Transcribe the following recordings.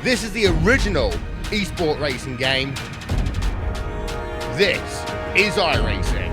This is the original esport racing game. This is iRacing.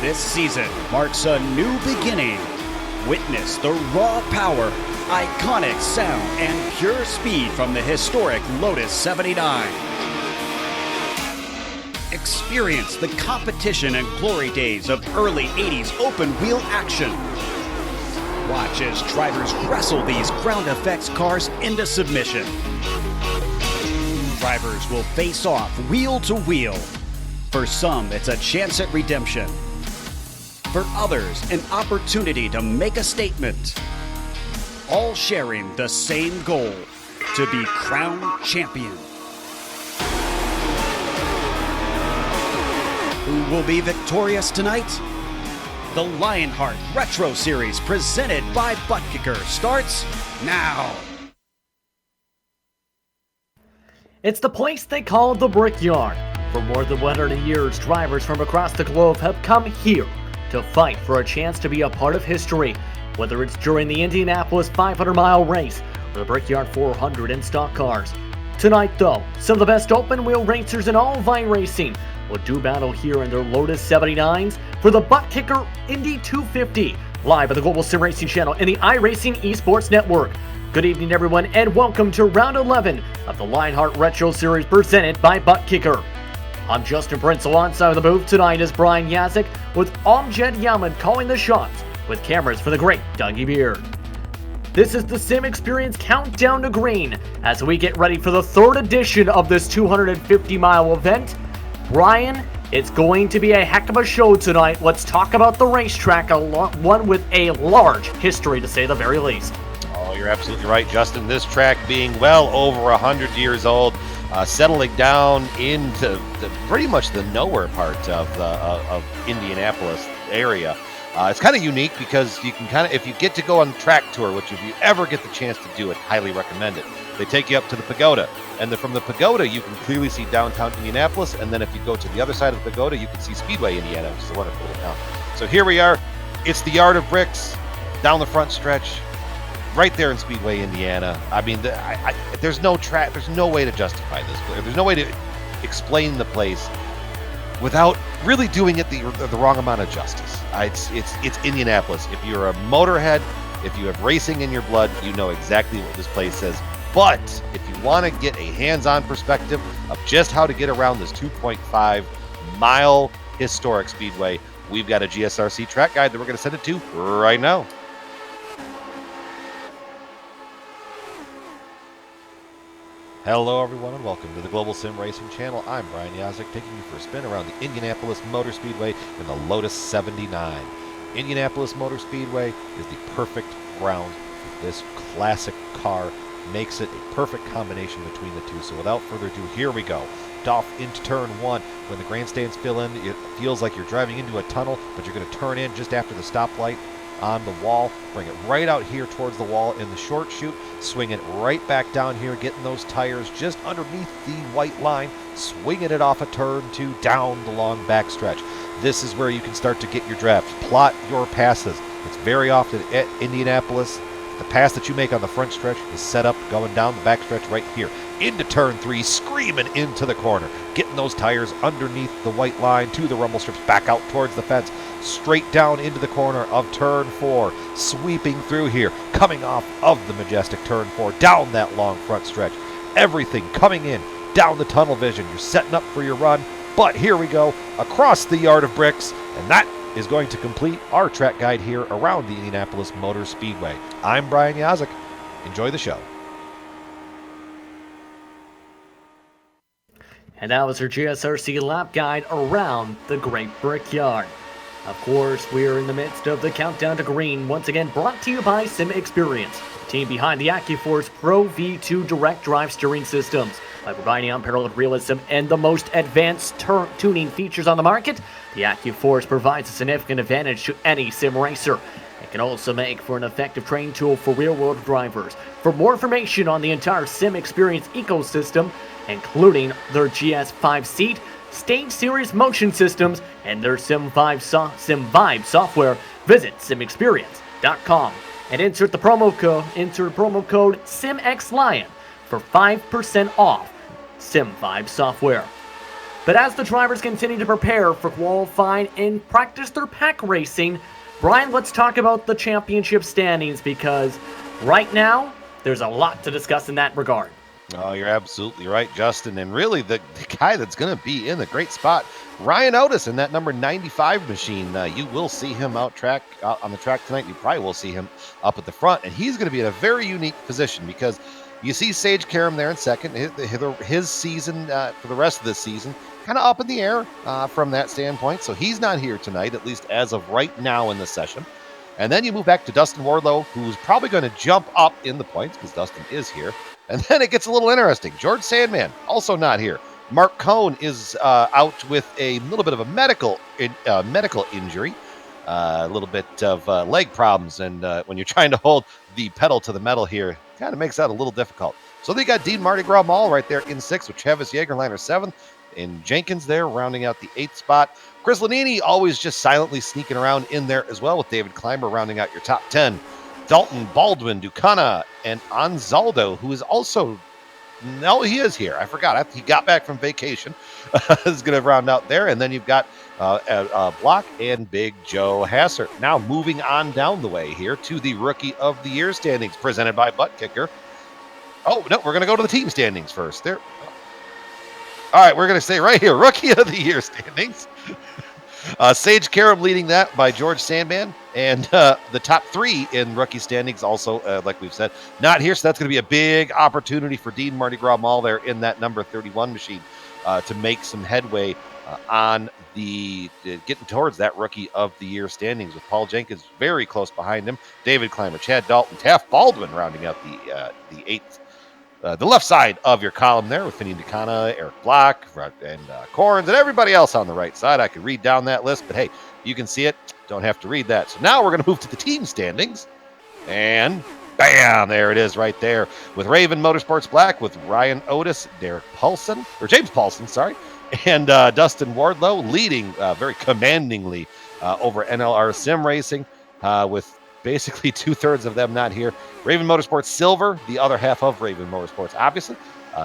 This season marks a new beginning. Witness the raw power, iconic sound, and pure speed from the historic Lotus 79. Experience the competition and glory days of early 80s open-wheel action. Watch as drivers wrestle these ground effects cars into submission. Drivers will face off wheel to wheel. For some, it's a chance at redemption. For others, an opportunity to make a statement. All sharing the same goal, to be crowned champion. Who will be victorious tonight? The Lionheart Retro Series presented by Butt Kicker starts now. It's the place they call the Brickyard. For more than 100 years, drivers from across the globe have come here to fight for a chance to be a part of history, whether it's during the Indianapolis 500-mile race or the Brickyard 400 in stock cars. Tonight, though, some of the best open-wheel racers in all of iRacing will do battle here in their Lotus 79s for the Butt Kicker Indy 250, live on the Global Sim Racing channel and the iRacing Esports Network. Good evening, everyone, and welcome to round 11 of the Lionheart Retro Series presented by Butt Kicker. I'm Justin Prince. Alongside the booth tonight is Brian Yazik, with Amjad Yaman calling the shots, with cameras for the great Dougie Beard. This is the Sim Experience Countdown to Green as we get ready for the third edition of this 250-mile event. Brian, it's going to be a heck of a show tonight. Let's talk about the racetrack, one with a large history to say the very least. Oh, you're absolutely right, Justin. This track being well over 100 years old, settling down into pretty much the nowhere part of Indianapolis area. It's kind of unique because you can if you get to go on the track tour, which if you ever get the chance to do it, highly recommend it. They take you up to the pagoda, and then from the pagoda you can clearly see downtown Indianapolis, and then if you go to the other side of the pagoda, you can see Speedway, Indiana, which is a wonderful little town. So here we are. It's the Yard of Bricks down the front stretch, right there in Speedway, Indiana. I mean, there's no track. There's no way to justify this. There's no way to explain the place without really doing it the wrong amount of justice. It's Indianapolis. If you're a motorhead, if you have racing in your blood, you know exactly what this place is. But if you want to get a hands-on perspective of just how to get around this 2.5-mile historic speedway, we've got a GSRC track guide that we're going to send it to right now. Hello everyone and welcome to the Global Sim Racing channel. I'm Brian Yazik, taking you for a spin around the Indianapolis Motor Speedway in the Lotus 79. Indianapolis Motor Speedway is the perfect ground for this classic car. Makes it a perfect combination between the two. So without further ado, here we go. Off into turn one. When the grandstands fill in, it feels like you're driving into a tunnel, but you're going to turn in just after the stoplight on the wall, bring it right out here towards the wall in the short chute, swing it right back down here, getting those tires just underneath the white line, swinging it off a turn two down the long back stretch. This is where you can start to get your drafts, plot your passes. It's very often at Indianapolis, the pass that you make on the front stretch is set up going down the back stretch right here. Into turn three, screaming into the corner, getting those tires underneath the white line to the rumble strips, back out towards the fence, straight down into the corner of turn four, sweeping through here, coming off of the majestic turn four, down that long front stretch, everything coming in down the tunnel vision. You're setting up for your run, but here we go across the yard of bricks, and that is going to complete our track guide here around the Indianapolis Motor Speedway. I'm Brian Yazik. Enjoy the show. And that was our GSRC lap guide around the Great Brickyard. Of course, we are in the midst of the countdown to green, once again brought to you by Sim Experience, team behind the AccuForce Pro V2 direct drive steering systems. By providing unparalleled realism and the most advanced tuning features on the market, the AccuForce provides a significant advantage to any sim racer. It can also make for an effective training tool for real-world drivers. For more information on the entire Sim Experience ecosystem, including their GS5 seat, stage series motion systems, and their Sim Vibe software, visit simexperience.com and enter promo code SimXLion for 5% off Sim Vibe software. But as the drivers continue to prepare for qualifying and practice their pack racing, Brian, let's talk about the championship standings, because right now there's a lot to discuss in that regard. Oh, you're absolutely right, Justin. And really, the guy that's going to be in the great spot, Ryan Otis in that number 95 machine. You will see him on the track tonight. You probably will see him up at the front. And he's going to be in a very unique position, because you see Sage Karam there in second. His season, for the rest of this season, kind of up in the air from that standpoint. So he's not here tonight, at least as of right now in the session. And then you move back to Dustin Wardlow, who's probably going to jump up in the points because Dustin is here. And then it gets a little interesting. George Sandman, also not here. Mark Cohn is out with a little bit of a medical injury, a little bit of leg problems. And when you're trying to hold the pedal to the metal here, kind of makes that a little difficult. So they got Dean Mardi Gras Mall right there in 6th, with Travis Jagerliner 7th, and Jenkins there rounding out the 8th spot. Chris Lanini always just silently sneaking around in there as well, with David Clymer rounding out your top 10. Dalton, Baldwin, Ducana, and Anzaldo, who is also... No, he is here. I forgot. He got back from vacation. Is going to round out there. And then you've got Block and Big Joe Hasser. Now moving on down the way here to the Rookie of the Year standings presented by Butt Kicker. Oh, no, we're going to go to the team standings first. There. All right, we're going to stay right here. Rookie of the Year standings. Sage Karam leading that by George Sandman. And the top 3 in rookie standings also, like we've said, not here. So that's going to be a big opportunity for Dean Mardi Gras Mall there in that number 31 machine to make some headway on the getting towards that Rookie of the Year standings, with Paul Jenkins very close behind him. David Clymer, Chad Dalton, Taft Baldwin rounding out the 8th. The left side of your column there with Finney Ducana, Eric Block, and Corns, and everybody else on the right side. I could read down that list, but hey, you can see it. Don't have to read that. So now we're going to move to the team standings. And bam, there it is right there. With Raven Motorsports Black, with Ryan Otis, James Paulson, sorry, and Dustin Wardlow leading very commandingly over NLR Sim Racing, with basically 2/3 of them not here. Raven Motorsports Silver, the other half of Raven Motorsports, obviously,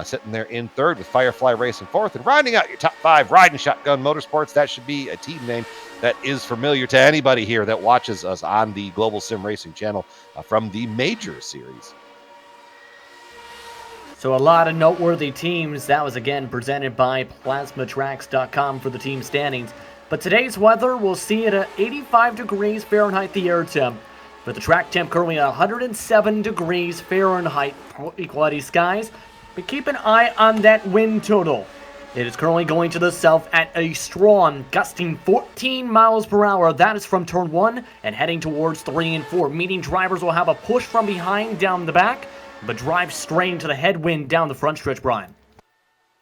sitting there in 3rd, with Firefly Racing 4th, and rounding out your top 5, Riding Shotgun Motorsports. That should be a team name that is familiar to anybody here that watches us on the Global Sim Racing channel from the Major Series. So a lot of noteworthy teams. That was again presented by PlasmaTracks.com for the team standings. But today's weather, we'll see it at 85 degrees Fahrenheit, the air temp. With the track temp currently at 107 degrees Fahrenheit, equality skies. But keep an eye on that wind total. It is currently going to the south at a strong, gusting 14 miles per hour. That is from turn 1 and heading towards 3 and 4, meaning drivers will have a push from behind down the back, but drive straight into the headwind down the front stretch, Brian.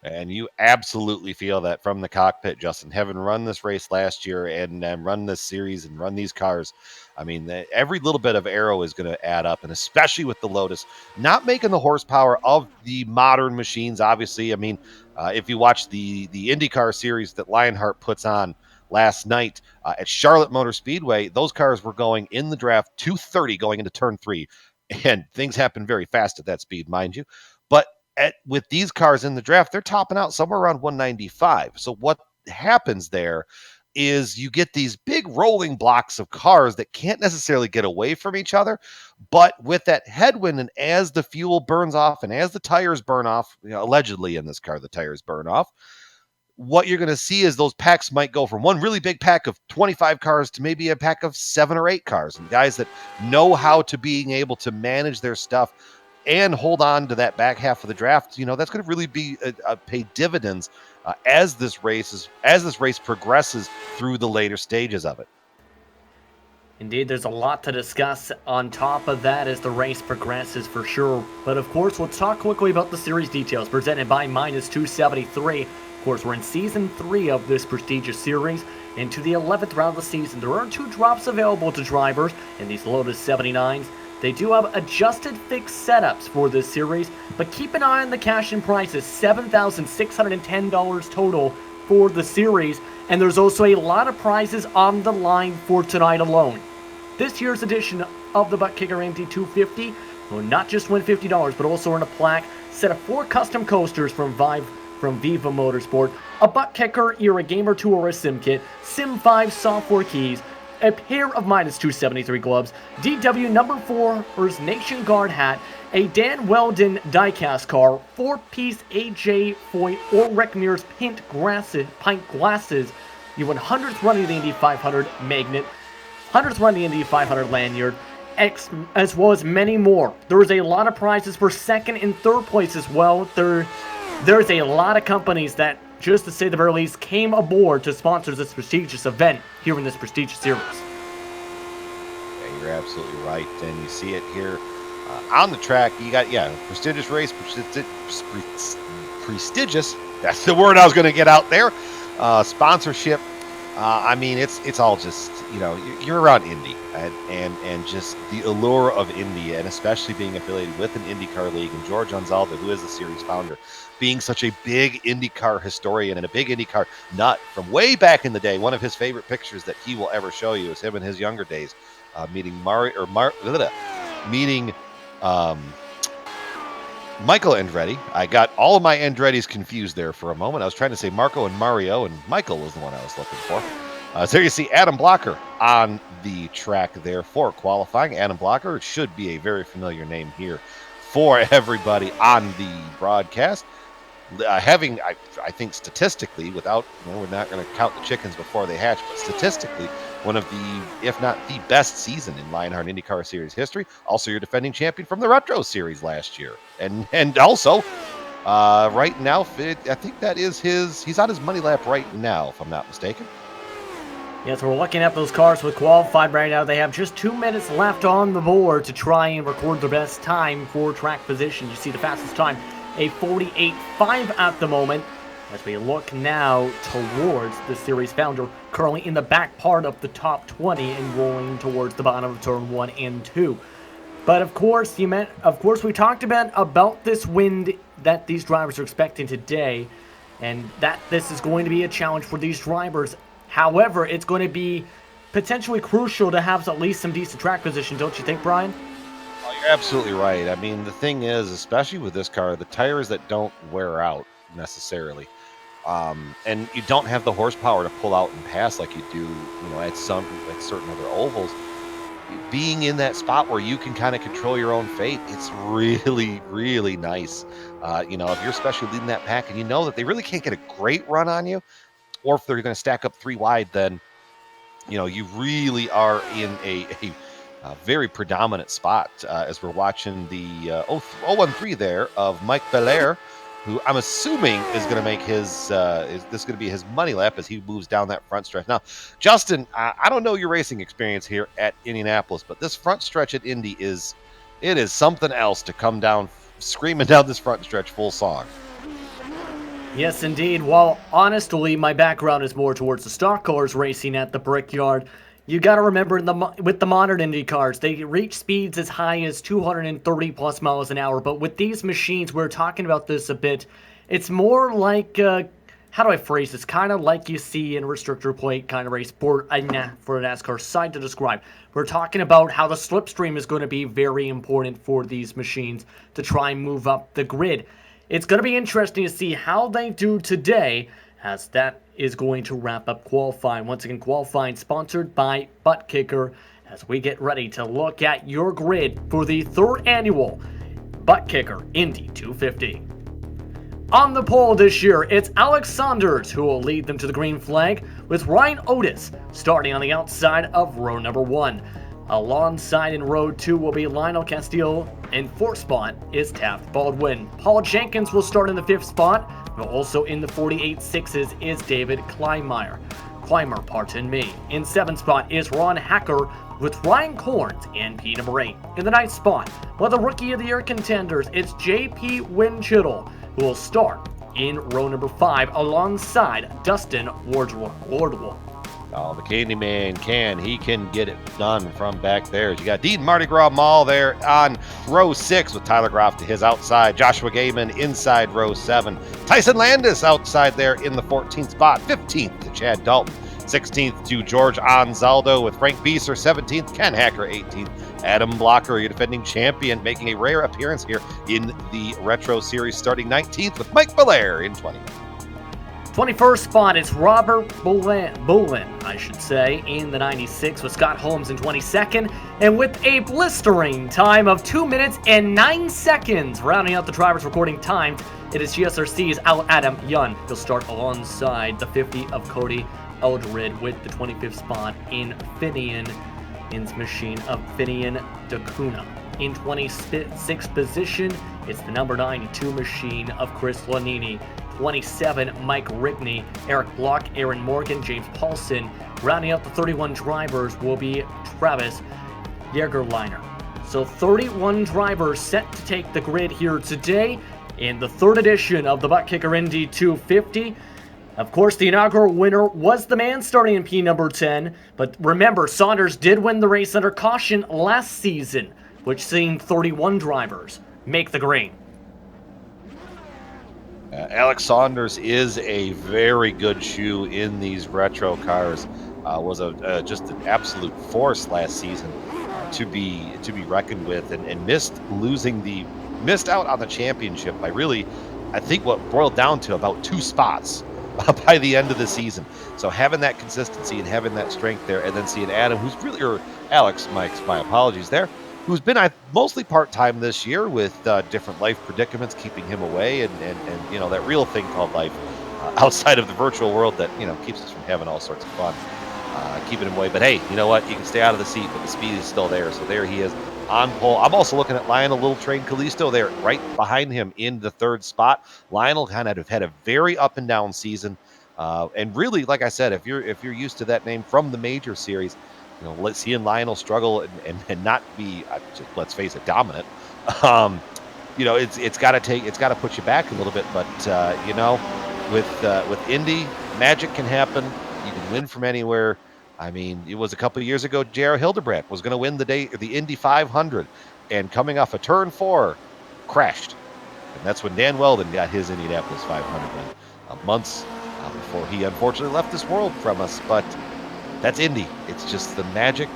And you absolutely feel that from the cockpit, Justin. Having run this race last year and run this series and run these cars, I mean, every little bit of aero is going to add up, and especially with the Lotus, not making the horsepower of the modern machines, obviously. I mean, if you watch the IndyCar series that Lionheart puts on last night at Charlotte Motor Speedway, those cars were going in the draft 230 going into turn 3, and things happen very fast at that speed, mind you. But with these cars in the draft, they're topping out somewhere around 195. So what happens there is you get these big rolling blocks of cars that can't necessarily get away from each other, but with that headwind, and as the fuel burns off and as the tires burn off, allegedly in this car the tires burn off, what you're going to see is those packs might go from one really big pack of 25 cars to maybe a pack of 7 or 8 cars, and guys that know how to being able to manage their stuff and hold on to that back half of the draft, that's going to really be pay dividends as this race progresses through the later stages of it. Indeed, there's a lot to discuss on top of that as the race progresses for sure. But of course, let's talk quickly about the series details presented by Minus 273. Of course, we're in Season 3 of this prestigious series. Into the 11th round of the season, there are 2 drops available to drivers in these Lotus 79s. They do have adjusted fixed setups for this series, but keep an eye on the cash-in prices, $7,610 total for the series, and there's also a lot of prizes on the line for tonight alone. This year's edition of the Butt Kicker MT250 will not just win $50, but also earn a plaque, set of 4 custom coasters from Viva Motorsport, a Butt Kicker Era Gamer Tour Sim Kit, Sim 5 software keys, a pair of Minus 273 gloves, DW number 4's Nation Guard hat, a Dan Weldon diecast car, 4-piece AJ Foyt or Rick Mears pint glasses, the 100th run of the Indy 500 magnet, 100th run of the Indy 500 lanyard, as well as many more. There is a lot of prizes for second and third place as well. There's a lot of companies that, just to say the very least, came aboard to sponsor this prestigious event here in this prestigious series. Yeah, you're absolutely right, and you see it here on the track. You got, prestigious race, prestigious. That's the word I was going to get out there. Sponsorship. I mean, it's all just, you're around Indy and just the allure of Indy, and especially being affiliated with an IndyCar league, and George Anzalda, who is the series founder, being such a big IndyCar historian and a big IndyCar nut from way back in the day. One of his favorite pictures that he will ever show you is him in his younger days meeting Michael Andretti. I got all of my Andrettis confused there for a moment. I was trying to say Marco and Mario, and Michael was the one I was looking for. So here you see Adam Blocker on the track there for qualifying. Adam Blocker should be a very familiar name here for everybody on the broadcast. Having, I think statistically, without, we're not going to count the chickens before they hatch, but statistically, one of the, if not the best season in Lionheart IndyCar Series history. Also, your defending champion from the Retro Series last year. And also, right now, I think that is he's on his money lap right now, if I'm not mistaken. Yes, we're looking at those cars with qualified right now. They have just 2 minutes left on the board to try and record their best time for track position. You see the fastest time, a 48.5 at the moment. As we look now towards the series founder, currently in the back part of the top 20 and rolling towards the bottom of turn 1 and 2. But of course, we talked about this wind that these drivers are expecting today, and that this is going to be a challenge for these drivers. However, it's going to be potentially crucial to have at least some decent track position, don't you think, Brian? Well, you're absolutely right. I mean, the thing is, especially with this car, the tires that don't wear out necessarily, and you don't have the horsepower to pull out and pass like you do, at certain other ovals. Being in that spot where you can kind of control your own fate, it's really, really nice. If you're especially leading that pack and you know that they really can't get a great run on you, or if they're going to stack up 3 wide, then you really are in a very predominant spot as we're watching the 013 there of Mike Belair, who I'm assuming is going to make his is this going to be his money lap as he moves down that front stretch. Now, Justin, I don't know your racing experience here at Indianapolis, but this front stretch at Indy is something else to come down screaming down this front stretch full song. Yes, indeed. While honestly, my background is more towards the stock cars racing at the Brickyard, you got to remember with the modern Indy cars, they reach speeds as high as 230 plus miles an hour. But with these machines, we're talking about this a bit. It's more like, how do I phrase this? Kind of like you see in a restrictor plate kind of race for a NASCAR side to describe. We're talking about how the slipstream is going to be very important for these machines to try and move up the grid. It's going to be interesting to see how they do today, as that is going to wrap up qualifying. Once again, qualifying sponsored by Butt Kicker as we get ready to look at your grid for the 3rd annual Butt Kicker Indy 250. On the pole this year, it's Alex Saunders who will lead them to the green flag, with Ryan Otis starting on the outside of row number 1. Alongside in row 2 will be Lionel Castillo, and 4th spot is Taft Baldwin. Paul Jenkins will start in the 5th spot, but also in the 48.6s is David Clymer. In 7th spot is Ron Hacker with Ryan Corns and P number 8. In the 9th spot, one of the Rookie of the Year contenders, it's JP Winchittle, who will start in row number 5 alongside Dustin Wardwell. Oh, the Candyman he can get it done from back there. You got Dean Mardi Gras Mall there on row 6 with Tyler Groff to his outside. Joshua Gaiman inside row 7. Tyson Landis outside there in the 14th spot. 15th to Chad Dalton. 16th to George Anzaldo with Frank Bieser. 17th, Ken Hacker. 18th, Adam Blocker, your defending champion, making a rare appearance here in the Retro Series, starting 19th with Mike Belair in 20th. 21st spot is Robert Bolin, in the 96 with Scott Holmes in 22nd, and with a blistering time of 2 minutes and 9 seconds. Rounding out the drivers' recording time, it is GSRC's Adam Yun. He'll start alongside the 50 of Cody Eldred with the 25th spot in Finian's machine of Finian DeCuna. In 26th position, it's the number 92 machine of Chris Lanini. 27, Mike Rigney, Eric Block, Aaron Morgan, James Paulson. Rounding out the 31 drivers will be Travis Jägerliner. So 31 drivers set to take the grid here today in the 3rd edition of the Butt Kicker Indy 250. Of course, the inaugural winner was the man starting in P number 10, but remember, Saunders did win the race under caution last season, which seen 31 drivers make the green. Alex Saunders is a very good shoe in these retro cars. Was just an absolute force last season to be reckoned with, and missed out on the championship by really, I think, what boiled down to about 2 spots by the end of the season. So having that consistency and having that strength there, and then seeing Adam, Alex, my apologies there, who's been mostly part-time this year with different life predicaments keeping him away, and that real thing called life outside of the virtual world that keeps us from having all sorts of fun, keeping him away. But hey, you know what, you can stay out of the seat, but the speed is still there. So there he is on pole. I'm also looking at Lionel Little Train Callisto there right behind him in the 3rd spot. Lionel kind of had a very up and down season, and really, like I said, if you're used to that name from the major series, let's see Lionel struggle and not be, let's face it, dominant. It's got to put you back a little bit. But with Indy, magic can happen. You can win from anywhere. I mean, it was a couple of years ago, J.R. Hildebrandt was going to win the Indy 500, and coming off a turn 4, crashed. And that's when Dan Weldon got his Indianapolis 500 win, months before he unfortunately left this world from us. But that's Indy. It's just the magic,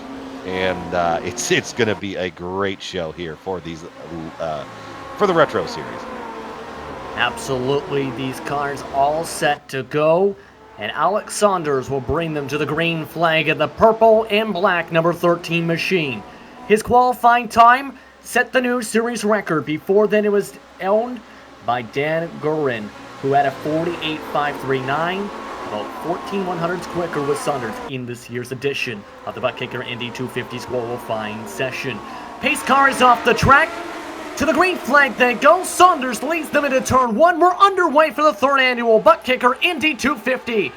and it's going to be a great show here for these for the Retro Series. Absolutely, these cars all set to go, and Alex Saunders will bring them to the green flag of the purple and black number 13 machine. His qualifying time set the new series record. Before then, it was owned by Dan Gurin, who had a 48.539. About 14/100ths quicker with Saunders in this year's edition of the Butt Kicker Indy 250's qualifying session. Pace car is off the track. To the green flag they go. Saunders leads them into turn 1. We're underway for the 3rd annual Butt Kicker Indy 250.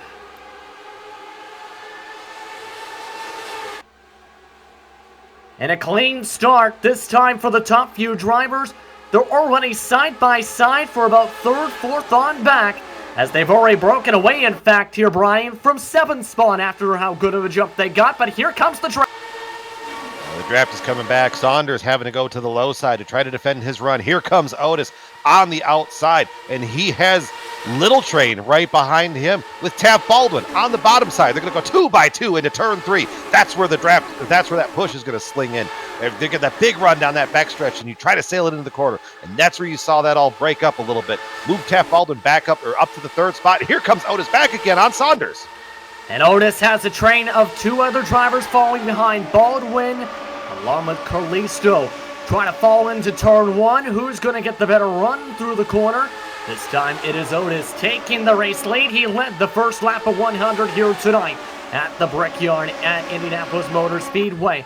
And a clean start this time for the top few drivers. They're already side by side for about 3rd, 4th on back, as they've already broken away, in fact, here, Brian, from 7th spot after how good of a jump they got. But here comes the draft. The draft is coming back. Saunders having to go to the low side to try to defend his run. Here comes Otis on the outside, and he has Little Train right behind him with Tav Baldwin on the bottom side. They're going to go 2 by 2 into turn 3. That's where that push is going to sling in. They get that big run down that backstretch, and you try to sail it into the corner, and that's where you saw that all break up a little bit. Move Tav Baldwin back up to the third spot. Here comes Otis back again on Saunders. And Otis has a train of 2 other drivers following behind Baldwin, along with Carlisto, trying to fall into turn 1. Who's going to get the better run through the corner? This time it is Otis taking the race lead. He led the first lap of 100 here tonight at the Brickyard at Indianapolis Motor Speedway.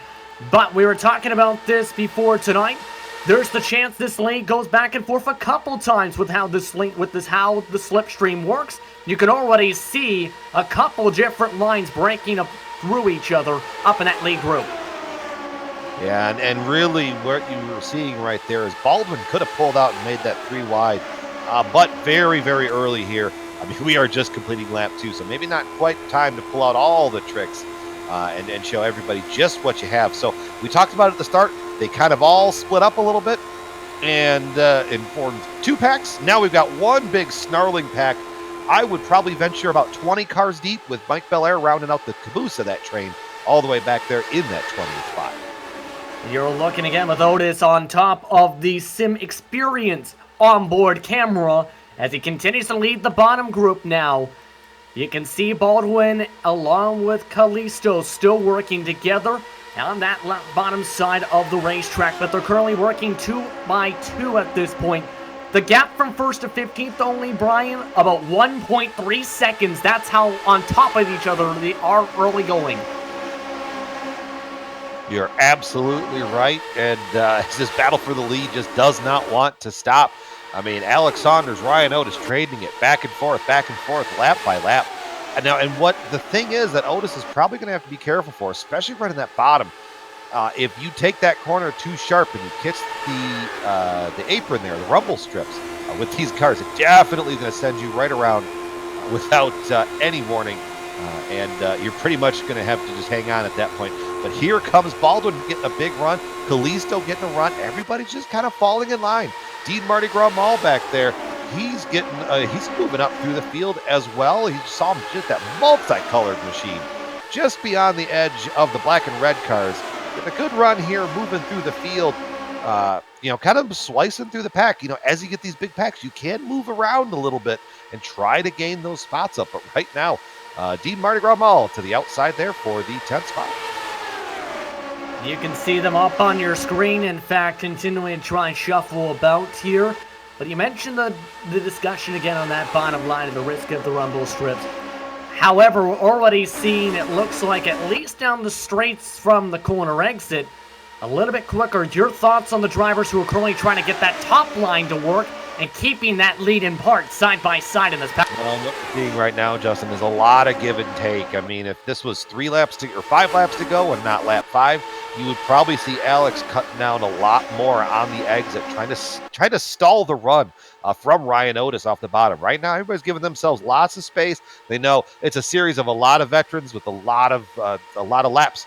But we were talking about this before tonight. There's the chance this lead goes back and forth a couple times with how the slipstream works. You can already see a couple different lines breaking up through each other up in that lead group. Yeah, and really what you were seeing right there is Baldwin could have pulled out and made that 3 wide. But very, very early here. I mean, we are just completing lap 2, so maybe not quite time to pull out all the tricks and show everybody just what you have. So we talked about it at the start. They kind of all split up a little bit and formed 2 packs. Now we've got one big snarling pack. I would probably venture about 20 cars deep with Mike Belair rounding out the caboose of that train all the way back there in that 20th spot. You're looking again with Otis on top of the Sim Experience onboard camera as he continues to lead the bottom group now. You can see Baldwin along with Callisto still working together on that bottom side of the racetrack, but they're currently working 2 by 2 at this point. The gap from 1st to 15th only, Brian, about 1.3 seconds. That's how on top of each other they are early going. You're absolutely right, and this battle for the lead just does not want to stop. I mean, Alex Saunders, Ryan Otis trading it back and forth, lap by lap. And what the thing is that Otis is probably going to have to be careful for, especially right in that bottom. If you take that corner too sharp and you kiss the apron there, the rumble strips with these cars, it definitely is going to send you right around without any warning. And you're pretty much going to have to just hang on at that point. But here comes Baldwin getting a big run. Callisto getting a run. Everybody's just kind of falling in line. Dean Mardi Gras Mall back there. He's moving up through the field as well. He saw him just that multicolored machine just beyond the edge of the black and red cars. Getting a good run here, moving through the field. Kind of slicing through the pack. As you get these big packs, you can move around a little bit and try to gain those spots up. But right now, Dean Mardi Gras Mall to the outside there for the 10th spot. You can see them up on your screen, in fact, continuing to try and shuffle about here. But you mentioned the discussion again on that bottom line and the risk of the rumble strips. However, we're already seeing it looks like at least down the straights from the corner exit, a little bit quicker. Your thoughts on the drivers who are currently trying to get that top line to work and keeping that lead in part side by side in this pack? Well, what we're seeing right now, Justin, is a lot of give and take. I mean, if this was 5 laps to go and not lap 5, you would probably see Alex cutting down a lot more on the exit, trying to stall the run from Ryan Otis off the bottom. Right now, everybody's giving themselves lots of space. They know it's a series of a lot of veterans with a lot of laps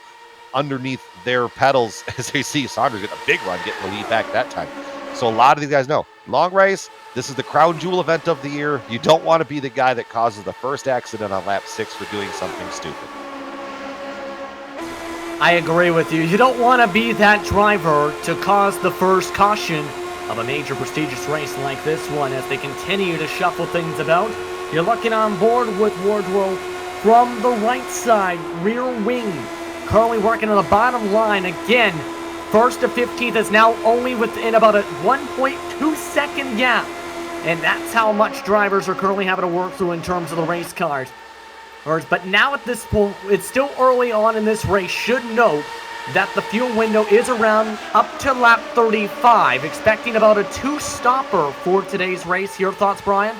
underneath their pedals as they see Saunders get a big run, getting the lead back that time. So a lot of these guys know, long race, this is the crown jewel event of the year. You don't want to be the guy that causes the first accident on lap 6 for doing something stupid. I agree with you. You don't want to be that driver to cause the first caution of a major prestigious race like this one as they continue to shuffle things about. You're looking on board with Wardrow from the right side, rear wing. Currently working on the bottom line again. 1st to 15th is now only within about a 1.2 second gap. And that's how much drivers are currently having to work through in terms of the race cars. But now at this point, it's still early on in this race. Should note that the fuel window is around up to lap 35. Expecting about a 2-stopper for today's race. Your thoughts, Brian?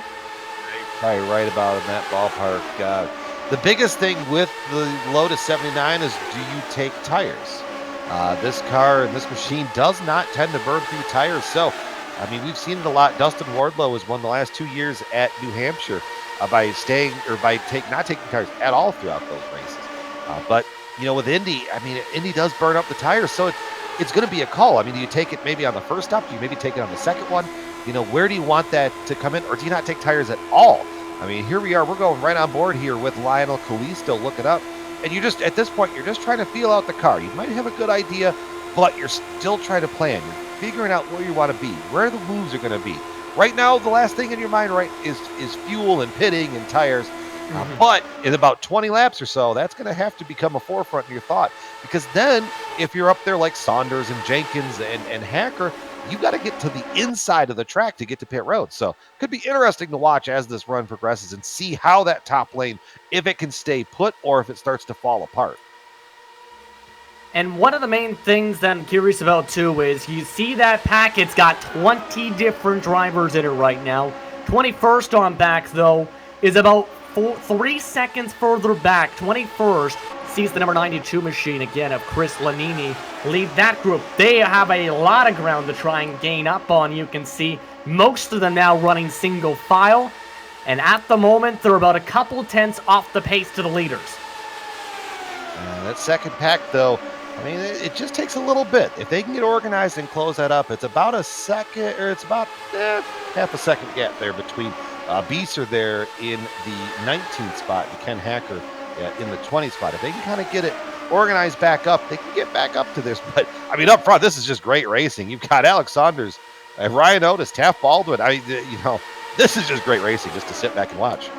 Probably right about in that ballpark. The biggest thing with the Lotus 79 is, do you take tires? This car and this machine does not tend to burn through tires. So, I mean, we've seen it a lot. Dustin Wardlow has won the last 2 years at New Hampshire by not taking tires at all throughout those races. But with Indy, I mean, Indy does burn up the tires, so it's going to be a call. I mean, do you take it maybe on the first stop? Do you maybe take it on the second one? where do you want that to come in? Or do you not take tires at all? I mean, here we are. We're going right on board here with Lionel Kalisto. Look it up. And you just, at this point, you're just trying to feel out the car. You might have a good idea, but you're still trying to plan. You're figuring out where you want to be, where the moves are going to be. Right now, the last thing in your mind, right, is fuel and pitting and tires. But in about 20 laps or so, that's going to have to become a forefront in your thought. Because then, if you're up there like Saunders and Jenkins and Hacker, you got to get to the inside of the track to get to pit road. So could be interesting to watch as this run progresses and see how that top lane, if it can stay put or if it starts to fall apart. And one of the main things that I'm curious about too is you see that pack, it's got 20 different drivers in it right now. 21st on back though is about 3 seconds further back. 21st sees the number 92 machine again of Chris Lanini lead that group. They have a lot of ground to try and gain up on. You can see most of them now running single file. And at the moment, they're about a couple tenths off the pace to the leaders. That second pack, though, I mean, it just takes a little bit. If they can get organized and close that up, it's about a second, or it's about half a second gap there between Beeser there in the 19th spot and Ken Hacker in the 20th spot. If they can kind of get it organized back up, they can get back up to this. But, I mean, up front, this is just great racing. You've got Alex Saunders, Ryan Otis, Taft Baldwin. I mean, this is just great racing just to sit back and watch.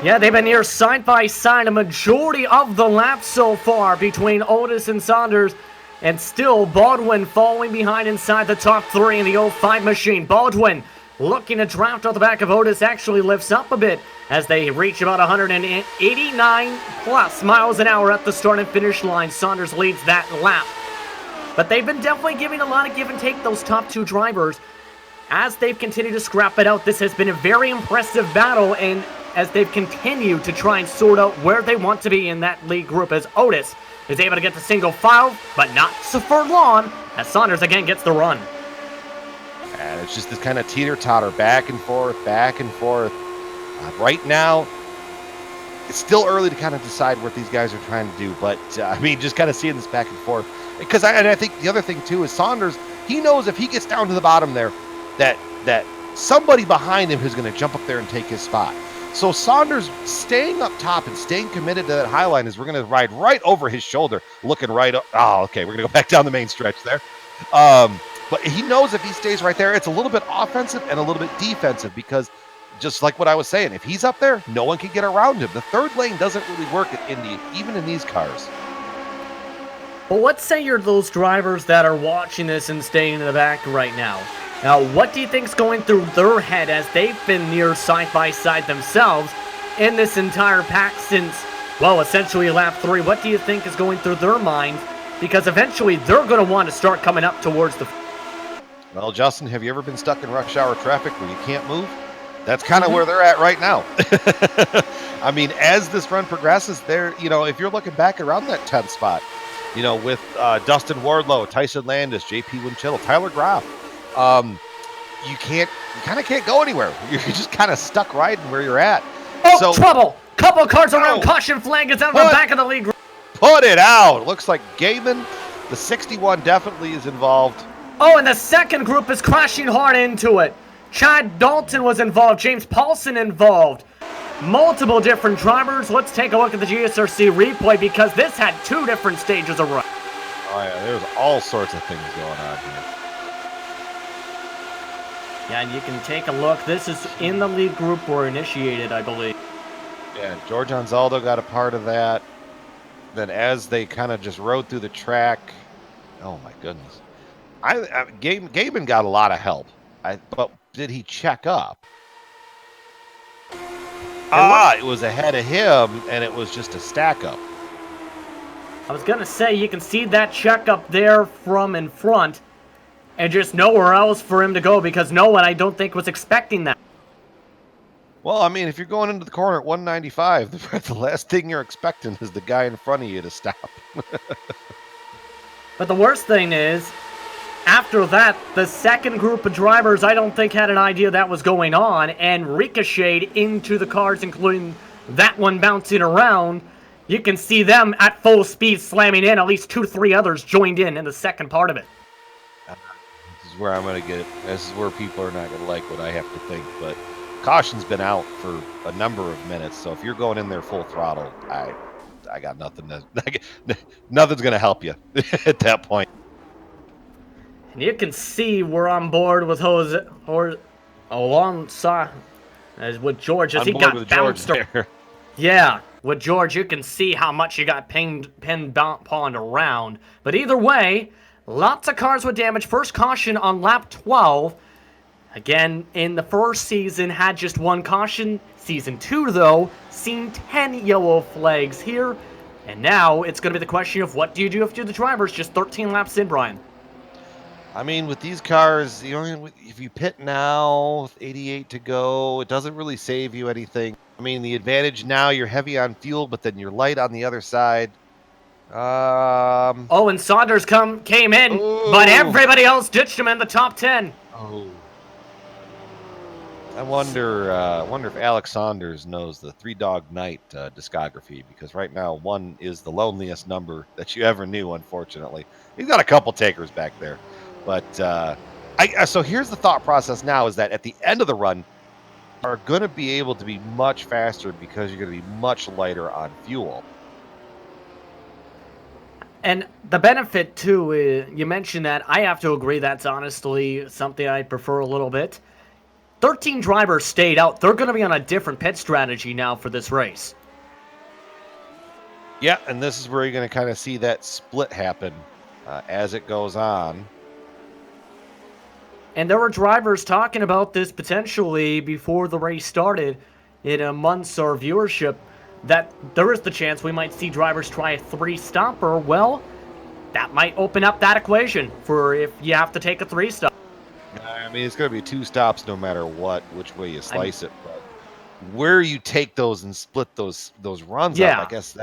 Yeah, they've been here side by side a majority of the laps so far between Otis and Saunders. And still, Baldwin falling behind inside the top three in the 05 machine. Baldwin looking to draft off the back of Otis actually lifts up a bit as they reach about 189 plus miles an hour at the start and finish line. Saunders leads that lap. But they've been definitely giving a lot of give and take, those top two drivers. As they've continued to scrap it out, this has been a very impressive battle, and as they've continued to try and sort out where they want to be in that lead group, as Otis is able to get the single file, but not so for long, as Saunders again gets the run. And it's just this kind of teeter-totter, back and forth, back and forth. Right now, it's still early to kind of decide what these guys are trying to do, but I mean, just kind of seeing this back and forth. Because I think the other thing too is Saunders, he knows if he gets down to the bottom there, that somebody behind him is going to jump up there and take his spot. So Saunders staying up top and staying committed to that high line is we're going to ride right over his shoulder, looking right up. Oh, okay, we're going to go back down the main stretch there. But he knows if he stays right there, it's a little bit offensive and a little bit defensive because just like what I was saying, if he's up there, no one can get around him. The third lane doesn't really work at Indy, even in these cars. But let's say you're those drivers that are watching this and staying in the back right now. Now, what do you think's going through their head as they've been near side by side themselves in this entire pack since, well, essentially lap 3? What do you think is going through their mind? Because eventually they're going to want to start coming up towards the... Well, Justin, have you ever been stuck in rush hour traffic where you can't move? That's kind of where they're at right now. I mean, as this run progresses, they're, if you're looking back around that 10th spot, with Dustin Wardlow, Tyson Landis, JP Winchell, Tyler Groff, you kind of can't go anywhere. You're just kind of stuck riding where you're at. Oh, so, trouble! Couple cars around, caution flag is out of the back of the lead group. Put it out! Looks like Gaiman, the 61, definitely is involved. Oh, and the second group is crashing hard into it. Chad Dalton was involved, James Paulson involved. Multiple different drivers. Let's take a look at the GSRC replay because this had two different stages of run. Oh yeah, there's all sorts of things going on here. Yeah, and you can take a look. This is in the lead group were initiated, I believe. Yeah, George Anzaldo got a part of that. Then as they kind of just rode through the track, oh my goodness. Gabin got a lot of help. But did he check up? It was ahead of him, and it was just a stack up. I was going to say, you can see that check up there from in front, and just nowhere else for him to go, because no one, I don't think, was expecting that. Well, I mean, if you're going into the corner at 195, the last thing you're expecting is the guy in front of you to stop. But the worst thing is, after that, the second group of drivers, I don't think had an idea that was going on, and ricocheted into the cars, including that one bouncing around. You can see them at full speed slamming in. At least 2 to 3 others joined in the second part of it. This is where I'm going to get. This is where people are not going to like what I have to think. But caution's been out for a number of minutes. So if you're going in there full throttle, I got nothing to. Nothing's going to help you at that point. And you can see we're on board with Jose, or alongside as with George as On he board got with George bounced. there. Yeah, with George, you can see how much he got pawned around. But either way, lots of cars with damage. First caution on lap 12. Again, in the first season, had just one caution. Season 2, though, seen 10 yellow flags here. And now it's going to be the question of what do you do if you're the drivers just 13 laps in, Brian? I mean, with these cars, if you pit now with 88 to go, it doesn't really save you anything. I mean, the advantage now, you're heavy on fuel, but then you're light on the other side. Oh, and Saunders came in, but everybody else ditched him in the top 10. Oh. I wonder if Alex Saunders knows the Three Dog Night discography, because right now one is the loneliest number that you ever knew. Unfortunately, he's got a couple takers back there, but so here's the thought process now: is that at the end of the run, are going to be able to be much faster because you're going to be much lighter on fuel. And the benefit too, you mentioned that. I have to agree. That's honestly something I prefer a little bit. 13 drivers stayed out. They're going to be on a different pit strategy now for this race. Yeah, and this is where you're going to kind of see that split happen as it goes on. And there were drivers talking about this potentially before the race started in a month's or viewership, that there is the chance we might see drivers try a 3-stopper. Well, that might open up that equation for if you have to take a 3-stop. I mean, it's going to be 2 stops no matter which way you slice it. But where you take those and split those runs up, I guess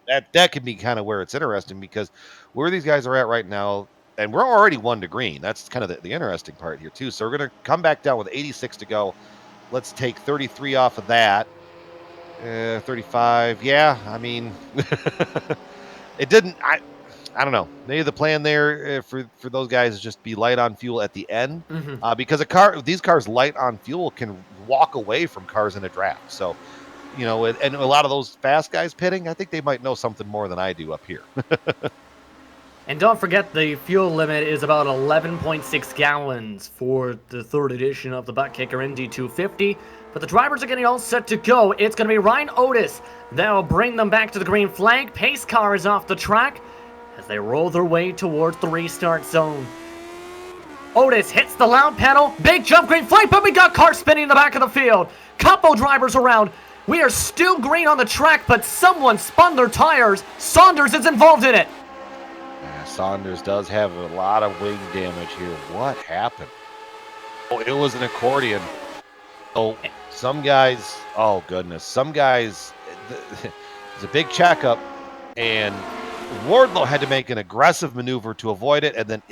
that could be kind of where it's interesting, because where these guys are at right now, and we're already 1 to green. That's kind of the interesting part here too. So we're going to come back down with 86 to go. Let's take 33 off of that. 35. Yeah, I mean, it didn't. I don't know. Maybe the plan there for those guys is just be light on fuel at the end, because these cars light on fuel can walk away from cars in a draft. So, and a lot of those fast guys pitting, I think they might know something more than I do up here. And don't forget, the fuel limit is about 11.6 gallons for the 3rd edition of the Butt Kicker Indy 250. But the drivers are getting all set to go. It's going to be Ryan Otis that'll bring them back to the green flag. Pace car is off the track as they roll their way towards the restart zone. Otis hits the loud pedal. Big jump, green flag, but we got cars spinning in the back of the field. Couple drivers around. We are still green on the track, but someone spun their tires. Saunders is involved in it. Saunders does have a lot of wing damage here. What happened? Oh, it was an accordion. Oh, some guys, oh goodness, some guys, it's a big checkup, and Wardlow had to make an aggressive maneuver to avoid it, and then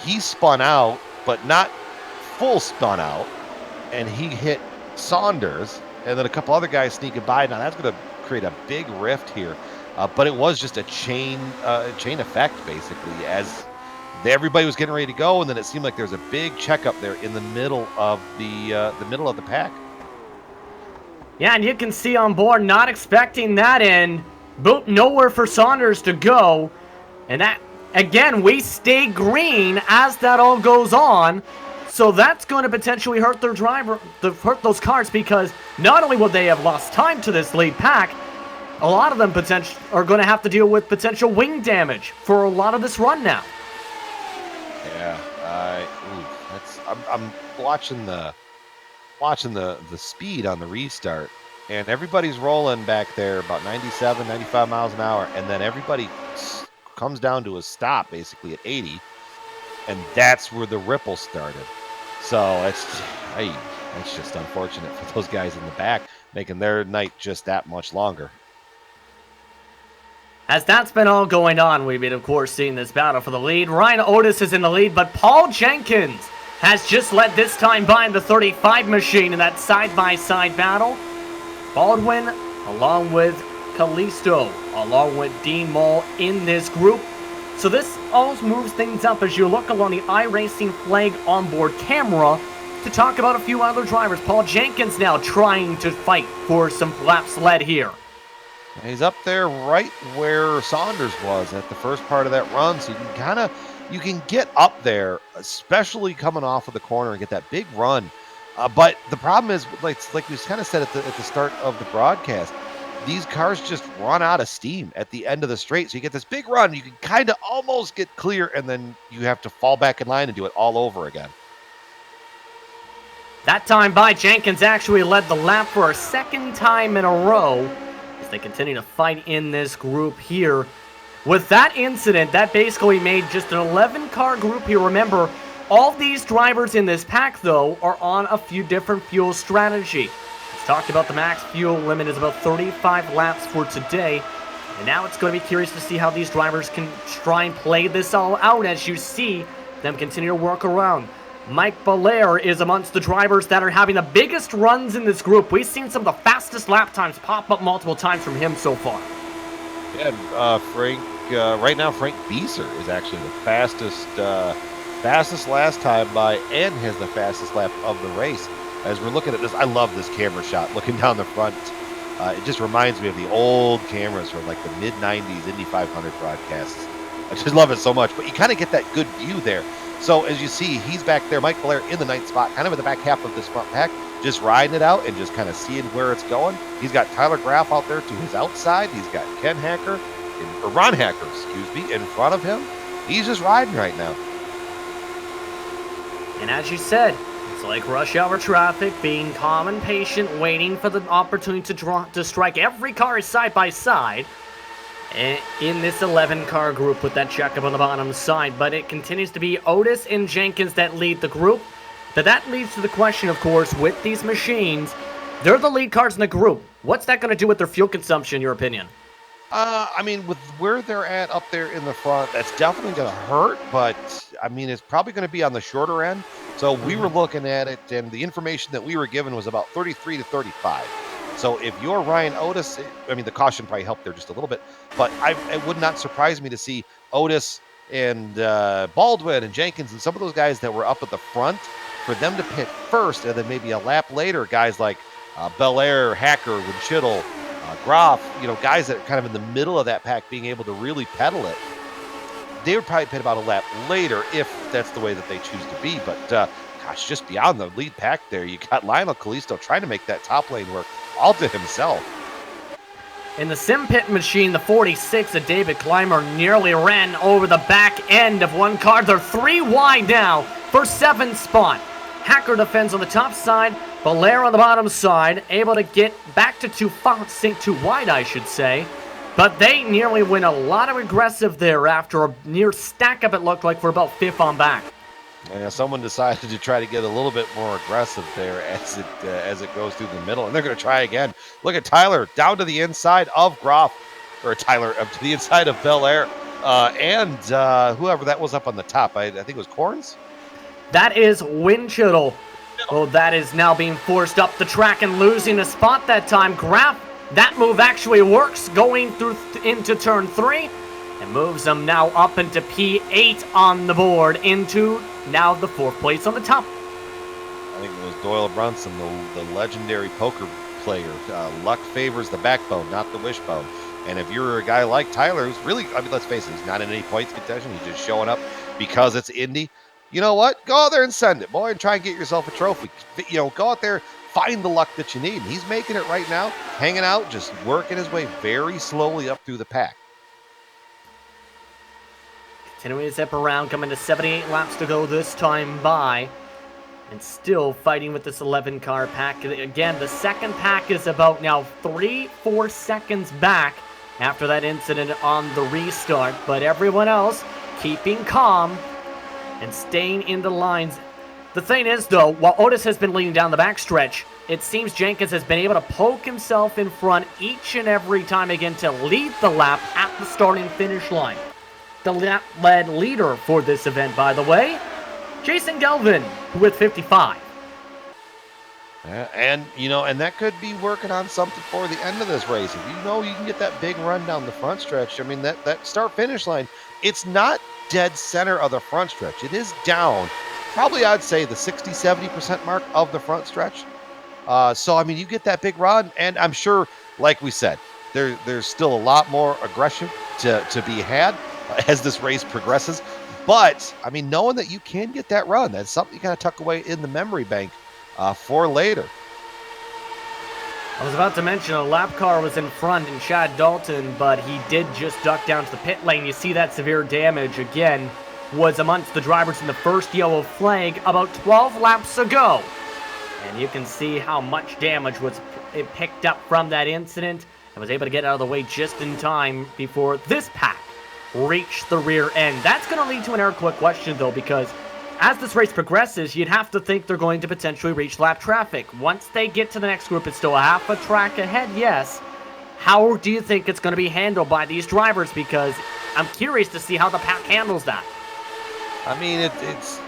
he spun out, but not full spun out, and he hit Saunders, and then a couple other guys sneaking by. Now that's going to create a big rift here. But it was just a chain effect, basically, as everybody was getting ready to go, and then it seemed like there's a big checkup there in the middle of the pack. Yeah, and you can see on board, not expecting that in. Boot, nowhere for Saunders to go. And that, again, we stay green as that all goes on. So that's going to potentially hurt hurt those cars, because not only will they have lost time to this lead pack, a lot of them are going to have to deal with potential wing damage for a lot of this run now. Yeah, I'm watching the speed on the restart, and everybody's rolling back there about 97, 95 miles an hour, and then everybody comes down to a stop basically at 80, and that's where the ripple started. So it's just unfortunate for those guys in the back, making their night just that much longer. As that's been all going on, we've been, of course, seeing this battle for the lead. Ryan Otis is in the lead, but Paul Jenkins has just led this time by the 35 machine in that side-by-side battle. Baldwin, along with Kalisto, along with Dean Mull in this group. So this almost moves things up as you look along the iRacing flag onboard camera to talk about a few other drivers. Paul Jenkins now trying to fight for some laps led here. He's up there right where Saunders was at the first part of that run, so you can get up there, especially coming off of the corner and get that big run. But the problem is, like we kind of said at the start of the broadcast, these cars just run out of steam at the end of the straight. So you get this big run, you can kind of almost get clear, and then you have to fall back in line and do it all over again. That time by Jenkins actually led the lap for a second time in a row as they continue to fight in this group here. With that incident, that basically made just an 11-car group here. Remember, all these drivers in this pack, though, are on a few different fuel strategy. Let's talk about the max fuel limit is about 35 laps for today. And now it's going to be curious to see how these drivers can try and play this all out as you see them continue to work around. Mike Belair is amongst the drivers that are having the biggest runs in this group. We've seen some of the fastest lap times pop up multiple times from him so far. Yeah, Frank, right now Frank Beeser is actually the fastest last time by and has the fastest lap of the race. As we're looking at this, I love this camera shot looking down the front. It just reminds me of the old cameras from like the mid-90s Indy 500 broadcasts. I just love it so much, but you kind of get that good view there. So as you see, he's back there, Mike Belair in the 9th spot, kind of in the back half of this front pack, just riding it out and just kind of seeing where it's going. He's got Tyler Graff out there to his outside. He's got Ron Hacker, in front of him. He's just riding right now. And as you said, it's like rush hour traffic, being calm and patient, waiting for the opportunity to strike. Every car is side by side in this 11-car group with that checkup on the bottom side. But it continues to be Otis and Jenkins that lead the group. But that leads to the question, of course, with these machines, they're the lead cars in the group. What's that going to do with their fuel consumption, in your opinion? I mean, with where they're at up there in the front, that's definitely going to hurt. But, I mean, it's probably going to be on the shorter end. So we were looking at it, and the information that we were given was about 33 to 35. So if you're Ryan Otis, I mean, the caution probably helped there just a little bit. But it would not surprise me to see Otis and Baldwin and Jenkins and some of those guys that were up at the front, for them to pit first, and then maybe a lap later, guys like Belair, Hacker, Winchittle, Groff, guys that are kind of in the middle of that pack being able to really pedal it. They would probably pit about a lap later if that's the way that they choose to be. But, gosh, just beyond the lead pack there, you got Lionel Kalisto trying to make that top lane work all to himself. In the sim pit machine, the 46 of David Clymer nearly ran over the back end of one car. They're 3 wide now for 7th spot. Hacker defends on the top side, Belair on the bottom side, able to get back to 2 wide, I should say. But they nearly win a lot of aggressive there after a near stack up, it looked like, for about 5th on back. Yeah, someone decided to try to get a little bit more aggressive there as it goes through the middle, and they're going to try again. Look at Tyler down to the inside of Groff, or Tyler up to the inside of Belair, and whoever that was up on the top. I think it was Corns. That is Winchittle. Oh, that is now being forced up the track and losing a spot that time. Graff, that move actually works, going through into turn 3, and moves them now up into P8 on the board, into now the 4th place on the top. I think it was Doyle Brunson, the legendary poker player. Luck favors the backbone, not the wishbone. And if you're a guy like Tyler, who's really, I mean, let's face it, he's not in any points contention. He's just showing up because it's Indy. You know what? Go out there and send it, boy, and try and get yourself a trophy. Go out there, find the luck that you need. And he's making it right now, hanging out, just working his way very slowly up through the pack. Continuing to zip around, coming to 78 laps to go this time by. And still fighting with this 11-car pack. Again, the second pack is about now 3-4 seconds back after that incident on the restart. But everyone else keeping calm and staying in the lines. The thing is, though, while Otis has been leading down the backstretch, it seems Jenkins has been able to poke himself in front each and every time again to lead the lap at the starting finish line. The lap-led leader for this event, by the way, Jason Gelvin with 55. And and that could be working on something for the end of this race. If you can get that big run down the front stretch. I mean, that start finish line, it's not dead center of the front stretch. It is down, probably I'd say the 60-70% mark of the front stretch. So I mean, you get that big run, and I'm sure, like we said, there's still a lot more aggression to be had as this race progresses. But I mean, knowing that you can get that run, that's something you kind of tuck away in the memory bank for later. I was about to mention a lap car was in front in Chad Dalton, but he did just duck down to the pit lane. You see that severe damage again was amongst the drivers in the first yellow flag about 12 laps ago. And you can see how much damage was picked up from that incident and was able to get out of the way just in time before this pack reached the rear end. That's going to lead to an air quick question, though, because as this race progresses, you'd have to think they're going to potentially reach lap traffic. Once they get to the next group, it's still a half a track ahead, yes. How do you think it's going to be handled by these drivers? Because I'm curious to see how the pack handles that. I mean, it's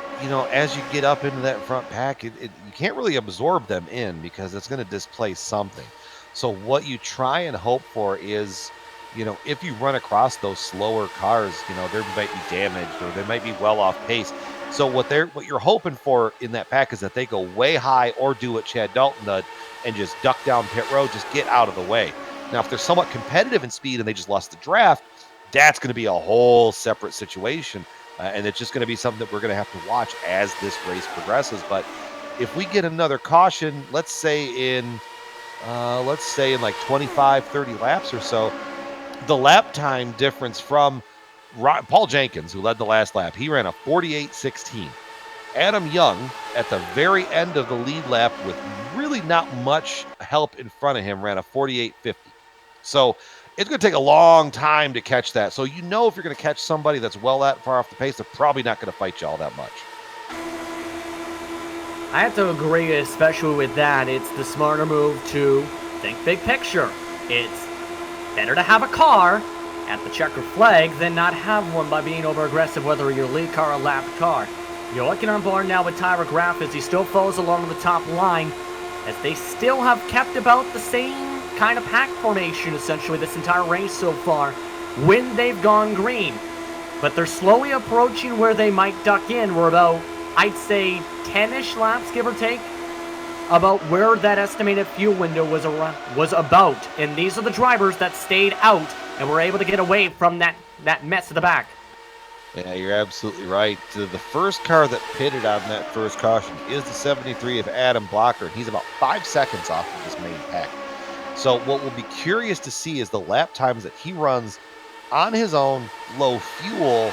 as you get up into that front pack, you can't really absorb them in because it's going to displace something. So what you try and hope for is, if you run across those slower cars, there might be damage or they might be well off pace. So what you're hoping for in that pack is that they go way high or do what Chad Dalton did and just duck down pit road, just get out of the way. Now, if they're somewhat competitive in speed and they just lost the draft, that's going to be a whole separate situation. And it's just going to be something that we're going to have to watch as this race progresses. But if we get another caution, let's say in like 25, 30 laps or so, the lap time difference from Paul Jenkins, who led the last lap, he ran a 48.16. Adam Young, at the very end of the lead lap with really not much help in front of him, ran a 48.50. So it's going to take a long time to catch that. So if you're going to catch somebody that's well that far off the pace, they're probably not going to fight you all that much. I have to agree, especially with that. It's the smarter move to think big picture. It's better to have a car at the checkered flag than not have one by being over-aggressive, whether you're lead car or lap car. You're looking on board now with Tyra Graff as he still follows along the top line, as they still have kept about the same kind of pack formation, essentially, this entire race so far, when they've gone green. But they're slowly approaching where they might duck in. We're about, I'd say, 10-ish laps, give or take, about where that estimated fuel window was about. And these are the drivers that stayed out and were able to get away from that mess at the back. Yeah, you're absolutely right. The first car that pitted on that first caution is the 73 of Adam Blocker, and he's about 5 seconds off of this main pack. So what we'll be curious to see is the lap times that he runs on his own, low fuel,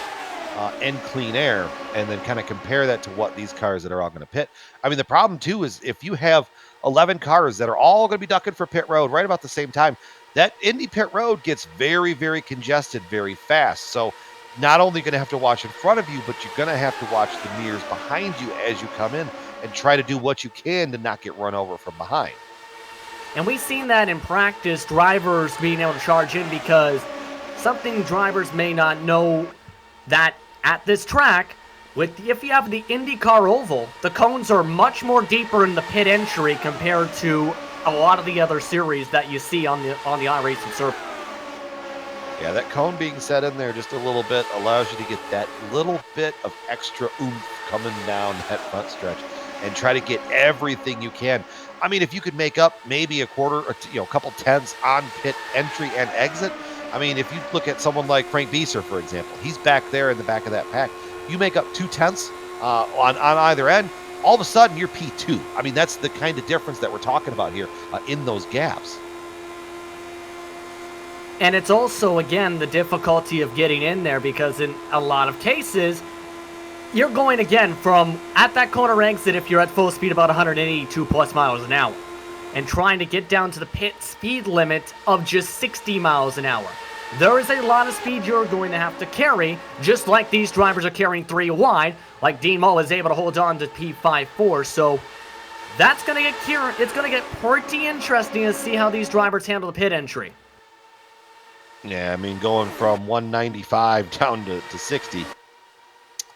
and clean air, and then kind of compare that to what these cars that are all going to pit. I mean, the problem, too, is if you have 11 cars that are all going to be ducking for pit road right about the same time, that Indy pit road gets very, very congested very fast. So not only going to have to watch in front of you, but you're going to have to watch the mirrors behind you as you come in and try to do what you can to not get run over from behind. And we've seen that in practice, drivers being able to charge in, because something drivers may not know that at this track, if you have the IndyCar Oval, the cones are much more deeper in the pit entry compared to a lot of the other series that you see on the iRacing surface. Yeah, that cone being set in there just a little bit allows you to get that little bit of extra oomph coming down that front stretch and try to get everything you can. I mean, if you could make up maybe a quarter or a couple tenths on pit entry and exit. I mean, if you look at someone like Frank Bieser, for example, he's back there in the back of that pack. You make up 2 tenths on either end, all of a sudden you're P2. I mean, that's the kind of difference that we're talking about here in those gaps. And it's also, again, the difficulty of getting in there, because in a lot of cases, you're going, again, from at that corner exit, if you're at full speed, about 182 plus miles an hour, and trying to get down to the pit speed limit of just 60 miles an hour. There is a lot of speed you're going to have to carry, just like these drivers are carrying 3 wide, like Dean Mull is able to hold on to P54. So that's going to it's going to get pretty interesting to see how these drivers handle the pit entry. Yeah, I mean, going from 195 down to 60,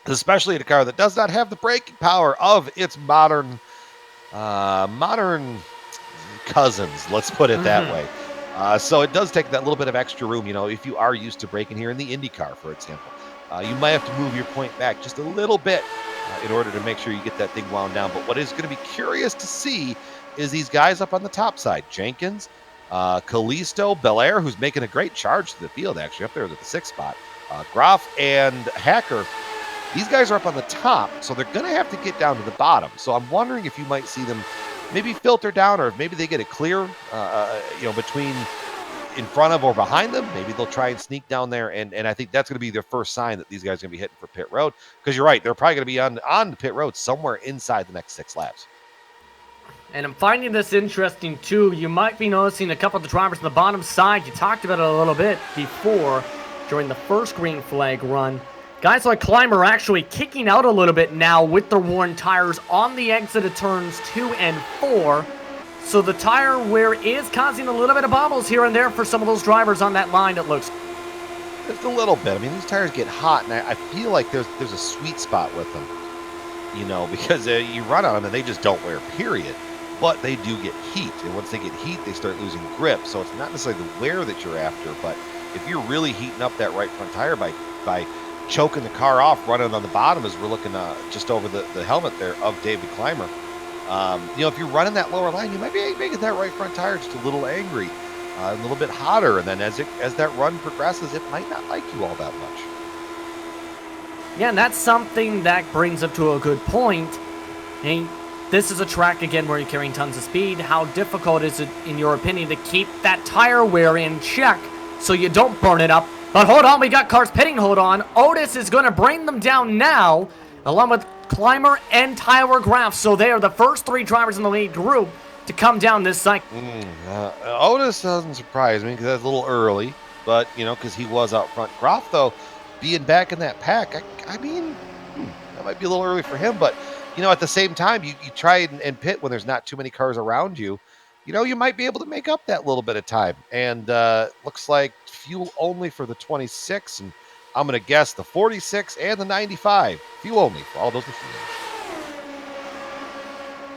especially in a car that does not have the braking power of its modern modern cousins, let's put it that way. So it does take that little bit of extra room, if you are used to braking here in the IndyCar, for example. You might have to move your point back just a little bit in order to make sure you get that thing wound down. But what is going to be curious to see is these guys up on the top side. Jenkins, Callisto, Belair, who's making a great charge to the field, actually, up there at the 6th spot. Groff and Hacker, these guys are up on the top, so they're going to have to get down to the bottom. So I'm wondering if you might see them maybe filter down, or maybe they get it clear, between in front of or behind them. Maybe they'll try and sneak down there, and I think that's going to be their first sign that these guys are going to be hitting for pit road, because you're right, they're probably going to be on the pit road somewhere inside the next 6 laps. And I'm finding this interesting too. You might be noticing a couple of the drivers on the bottom side. You talked about it a little bit before during the first green flag run. Guys like Clymer actually kicking out a little bit now with their worn tires on the exit of turns 2 and 4. So the tire wear is causing a little bit of bobbles here and there for some of those drivers on that line, it looks. Just a little bit. I mean, these tires get hot, and I feel like there's a sweet spot with them, because you run on them and they just don't wear, period. But they do get heat, and once they get heat, they start losing grip. So it's not necessarily the wear that you're after, but if you're really heating up that right front tire by choking the car off, running on the bottom, as we're looking just over the helmet there of David Clymer. If you're running that lower line, you might be making that right front tire just a little angry, a little bit hotter, and then as that run progresses, it might not like you all that much. Yeah, and that's something that brings up to a good point. And this is a track, again, where you're carrying tons of speed. How difficult is it, in your opinion, to keep that tire wear in check so you don't burn it up? But hold on, we got cars pitting, hold on. Otis is going to bring them down now, along with Clymer and Tyler Graff. So they are the first 3 drivers in the lead group to come down this cycle. Otis doesn't surprise me, because that's a little early, but, because he was out front. Groff, though, being back in that pack, I mean, that might be a little early for him, but, at the same time, you try and pit when there's not too many cars around you. You might be able to make up that little bit of time. And looks like fuel only for the 26, and I'm going to guess the 46 and the 95. Fuel only for all those machines.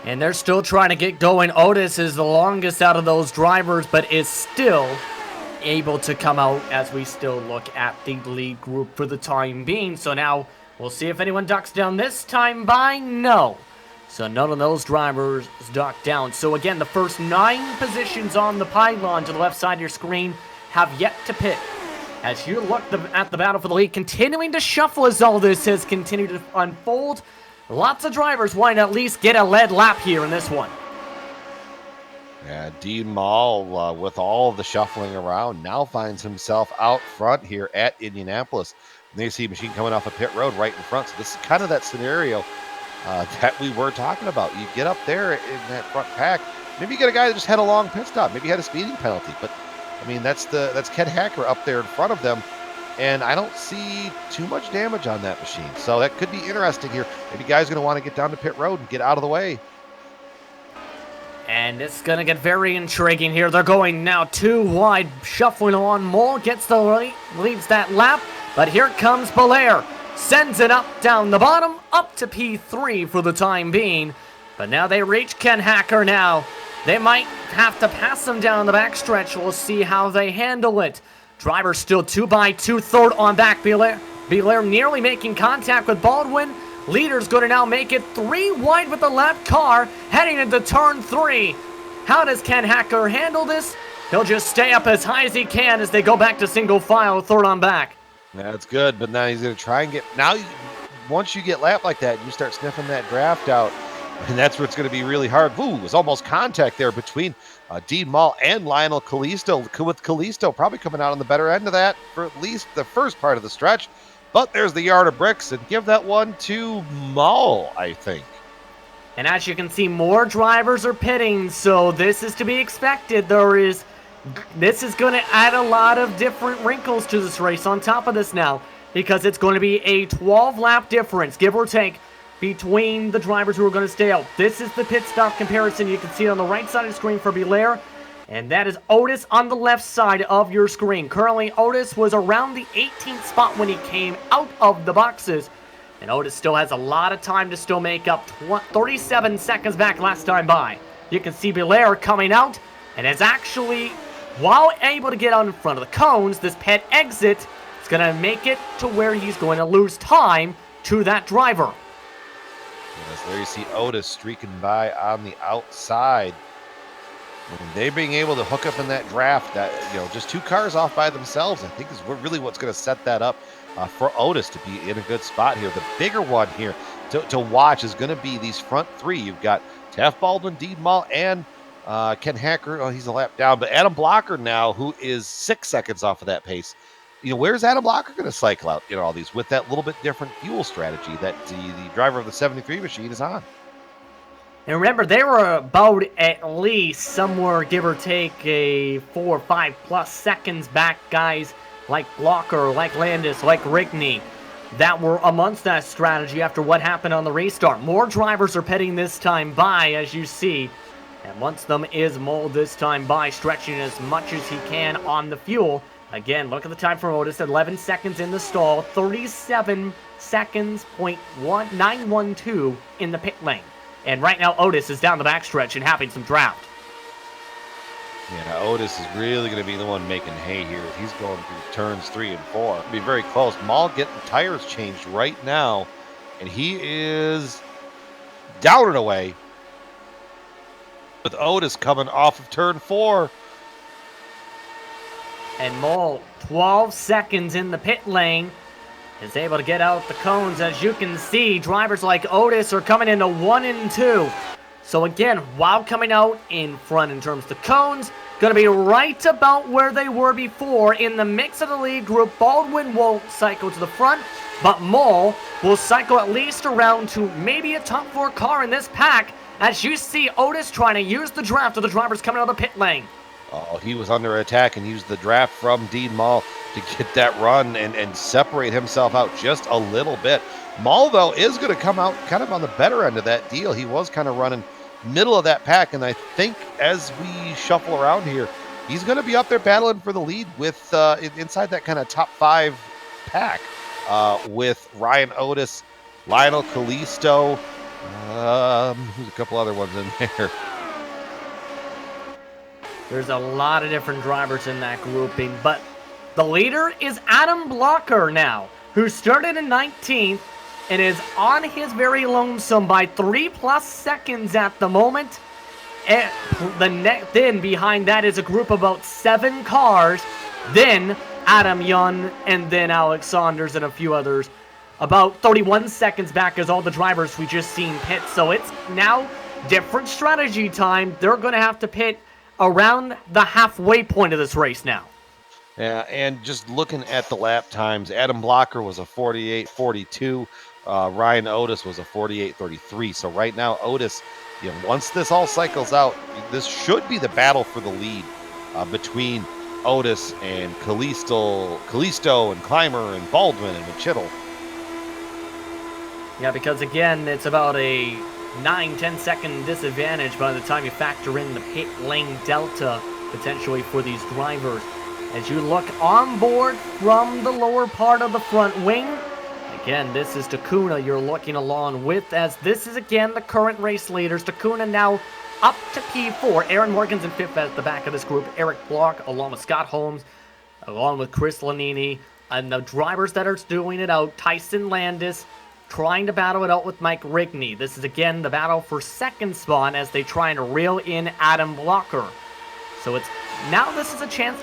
And they're still trying to get going. Otis is the longest out of those drivers, but is still able to come out as we still look at the lead group for the time being. So now we'll see if anyone ducks down this time by no. So none of those drivers duck down. So again, the first 9 positions on the pylon to the left side of your screen have yet to pit. As you look at the battle for the lead, continuing to shuffle as all this has continued to unfold. Lots of drivers want to at least get a lead lap here in this one. Yeah, Dean Mall, with all of the shuffling around, now finds himself out front here at Indianapolis. And you see a machine coming off a pit road right in front. So this is kind of that scenario that we were talking about. You get up there in that front pack. Maybe you get a guy that just had a long pit stop. Maybe he had a speeding penalty. But, I mean, that's Ken Hacker up there in front of them. And I don't see too much damage on that machine. So that could be interesting here. Maybe guys going to want to get down to pit road and get out of the way. And it's going to get very intriguing here. They're going now 2 wide, shuffling along. Mole gets the lead, leads that lap. But here comes Belair. Sends it up down the bottom, up to P3 for the time being. But now they reach Ken Hacker now. They might have to pass him down the backstretch. We'll see how they handle it. Driver's still 2 by 2, third on back. Belair nearly making contact with Baldwin. Leader's going to now make it 3 wide with the left car, heading into turn 3. How does Ken Hacker handle this? He'll just stay up as high as he can as they go back to single file, third on back. That's good, but now he's going to try and get... Now, once you get lapped like that, you start sniffing that draft out, and that's where it's going to be really hard. Ooh, it was almost contact there between Dean Mall and Lionel Callisto, with Callisto probably coming out on the better end of that for at least the first part of the stretch. But there's the yard of bricks, and give that one to Mall, I think. And as you can see, more drivers are pitting, so this is to be expected. This is going to add a lot of different wrinkles to this race on top of this now, because it's going to be a 12-lap difference, give or take, between the drivers who are going to stay out. This is the pit stop comparison. You can see it on the right side of the screen for Belair, and that is Otis on the left side of your screen. Currently, Otis was around the 18th spot when he came out of the boxes. And Otis still has a lot of time to still make up 37 seconds back last time by. You can see Belair coming out, and is actually, while able to get out in front of the cones, this pit exit is going to make it to where he's going to lose time to that driver. Yes, there you see Otis streaking by on the outside. And they being able to hook up in that draft, that just 2 cars off by themselves, I think is really what's going to set that up for Otis to be in a good spot here. The bigger one here to watch is going to be these front 3. You've got Taft Baldwin, Dean Mall, and Ken Hacker. Oh, he's a lap down, but Adam Blocker now, who is 6 seconds off of that pace. Where's Adam Blocker going to cycle out? All these with that little bit different fuel strategy that the driver of the 73 machine is on. And remember, they were about at least somewhere, give or take, a 4 or 5 plus seconds back, guys like Blocker, like Landis, like Rigney, that were amongst that strategy after what happened on the restart. More drivers are pitting this time by, as you see. And once them is Mole this time by, stretching as much as he can on the fuel. Again, look at the time from Otis, 11 seconds in the stall, 37 seconds, .912 in the pit lane. And right now, Otis is down the backstretch and having some draft. Yeah, Otis is really going to be the one making hay here. He's going through turns 3 and 4. It'll be very close. Maul getting tires changed right now, and he is down and away with Otis coming off of turn 4. And Mole, 12 seconds in the pit lane, is able to get out the cones. As you can see, drivers like Otis are coming into 1 and 2. So again, while coming out in front in terms of the cones, going to be right about where they were before in the mix of the lead group. Baldwin won't cycle to the front, but Mole will cycle at least around to maybe a top 4 car in this pack. As you see, Otis trying to use the draft of the drivers coming out of the pit lane. Oh, he was under attack and used the draft from Dean Mall to get that run and separate himself out just a little bit. Mall, though, is going to come out kind of on the better end of that deal. He was kind of running middle of that pack, and I think as we shuffle around here, he's going to be up there battling for the lead with inside that kind of top 5 pack with Ryan Otis, Lionel Kalisto, who's a couple other ones in there. There's a lot of different drivers in that grouping, but the leader is Adam Blocker now, who started in 19th and is on his very lonesome by 3+ seconds at the moment. And then behind that is a group of about 7 cars, then Adam Young, and then Alex Saunders and a few others. About 31 seconds back is all the drivers we just seen pit, so it's now different strategy time. They're going to have to pit around the halfway point of this race now. Yeah, and just looking at the lap times, Adam Blocker was a 48.42. Ryan Otis was a 48.33. So right now, Otis, once this all cycles out, this should be the battle for the lead between Otis and Kalisto and Clymer and Baldwin and Machittle. Yeah, because again, it's about a 9-10 second disadvantage by the time you factor in the pit lane delta potentially for these drivers. As you look on board from the lower part of the front wing, again, this is Takuna you're looking along with, as this is again the current race leaders. Takuna now up to P4. Aaron Morgan's in 5th at the back of this group. Eric Block along with Scott Holmes, along with Chris Lanini, and the drivers that are doing it out, Tyson Landis, trying to battle it out with Mike Rigney. This is again the battle for second spot as they try and reel in Adam Blocker. So it's now this is a chance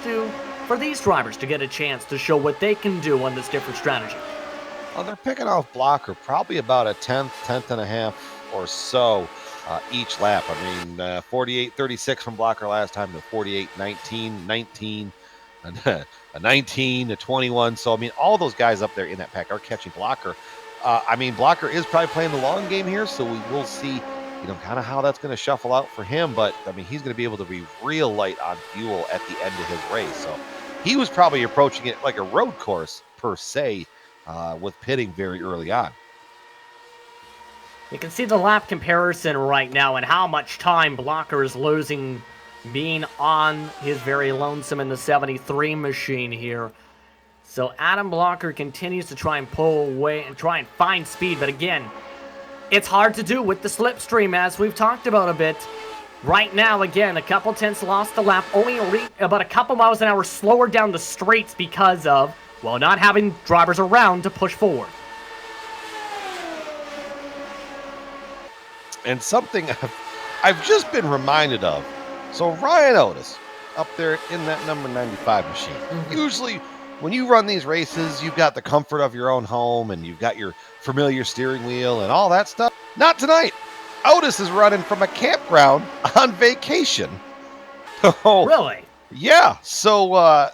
for these drivers to get a chance to show what they can do on this different strategy. Well, they're picking off Blocker probably about a tenth and a half or so each lap. I mean, 48.36 from Blocker last time to 48.19, 19, a 19, a 21. So, I mean, all those guys up there in that pack are catching Blocker. I mean, Blocker is probably playing the long game here, so we will see, kind of how that's going to shuffle out for him. But, I mean, he's going to be able to be real light on fuel at the end of his race. So he was probably approaching it like a road course, per se, with pitting very early on. You can see the lap comparison right now and how much time Blocker is losing being on his very lonesome in the 73 machine here. So Adam Blocker continues to try and pull away and try and find speed, but again, it's hard to do with the slipstream, as we've talked about a bit. Right now, again, a couple tenths lost the lap, only about a couple miles an hour slower down the straights because of, well, not having drivers around to push forward. And something I've just been reminded of. So Ryan Otis, up there in that number 95 machine. Usually when you run these races, you've got the comfort of your own home and you've got your familiar steering wheel and all that stuff. Not tonight. Otis is running from a campground on vacation. Oh, Really? yeah. So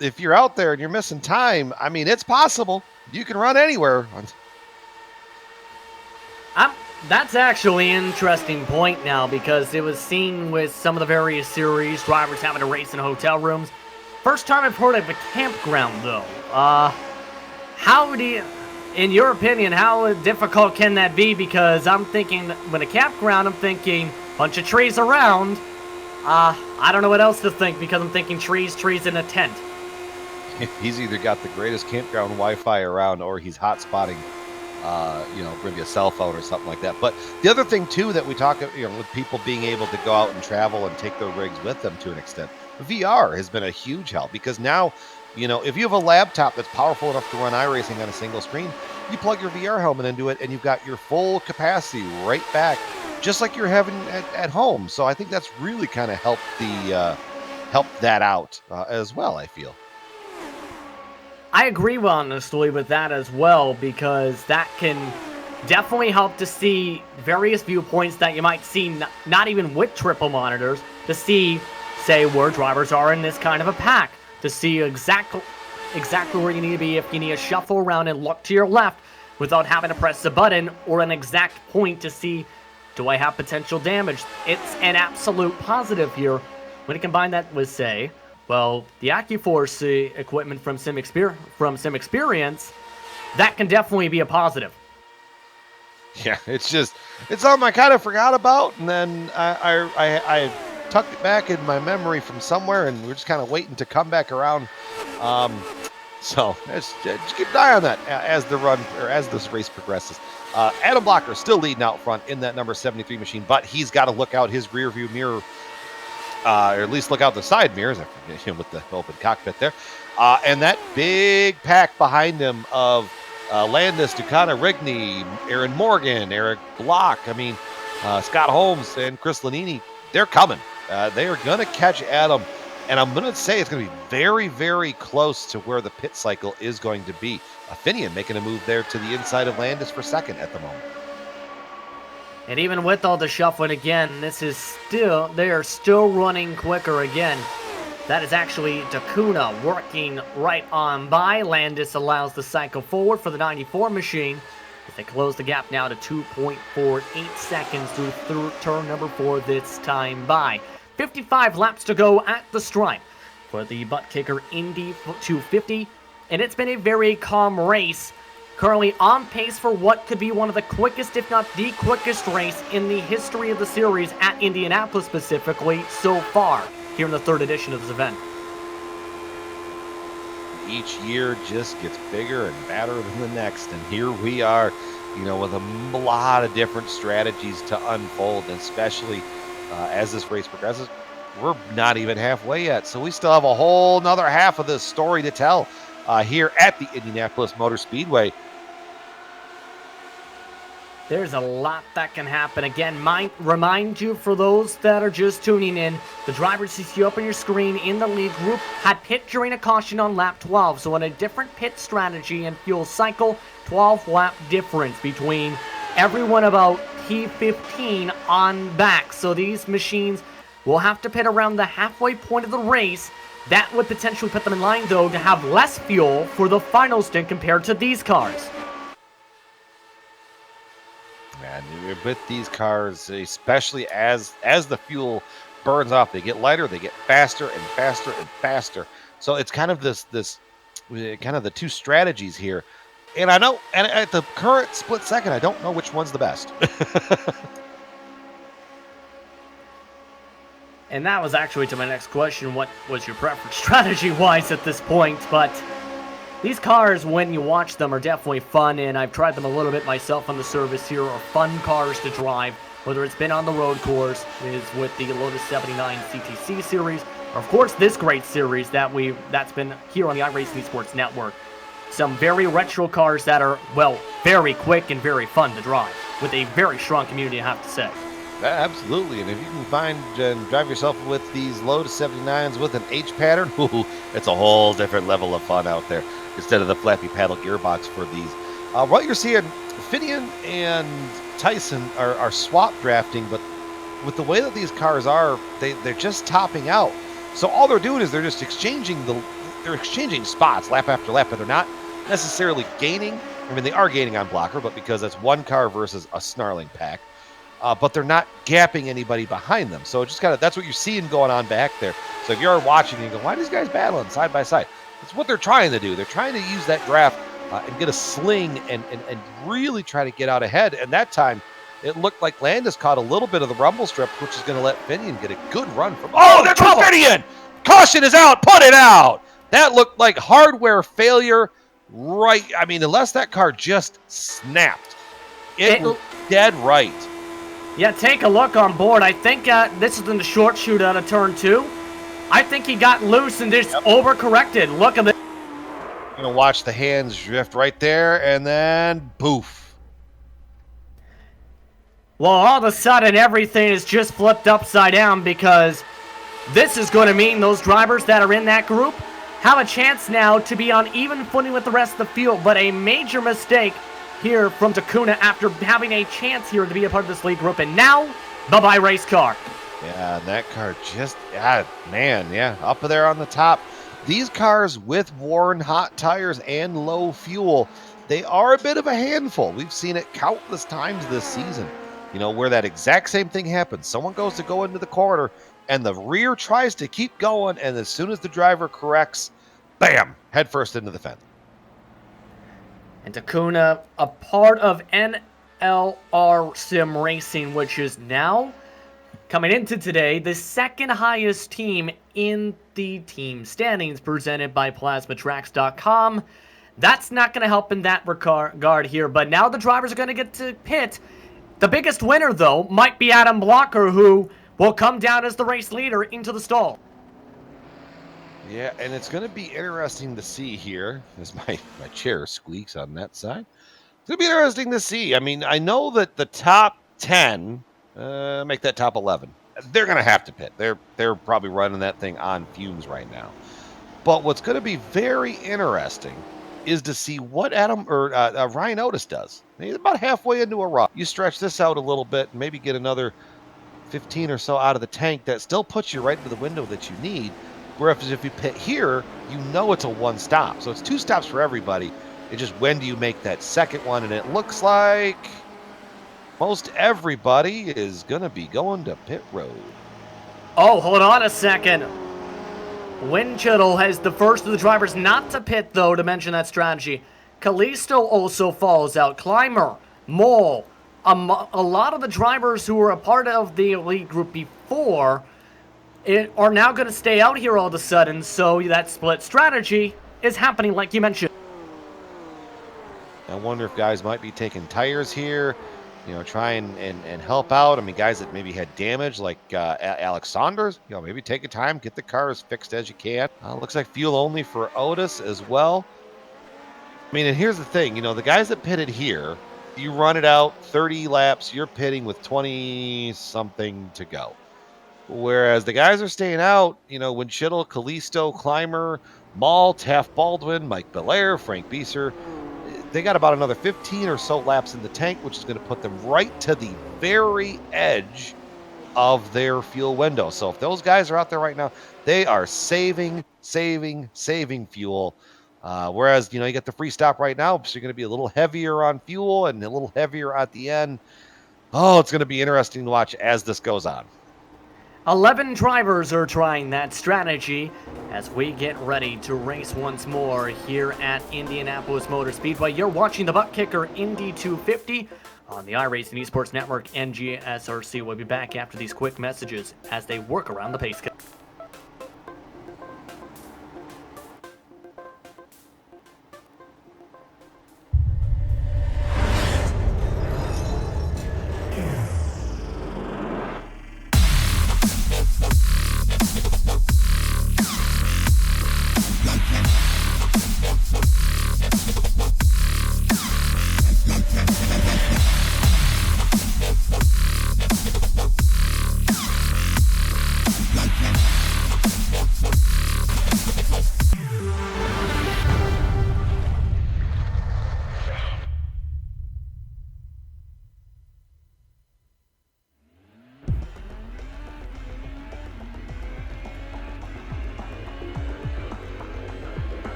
if you're out there and you're missing time, I mean, it's possible. You can run anywhere. That's actually an interesting point now, because it was seen with some of the various series, drivers having to race in hotel rooms. First time I've heard of a campground, though. How do you, in your opinion, how difficult can that be? Because I'm thinking, when a campground, I'm thinking bunch of trees around. I don't know what else to think, because I'm thinking trees in a tent. He's either got the greatest campground Wi-Fi around, or he's hot spotting, maybe a cell phone or something like that. But the other thing too that we talk, with people being able to go out and travel and take their rigs with them to an extent, VR has been a huge help, because now, if you have a laptop that's powerful enough to run iRacing on a single screen, you plug your VR helmet into it and you've got your full capacity right back, just like you're having at home. So I think that's really kind of helped that out as well, I feel. I agree, honestly, with that as well, because that can definitely help to see various viewpoints that you might see not even with triple monitors, to see, say, where drivers are in this kind of a pack, to see exactly where you need to be if you need to shuffle around and look to your left without having to press the button, or an exact point to see, do I have potential damage? It's an absolute positive here. When you combine that with, say, well, the AccuForce equipment from Sim Experience, that can definitely be a positive. Yeah, it's something I kind of forgot about, and then I tucked it back in my memory from somewhere, and we're just kind of waiting to come back around. So just keep an eye on that as this race progresses. Adam Blocker still leading out front in that number 73 machine, but he's got to look out his rear view mirror. Or at least look out the side mirrors with the open cockpit there. And that big pack behind him of Landis, Ducana, Rigney, Aaron Morgan, Eric Block, Scott Holmes, and Chris Lanini, they're coming. They are going to catch Adam. And I'm going to say it's going to be very, very close to where the pit cycle is going to be. Finian making a move there to the inside of Landis for second at the moment. And even with all the shuffling again, they are still running quicker again. That is actually Takuna working right on by. Landis allows the cycle forward for the 94 machine, as they close the gap now to 2.48 seconds through turn number 4 this time by. 55 laps to go at the stripe for the butt kicker Indy 250, and it's been a very calm race. Currently on pace for what could be one of the quickest, if not the quickest race in the history of the series at Indianapolis specifically so far, here in the third edition of this event. Each year just gets bigger and badder than the next, and here we are, with a lot of different strategies to unfold, and especially as this race progresses. We're not even halfway yet, so we still have a whole nother half of this story to tell here at the Indianapolis Motor Speedway. There's a lot that can happen. Again, remind you, for those that are just tuning in, the drivers you see up on your screen in the lead group had pit during a caution on lap 12. So on a different pit strategy and fuel cycle, 12 lap difference between everyone about P15 on back. So these machines will have to pit around the halfway point of the race. That would potentially put them in line, though, to have less fuel for the final stint compared to these cars. And with these cars, especially as the fuel burns off, they get lighter, they get faster and faster and faster. So it's kind of this kind of the two strategies here. And I know, and at the current split second, I don't know which one's the best. And that was actually to my next question, what was your preference strategy-wise at this point? But These cars, when you watch them, are definitely fun, and I've tried them a little bit myself on the service here, are fun cars to drive, whether it's been on the road course, is with the Lotus 79 CTC series, or of course this great series that's been here on the iRacing Esports Network. Some very retro cars that are, well, very quick and very fun to drive, with a very strong community, I have to say. Absolutely, and if you can find and drive yourself with these Lotus 79s with an H pattern, it's a whole different level of fun out there instead of the flappy paddle gearbox for these. What you're seeing, Finian and Tyson are swap drafting, but with the way that these cars are, they're just topping out. So all they're doing is they're just exchanging spots lap after lap, but they're not necessarily gaining. I mean, they are gaining on blocker, but because that's one car versus a snarling pack. But they're not gapping anybody behind them. So it just that's what you're seeing going on back there. So if you're watching, you go, why are these guys battling side by side? It's what they're trying to do. They're trying to use that draft and get a sling and really try to get out ahead. And that time, it looked like Landis caught a little bit of the rumble strip, which is going to let Finian get a good run from. Oh, there goes Finian! Caution is out! Put it out! That looked like hardware failure, right? I mean, unless that car just snapped. It was dead right. Yeah, take a look on board. I think this is in the short shoot out of turn 2. I think he got loose and just overcorrected. Look at this. You're going to watch the hands drift right there, and then poof. Well, all of a sudden, everything is just flipped upside down because this is going to mean those drivers that are in that group have a chance now to be on even footing with the rest of the field, but a major mistake here from Takuna after having a chance here to be a part of this lead group, and now bye-bye race car. Yeah, that car just, up there on the top. These cars with worn hot tires and low fuel, they are a bit of a handful. We've seen it countless times this season, where that exact same thing happens. Someone goes to go into the corner, and the rear tries to keep going, and as soon as the driver corrects, bam, head first into the fence. And Takuna, a part of NLR Sim Racing, which is now, coming into today, the second highest team in the team standings presented by PlasmaTracks.com. That's not going to help in that regard here, but now the drivers are going to get to pit. The biggest winner, though, might be Adam Blocker, who will come down as the race leader into the stall. Yeah, and it's going to be interesting to see here, as my chair squeaks on that side. It's going to be interesting to see. I mean, I know that the top 10 make that top 11. They're going to have to pit. They're probably running that thing on fumes right now. But what's going to be very interesting is to see what Ryan Otis does. He's about halfway into a run. You stretch this out a little bit and maybe get another 15 or so out of the tank. That still puts you right into the window that you need. Whereas if you pit here, it's a one stop. So it's 2 stops for everybody. It's just when do you make that second one? And it looks like most everybody is going to be going to pit road. Oh, hold on a second. Winchittle has the first of the drivers not to pit, though, to mention that strategy. Kalisto also falls out. Clymer, Mole, a lot of the drivers who were a part of the elite group before are now going to stay out here all of a sudden, so that split strategy is happening like you mentioned. I wonder if guys might be taking tires here, try and help out. I mean, guys that maybe had damage like Alex Saunders, maybe take a time, get the car as fixed as you can. Looks like fuel only for Otis as well. I mean, and here's the thing, the guys that pitted here, you run it out 30 laps, you're pitting with 20-something to go. Whereas the guys are staying out, Winchittle, Kalisto, Clymer, Maul, Taft Baldwin, Mike Belair, Frank Bieser, they got about another 15 or so laps in the tank, which is going to put them right to the very edge of their fuel window. So if those guys are out there right now, they are saving fuel. Whereas, you get the free stop right now, so you're going to be a little heavier on fuel and a little heavier at the end. Oh, it's going to be interesting to watch as this goes on. 11 drivers are trying that strategy as we get ready to race once more here at Indianapolis Motor Speedway. You're watching the Butt Kicker Indy 250 on the iRacing Esports Network and GSRC. We'll be back after these quick messages as they work around the pace cut.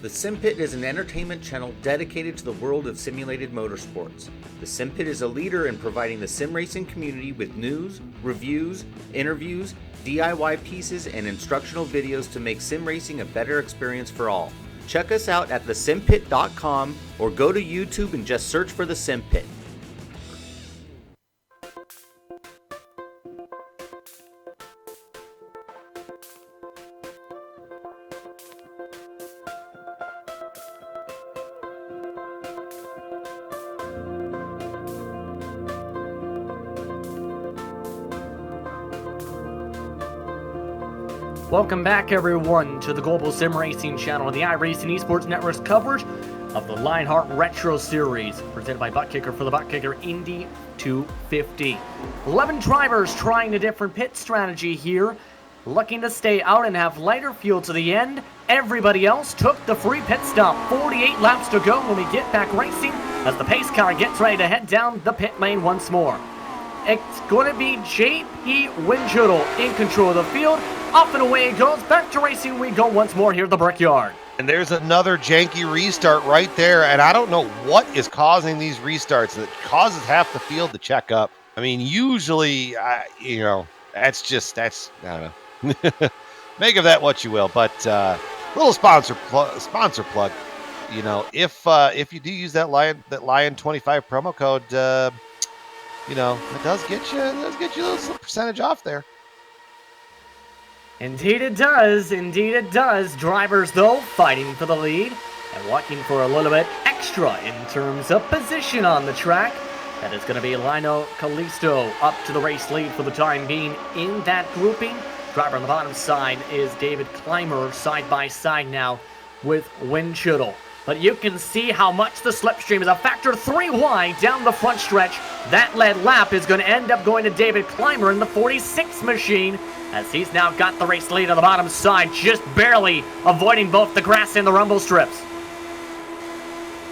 The Sim Pit is an entertainment channel dedicated to the world of simulated motorsports. The Sim Pit is a leader in providing the sim racing community with news, reviews, interviews, DIY pieces, and instructional videos to make sim racing a better experience for all. Check us out at thesimpit.com or go to YouTube and just search for The Sim Pit. Welcome back, everyone, to the Global Sim Racing channel and the iRacing Esports Network's coverage of the Lionheart Retro Series, presented by Butt Kicker for the Butt Kicker Indy 250. 11 drivers trying a different pit strategy here, looking to stay out and have lighter fuel to the end. Everybody else took the free pit stop. 48 laps to go when we get back racing as the pace car gets ready to head down the pit lane once more. It's going to be JP Winchudel in control of the field. Up and away it goes. Back to racing we go once more here at the Brickyard. And there's another janky restart right there, and I don't know what is causing these restarts that causes half the field to check up. I mean, usually, that's I don't know. Make of that what you will, but little sponsor plug. You know, if you do use that Lion 25 promo code, it does get you a little percentage off there. Indeed it does. Indeed it does. Drivers, though, fighting for the lead and looking for a little bit extra in terms of position on the track. That is going to be Lino Callisto up to the race lead for the time being in that grouping. Driver on the bottom side is David Clymer, side by side now with Winchudel. But you can see how much the slipstream is a factor 3 wide down the front stretch. That lead lap is going to end up going to David Clymer in the 46 machine, as he's now got the race lead on the bottom side, just barely avoiding both the grass and the rumble strips.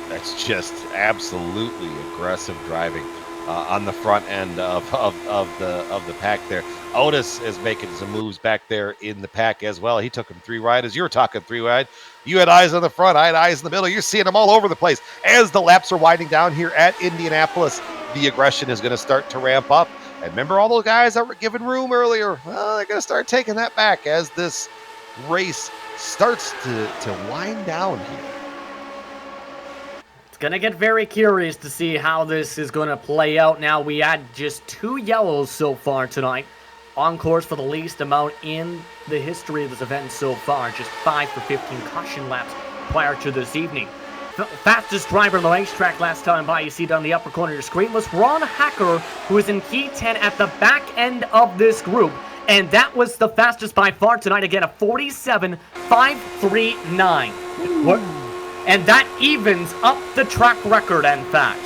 That's just absolutely aggressive driving on the front end of the pack there. Otis is making some moves back there in the pack as well. He took him 3 wide. As you were talking 3 wide, you had eyes on the front, I had eyes in the middle. You're seeing them all over the place. As the laps are winding down here at Indianapolis, the aggression is going to start to ramp up. And remember all those guys that were given room earlier? Well, they're going to start taking that back as this race starts to wind down here. It's going to get very curious to see how this is going to play out. Now, we had just 2 yellows so far tonight, on course for the least amount in the history of this event so far. Just 5 for 15 caution laps prior to this evening. The fastest driver on the racetrack last time by, you see it on the upper corner of your screen, was Ron Hacker, who is in key 10 at the back end of this group. And that was the fastest by far tonight. Again, a 47.539. And that evens up the track record, in fact.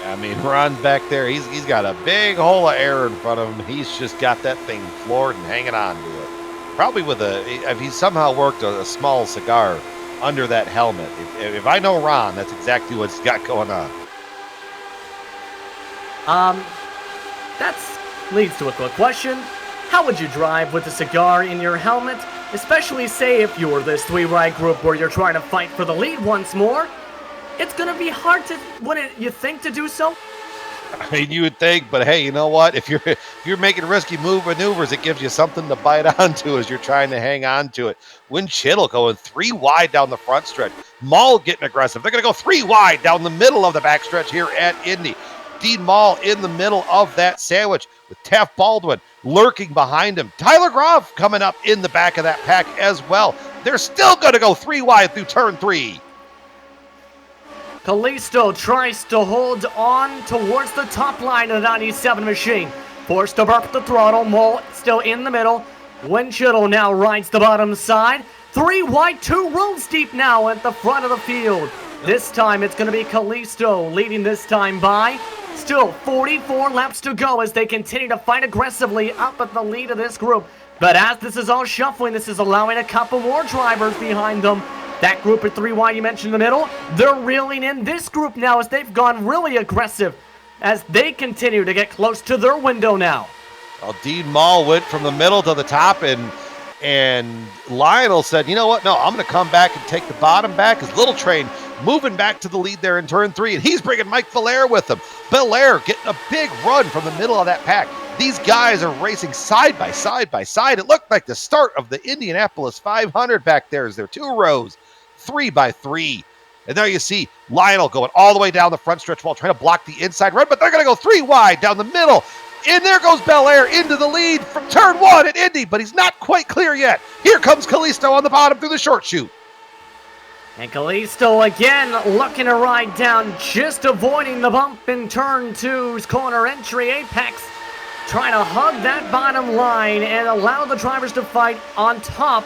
I mean, Ron's back there. He's got a big hole of air in front of him. He's just got that thing floored and hanging on to it. Probably if he somehow worked a small cigar under that helmet. If I know Ron, that's exactly what he's got going on. That leads to a quick question. How would you drive with a cigar in your helmet? Especially, say, if you're this 3-ride group where you're trying to fight for the lead once more. It's going to be hard to, wouldn't you think, to do so? I mean, you would think, but hey, you know what? If you're making risky maneuvers, it gives you something to bite onto as you're trying to hang on to it. Winchudel going 3 wide down the front stretch. Maul getting aggressive. They're going to go 3 wide down the middle of the backstretch here at Indy. Dean Maul in the middle of that sandwich with Taft Baldwin lurking behind him. Tyler Groff coming up in the back of that pack as well. They're still going to go 3 wide through turn 3. Callisto tries to hold on towards the top line of the 97 machine. Forced to burp the throttle. Mole still in the middle. Winchudel now rides the bottom side. 3 wide, 2 rows deep now at the front of the field. This time it's going to be Callisto leading this time by. Still 44 laps to go as they continue to fight aggressively up at the lead of this group. But as this is all shuffling, this is allowing a couple more drivers behind them. That group at 3 wide you mentioned in the middle, they're reeling in this group now as they've gone really aggressive as they continue to get close to their window now. Well, Dean Maul went from the middle to the top, and And Lionel said, you know what? No, I'm going to come back and take the bottom back. His little train moving back to the lead there in turn 3, and he's bringing Mike Belair with him. Belair getting a big run from the middle of that pack. These guys are racing side by side by side. It looked like the start of the Indianapolis 500 back there as they're 2 rows, 3 by 3. And there you see Lionel going all the way down the front stretch wall, trying to block the inside run, but they're going to go 3 wide down the middle. And there goes Belair into the lead from turn 1 at Indy, but he's not quite clear yet. Here comes Kalisto on the bottom through the short chute. And Kalisto again looking to ride down, just avoiding the bump in turn 2's corner entry apex. Trying to hug that bottom line and allow the drivers to fight on top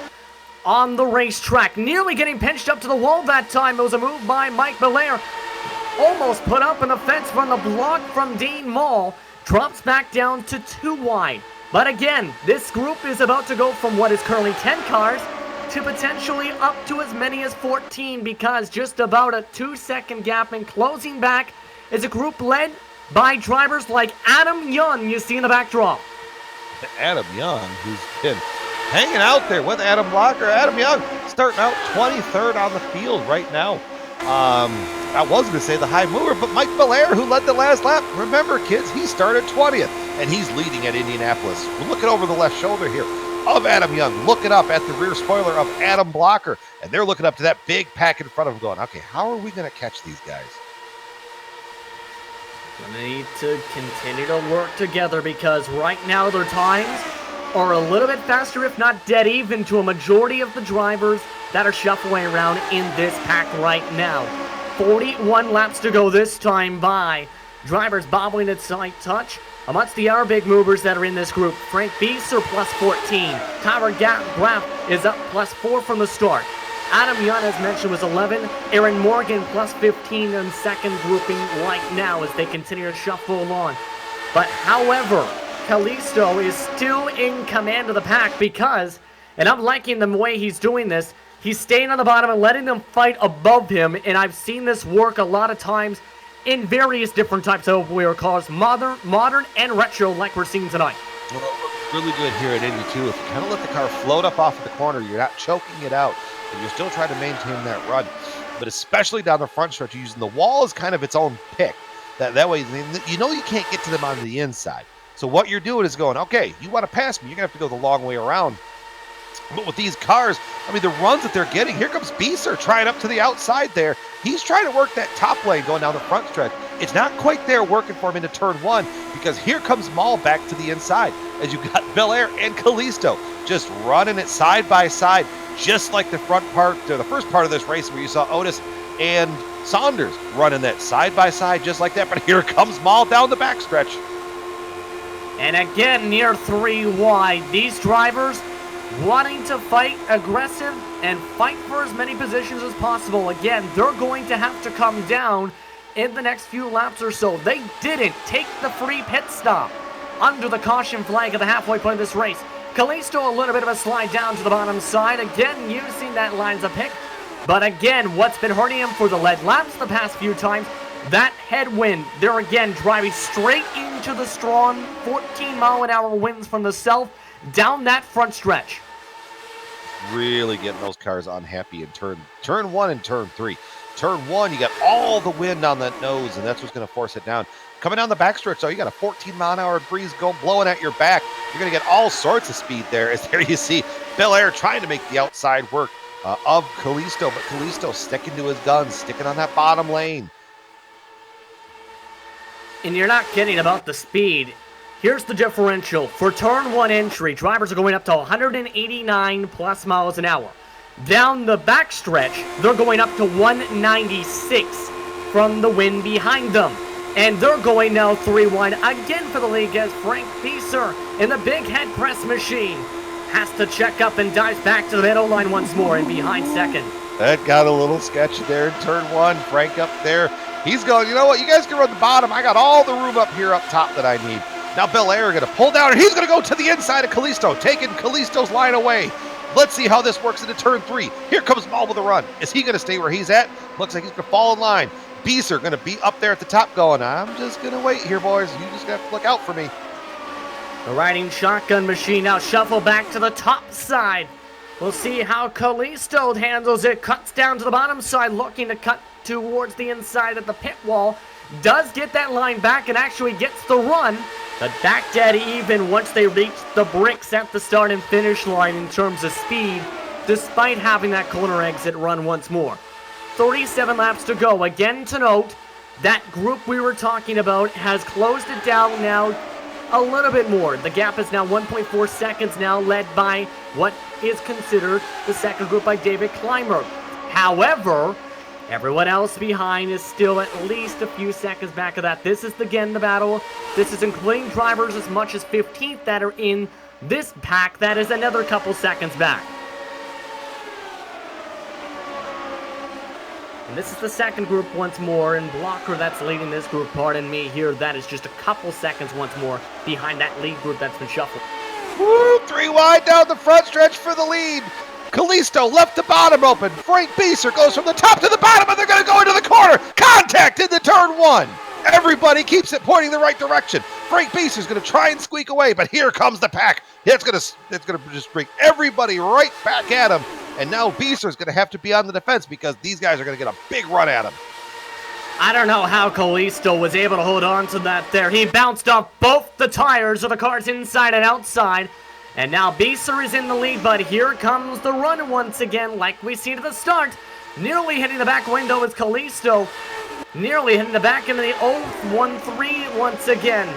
on the racetrack. Nearly getting pinched up to the wall that time. It was a move by Mike Belair. Almost put up in the fence from the block from Dean Mall. Drops back down to 2 wide. But again, this group is about to go from what is currently 10 cars to potentially up to as many as 14, because just about a 2-second gap in closing back is a group led by drivers like Adam Young, you see in the backdrop. Adam Young, who's been hanging out there with Adam Blocker. Adam Young starting out 23rd on the field right now. I was going to say the high mover, but Mike Belair, who led the last lap, remember, kids, he started 20th, and he's leading at Indianapolis. We're looking over the left shoulder here of Adam Young, looking up at the rear spoiler of Adam Blocker, and they're looking up to that big pack in front of him going, okay, how are we going to catch these guys? Gonna need to continue to work together, because right now their times are a little bit faster, if not dead even, to a majority of the drivers that are shuffling around in this pack right now. 41 laps to go this time by. Drivers bobbling at side touch. Amongst the other big movers that are in this group, Frank Beeser plus 14. Tyler Graff is up plus 4 from the start. Adam Young, as mentioned, was 11. Aaron Morgan plus 15 in second grouping right now as they continue to shuffle along. But however, Kalisto is still in command of the pack because, and I'm liking the way he's doing this, he's staying on the bottom and letting them fight above him, and I've seen this work a lot of times in various different types of open wheel cars, modern and retro, like we're seeing tonight. Well, really good here at Indy too. If you kind of let the car float up off of the corner, you're not choking it out, and you're still trying to maintain that run. But especially down the front stretch, you're using the wall as kind of its own pick. That way, you know you can't get to them on the inside. So what you're doing is going, okay, you want to pass me, you're going to have to go the long way around. But with these cars, I mean, the runs that they're getting, here comes Beeser trying up to the outside there. He's trying to work that top lane going down the front stretch. It's not quite there working for him into turn 1 because here comes Maul back to the inside as you've got Belair and Kalisto just running it side by side, just like the front part, or the first part of this race where you saw Otis and Saunders running that side by side just like that. But here comes Maul down the backstretch. And again, near 3 wide, these drivers wanting to fight aggressive and fight for as many positions as possible. Again, they're going to have to come down in the next few laps or so. They didn't take the free pit stop under the caution flag at the halfway point of this race. Kalisto, a little bit of a slide down to the bottom side, again using that lines of pick. But again, what's been hurting him for the lead laps the past few times, that headwind. They're again driving straight into the strong 14-mile-an-hour winds from the south down that front stretch. Really getting those cars unhappy in turn 1 and turn 3. Turn 1, you got all the wind on that nose, and that's what's going to force it down. Coming down the backstretch, though, you got a 14-mile-an-hour breeze blowing at your back. You're going to get all sorts of speed there. As there you see Belair trying to make the outside work of Kalisto, but Kalisto sticking to his guns, sticking on that bottom lane. And you're not kidding about the speed. Here's the differential. For turn 1 entry, drivers are going up to 189 plus miles an hour. Down the backstretch, they're going up to 196 from the wind behind them. And they're going now 3 wide again for the league as Frank Beeser in the big head press machine has to check up and dives back to the middle line once more and behind second. That got a little sketchy there in turn 1. Frank up there. He's going, you know what, you guys can run the bottom. I got all the room up here up top that I need. Now Belair going to pull down, and he's going to go to the inside of Kalisto, taking Kalisto's line away. Let's see how this works into turn 3. Here comes Maul with a run. Is he going to stay where he's at? Looks like he's going to fall in line. Beeser going to be up there at the top going, I'm just going to wait here, boys. You just got to look out for me. The riding shotgun machine now shuffle back to the top side. We'll see how Kalisto handles it. Cuts down to the bottom side, looking to cut towards the inside of the pit wall. Does get that line back and actually gets the run. But back dead even once they reach the bricks at the start and finish line in terms of speed, despite having that corner exit run once more. 37 laps to go. Again to note, that group we were talking about has closed it down now a little bit more. The gap is now 1.4 seconds now, led by what is considered the second group by David Clymer. However, everyone else behind is still at least a few seconds back of that. This is again the battle. This is including drivers as much as 15th that are in this pack. That is another couple seconds back. And this is the second group once more, and Blocker that's leading this group, pardon me here, that is just a couple seconds once more behind that lead group that's been shuffled. Woo, 3 wide down the front stretch for the lead. Kalisto left to bottom open. Frank Beeser goes from the top to the bottom, and they're going to go into the corner. Contact in the turn 1. Everybody keeps it pointing the right direction. Frank Beeser's going to try and squeak away, but here comes the pack. It's going to just bring everybody right back at him. And now Beeser's going to have to be on the defense because these guys are going to get a big run at him. I don't know how Kalisto was able to hold on to that there. He bounced off both the tires of the cars inside and outside. And now Beeser is in the lead, but here comes the run once again, like we see at the start. Nearly hitting the back window is Kalisto. Nearly hitting the back into the 0-1-3 once again.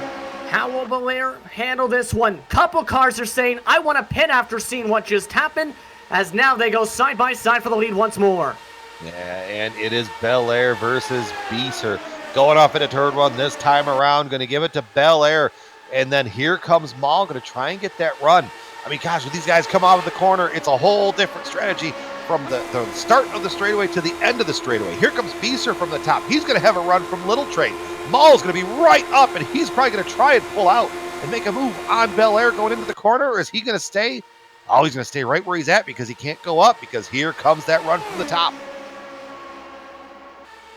How will Belair handle this one? Couple cars are saying, I want to pit after seeing what just happened, as now they go side by side for the lead once more. Yeah, and it is Belair versus Beeser. Going off into turn 1 this time around, going to give it to Belair. And then here comes Maul, going to try and get that run. I mean, gosh, when these guys come out of the corner, it's a whole different strategy from the start of the straightaway to the end of the straightaway. Here comes Beeser from the top. He's going to have a run from Little Train. Maul's going to be right up, and he's probably going to try and pull out and make a move on Belair going into the corner, or is he going to stay? Oh, he's going to stay right where he's at because he can't go up because here comes that run from the top.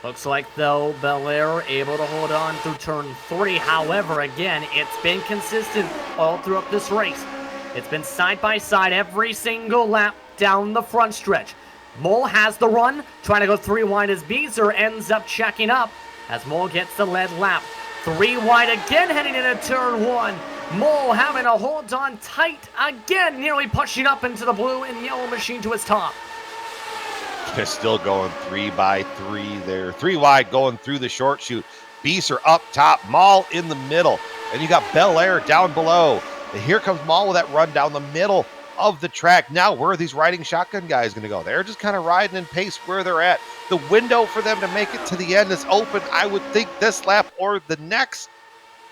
Looks like, though, Belair able to hold on through turn 3. However, again, it's been consistent all throughout this race. It's been side by side every single lap down the front stretch. Mole has the run, trying to go 3 wide as Beeser ends up checking up as Mole gets the lead lap. 3 wide again heading into turn 1. Mole having to hold on tight again, nearly pushing up into the blue and yellow machine to his top. They're still going 3 by 3 there. 3 wide going through the short chute. Beeser up top, Maul in the middle. And you got Belair down below. And here comes Maul with that run down the middle of the track. Now, where are these riding shotgun guys going to go? They're just kind of riding in pace where they're at. The window for them to make it to the end is open, I would think, this lap or the next.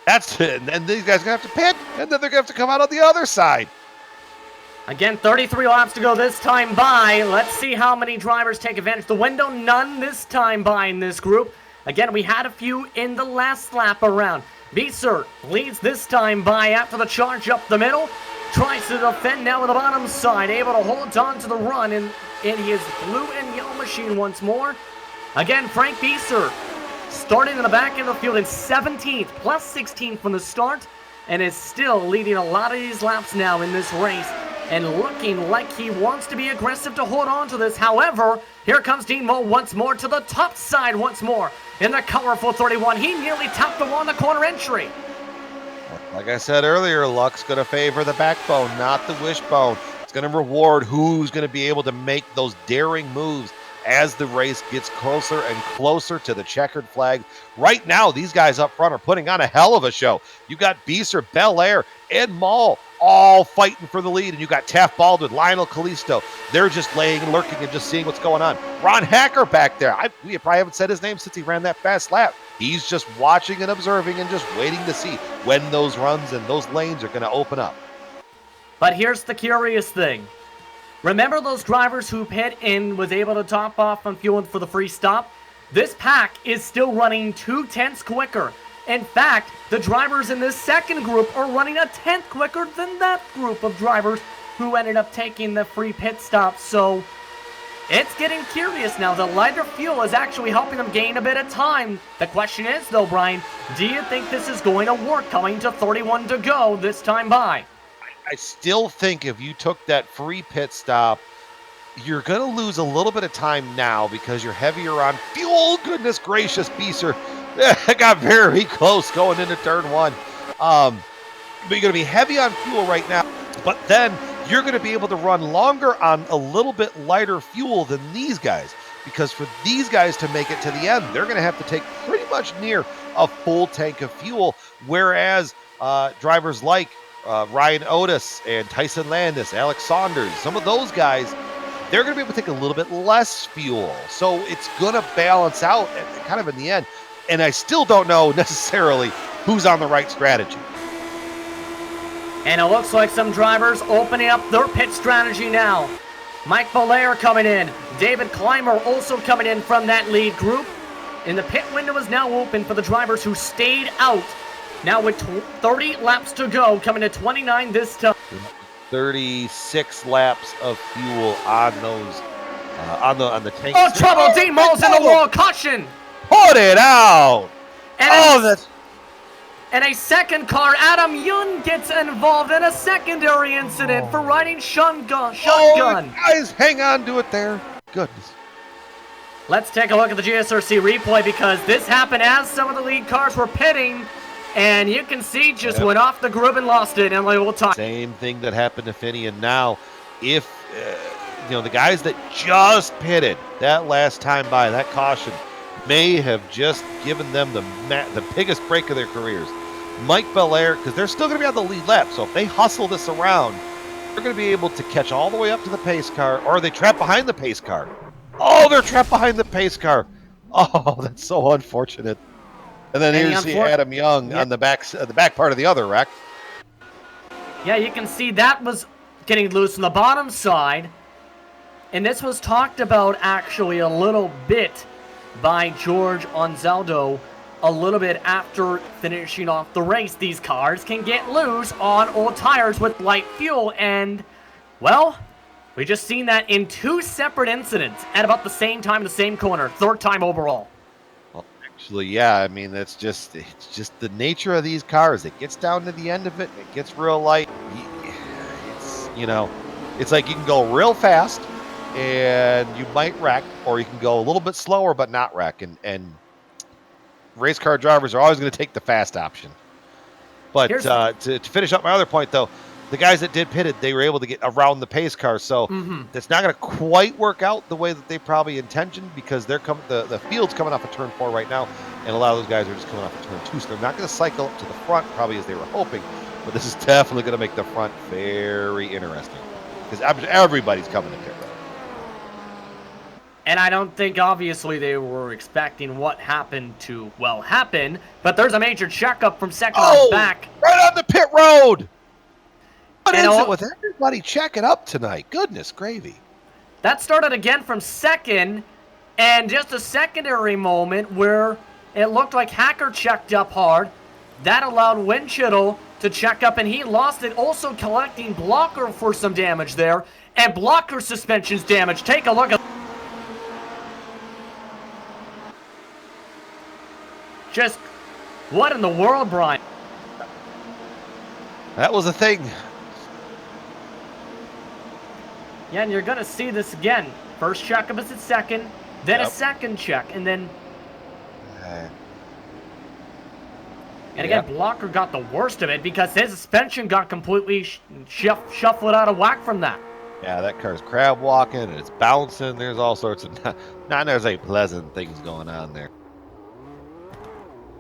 That's it. And then these guys are going to have to pit, and then they're going to have to come out on the other side. Again, 33 laps to go this time by. Let's see how many drivers take advantage. The window, none this time by in this group. Again, we had a few in the last lap around. Beeser leads this time by after the charge up the middle. Tries to defend now with the bottom side. Able to hold on to the run in his blue and yellow machine once more. Again, Frank Beeser starting in the back end of the field in 17th, plus 16 from the start. And is still leading a lot of these laps now in this race. And looking like he wants to be aggressive to hold on to this. However, here comes Dean Moe once more to the top side once more. In the colorful 31, he nearly tapped the wall in the corner entry. Like I said earlier, luck's going to favor the backbone, not the wishbone. It's going to reward who's going to be able to make those daring moves as the race gets closer and closer to the checkered flag. Right now, these guys up front are putting on a hell of a show. You got Beeser, Belair, and Maul all fighting for the lead, and you got Taft Baldwin, Lionel Kalisto. They're just laying and lurking and just seeing what's going on. Ron Hacker back there. We probably haven't said his name since he ran that fast lap. He's just watching and observing and just waiting to see when those runs and those lanes are going to open up. But here's the curious thing. Remember those drivers who pit in was able to top off on fuel for the free stop? This pack is still running 2/10 quicker. In fact, the drivers in this second group are running 1/10 quicker than that group of drivers who ended up taking the free pit stop. So It's getting curious now. The lighter fuel is actually helping them gain a bit of time. The question is, though, Brian, do you think this is going to work coming to 31 to go this time by? I still think if you took that free pit stop, you're going to lose a little bit of time now because you're heavier on fuel. Goodness gracious, Beeser. It got very close going into turn 1. But you're going to be heavy on fuel right now. But then you're going to be able to run longer on a little bit lighter fuel than these guys. Because for these guys to make it to the end, they're going to have to take pretty much near a full tank of fuel. Whereas drivers like Ryan Otis and Tyson Landis, Alex Saunders, some of those guys, they're going to be able to take a little bit less fuel. So it's going to balance out kind of in the end. And I still don't know necessarily who's on the right strategy. And it looks like some drivers opening up their pit strategy now. Mike Belair coming in. David Clymer also coming in from that lead group. And the pit window is now open for the drivers who stayed out. Now with 30 laps to go, coming to 29 this time. 36 laps of fuel on those on the tank. Oh, trouble! Dean Moll's in the wall. Caution! Put it out! And and a second car, Adam Young, gets involved in a secondary incident for riding shotgun. Guys, hang on to it there. Goodness. Let's take a look at the GSRC replay because this happened as some of the lead cars were pitting, and you can see just went off the group and lost it in a little time. Same thing that happened to Finney, and now if the guys that just pitted that last time by, that caution may have just given them the biggest break of their careers. Mike Belair, because they're still going to be on the lead lap, so if they hustle this around, they're going to be able to catch all the way up to the pace car, or are they trapped behind the pace car? Oh, they're trapped behind the pace car. Oh, that's so unfortunate. And then here's Adam Young on the back part of the other wreck. Yeah, you can see that was getting loose on the bottom side. And this was talked about actually a little bit by George Onzaldo a little bit after finishing off the race. These cars can get loose on old tires with light fuel, and, well, we just seen that in 2 separate incidents at about the same time, the same corner, 3rd time overall. Well, actually, yeah, I mean, it's just the nature of these cars. It gets down to the end of it, it gets real light. It's like you can go real fast and you might wreck, or you can go a little bit slower but not wreck, and race car drivers are always going to take the fast option. But to finish up my other point, though, the guys that did pitted, they were able to get around the pace car, so that's not going to quite work out the way that they probably intended, because they're the field's coming off of turn 4 right now, and a lot of those guys are just coming off of turn 2, so they're not going to cycle up to the front probably as they were hoping, but this is definitely going to make the front very interesting, because everybody's coming to pit road. And I don't think, obviously, they were expecting what happened to, well, happen. But there's a major checkup from second on back. Right on the pit road! What is it with everybody checking up tonight? Goodness gravy. That started again from second. And just a secondary moment where it looked like Hacker checked up hard. That allowed Winchittle to check up, and he lost it. Also collecting Blocker for some damage there. And Blocker suspension's damage. Take a look at just what in the world, Brian? That was a thing. Yeah, and you're going to see this again. First checkup is at second, then a second check, and then... and again, Blocker got the worst of it because his suspension got completely shuffled out of whack from that. Yeah, that car's crab walking, and it's bouncing. There's all sorts of not necessarily pleasant things going on there.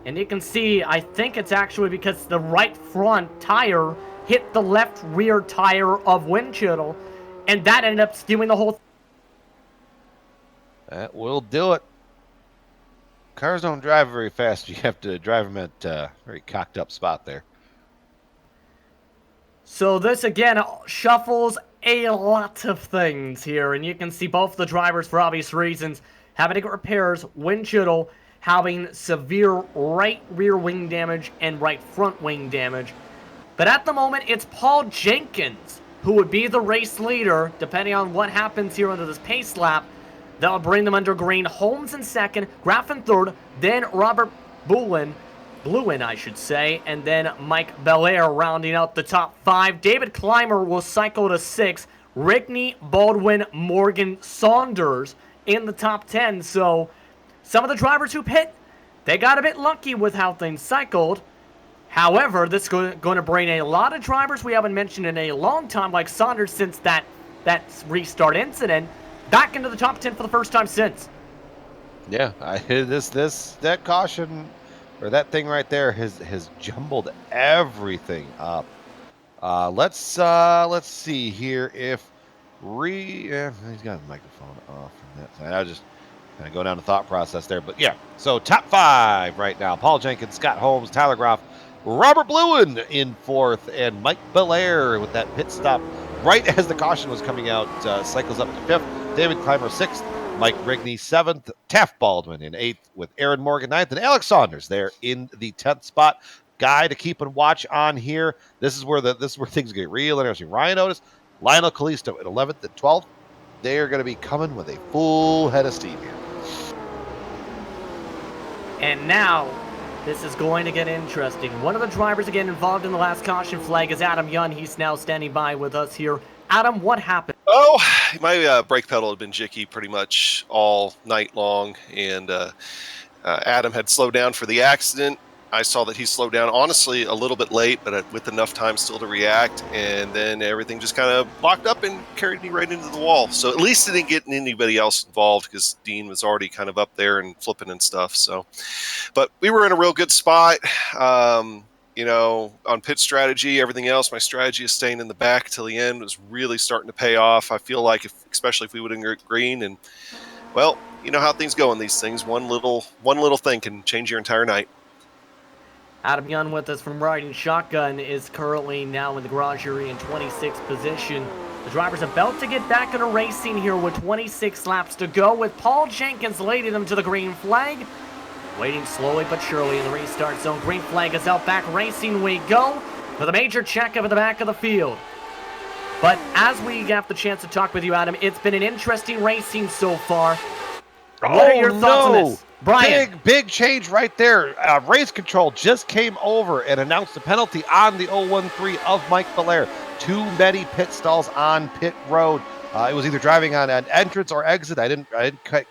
And you can see, I think it's actually because the right front tire hit the left rear tire of Winchittle, and that ended up skewing the whole... That will do it. Cars don't drive very fast. You have to drive them at a very cocked up spot there. So this, again, shuffles a lot of things here, and you can see both the drivers, for obvious reasons, having to get repairs. Winchittle having severe right rear wing damage and right front wing damage. But at the moment, it's Paul Jenkins who would be the race leader, depending on what happens here under this pace lap. That'll bring them under green. Holmes in second, Graff in third, then Robert Bluin, I should say, and then Mike Belair rounding out the top 5. David Clymer will cycle to 6. Rickney, Baldwin, Morgan, Saunders in the top 10. So some of the drivers who pit, they got a bit lucky with how things cycled. However, this is going to bring a lot of drivers we haven't mentioned in a long time, like Saunders, since that restart incident, back into the top 10 for the first time since. Yeah, that caution, or that thing right there, has jumbled everything up. Let's see here if he's got the microphone off from that side. I was just kind of go down the thought process there, but yeah. So top 5 right now: Paul Jenkins, Scott Holmes, Tyler Groff, Robert Bluin in 4th, and Mike Belair with that pit stop right as the caution was coming out, cycles up to 5th. David Clymer 6th, Mike Rigney 7th, Taft Baldwin in 8th, with Aaron Morgan 9th, and Alex Saunders there in the 10th spot. Guy to keep and watch on here. This is where things get real interesting. Ryan Otis, Lionel Kalisto at 11th and 12th. They are going to be coming with a full head of steam here. And now, this is going to get interesting. One of the drivers again involved in the last caution flag is Adam Young. He's now standing by with us here. Adam, what happened? Oh, my brake pedal had been jicky pretty much all night long, and Adam had slowed down for the accident. I saw that he slowed down, honestly, a little bit late, but with enough time still to react, and then everything just kind of locked up and carried me right into the wall. So at least it didn't get anybody else involved, because Dean was already kind of up there and flipping and stuff. So, but we were in a real good spot. On pit strategy, everything else, my strategy of staying in the back till the end was really starting to pay off. I feel like, especially if we would have got green, and well, you know how things go in these things. One little thing can change your entire night. Adam Young with us from Riding Shotgun is currently now in the garage area in 26th position. The driver's about to get back into racing here with 26 laps to go, with Paul Jenkins leading them to the green flag. Waiting slowly but surely in the restart zone. Green flag is out, back racing we go with a major checkup at the back of the field. But as we have the chance to talk with you, Adam, it's been an interesting racing so far. What are your thoughts on this? Brian. Big change right there. Race control just came over and announced the penalty on the 013 of Mike Belair. Too many pit stalls on pit road. It was either driving on an entrance or exit. I didn't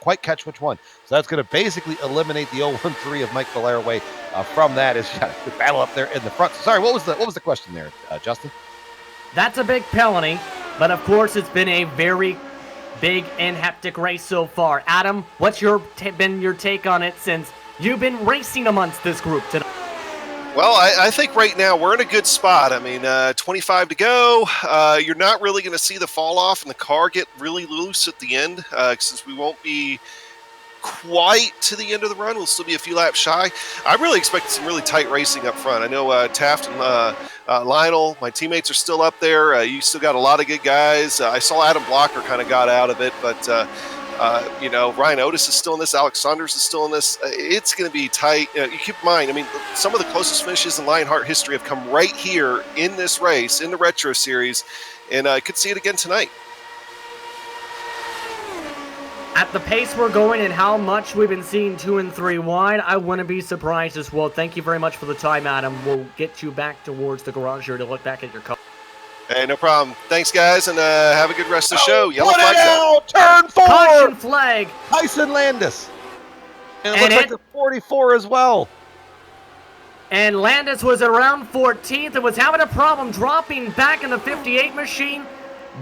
quite catch which one. So that's going to basically eliminate the 013 of Mike Belair away from that. Is the battle up there in the front. Sorry, what was the question there, Justin? That's a big penalty, but of course it's been a very big and hectic race so far. Adam, what's been your take on it since you've been racing amongst this group tonight? Well, I think right now we're in a good spot. I mean, 25 to go. You're not really going to see the fall off and the car get really loose at the end, since we won't be quite to the end of the run. We'll still be a few laps shy. I really expect some really tight racing up front. I know Taft and Lionel, my teammates, are still up there. You still got a lot of good guys. I saw Adam Blocker kind of got out of it, but Ryan Otis is still in this. Alex Saunders is still in this. It's going to be tight. You keep in mind, I mean, some of the closest finishes in Lionheart history have come right here in this race, in the Retro Series, and I could see it again tonight. At the pace we're going and how much we've been seeing 2 and 3 wide, I wouldn't be surprised as well. Thank you very much for the time, Adam. We'll get you back towards the garage here to look back at your car. Hey, no problem. Thanks, guys, and have a good rest of the show. Yellow Put flag it out! Turn 4! Caution flag! Tyson Landis. And it And looks like the 44 as well. And Landis was around 14th and was having a problem dropping back in the 58 machine,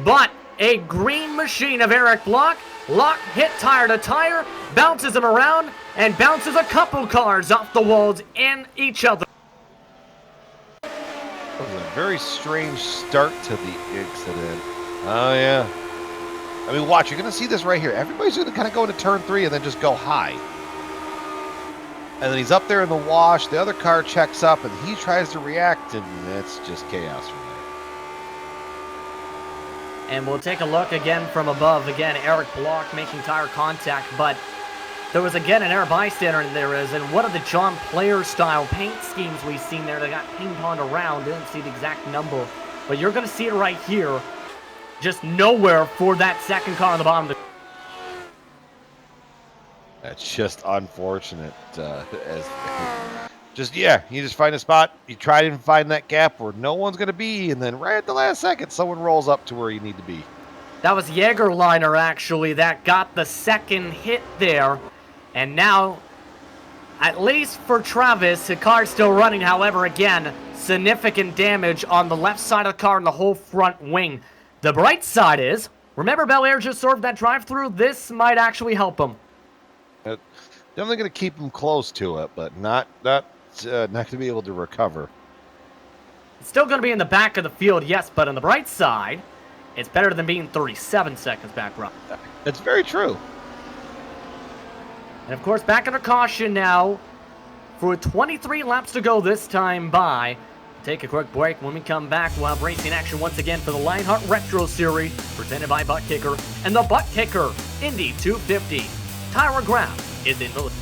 but a green machine of Eric Block hit tire to tire, bounces him around, and bounces a couple cars off the walls and each other. That was a very strange start to the incident. Oh, yeah. I mean, watch, you're going to see this right here. Everybody's going to kind of go into turn 3 and then just go high. And then he's up there in the wash. The other car checks up, and he tries to react, and it's just chaos from there. And we'll take a look again from above. Again, Eric Block making tire contact, but there was again an air bystander in there is, and one of the John Player style paint schemes we've seen there that got ping-ponged around. Didn't see the exact number, but you're going to see it right here. Just nowhere for that second car on the bottom. That's just unfortunate. You just find a spot, you try to find that gap where no one's going to be, and then right at the last second, someone rolls up to where you need to be. That was Jägerliner, actually, that got the second hit there. And now, at least for Travis, the car's still running. However, again, significant damage on the left side of the car and the whole front wing. The bright side is, remember Bel Air just served that drive-through? This might actually help him. Definitely going to keep him close to it, but not going to be able to recover. It's still going to be in the back of the field, yes, but on the bright side, it's better than being 37 seconds back, Rob. That's very true. And of course, back under caution now for 23 laps to go this time by. Take a quick break. When we come back, we'll have racing action once again for the Lionheart Retro Series, presented by Butt Kicker, and the Butt Kicker Indy 250. Tyra Graf is in the lead.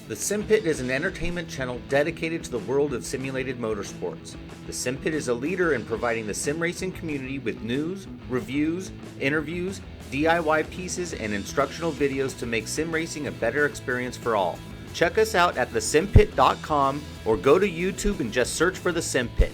The Sim Pit is an entertainment channel dedicated to the world of simulated motorsports. The Sim Pit is a leader in providing the sim racing community with news, reviews, interviews, DIY pieces, and instructional videos to make sim racing a better experience for all. Check us out at thesimpit.com or go to YouTube and just search for The Sim Pit.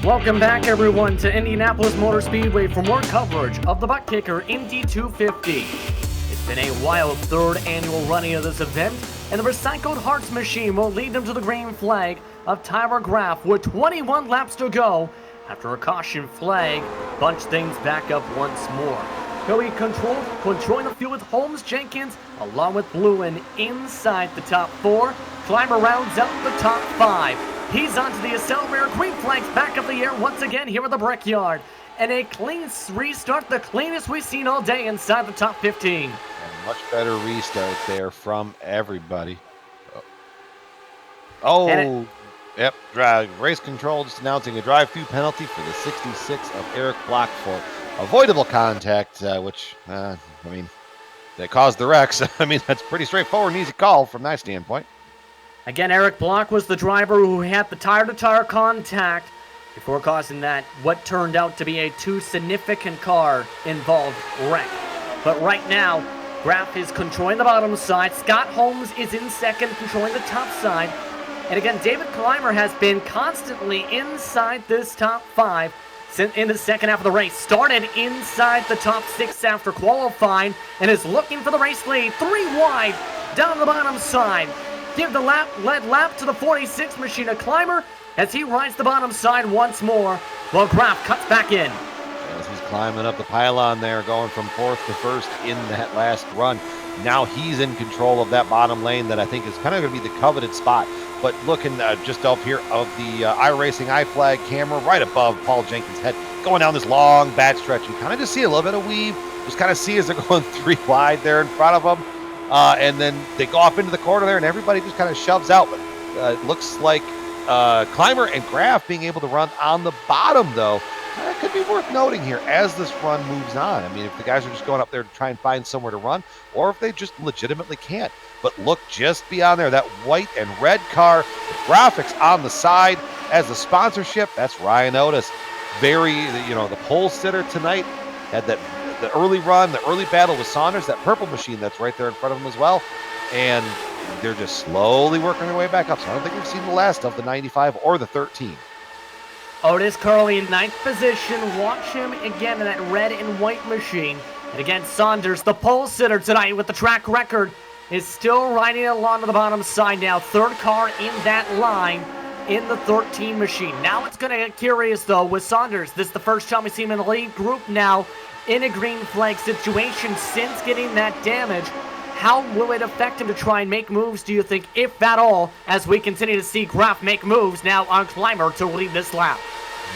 Welcome back, everyone, to Indianapolis Motor Speedway for more coverage of the Butt Kicker Indy 250. It's been a wild third annual running of this event, and the recycled hearts machine will lead them to the green flag of Tyra Graf with 21 laps to go after a caution flag bunched things back up once more. He'll be controlling the field with Holmes Jenkins along with Lewin inside the top four. Climber rounds out the top five. He's onto the accelerator. Green flags back up the air once again here at the Brickyard. And a clean restart, the cleanest we've seen all day inside the top 15. A much better restart there from everybody. Yep, race control just announcing a drive-through penalty for the 66 of Eric Blockford. avoidable contact, which, I mean, that caused the wreck. So, I mean, that's pretty straightforward and easy call from that standpoint. Again, Eric Block was the driver who had the tire-to-tire contact before causing that, what turned out to be a two significant car involved wreck. But right now, Graf is controlling the bottom side. Scott Holmes is in second, controlling the top side. And again, David Clymer has been constantly inside this top five in the second half of the race. Started inside the top six after qualifying and is looking for the race lead. 3 wide down the bottom side. Give the lead lap to the 46 machine of Clymer as he rides the bottom side once more while Graf cuts back in. As he's climbing up the pylon there, going from fourth to first in that last run. Now he's in control of that bottom lane that I think is kind of going to be the coveted spot. But looking just up here of the iRacing iFlag camera right above Paul Jenkins' head, going down this long back stretch. You kind of just see a little bit of weave. Just kind of see as they're going 3 wide there in front of them. And then they go off into the corner there, and everybody just kind of shoves out. But it looks like Clymer and Graf being able to run on the bottom, though. That could be worth noting here as this run moves on. I mean, if the guys are just going up there to try and find somewhere to run, or if they just legitimately can't. But look just beyond there, that white and red car, the graphics on the side as the sponsorship, that's Ryan Otis. The pole sitter tonight had the early run, the early battle with Saunders, that purple machine that's right there in front of him as well. And they're just slowly working their way back up. So I don't think we've seen the last of the 95 or the 13. Otis currently in 9th position. Watch him again in that red and white machine. And again, Saunders, the pole sitter tonight with the track record, is still riding along to the bottom side now. 3rd car in that line in the 13 machine. Now it's going to get curious, though, with Saunders. This is the first time we see him in the lead group now in a green flag situation since getting that damage. How will it affect him to try and make moves, do you think, if at all, as we continue to see Graf make moves now on Clymer to lead this lap?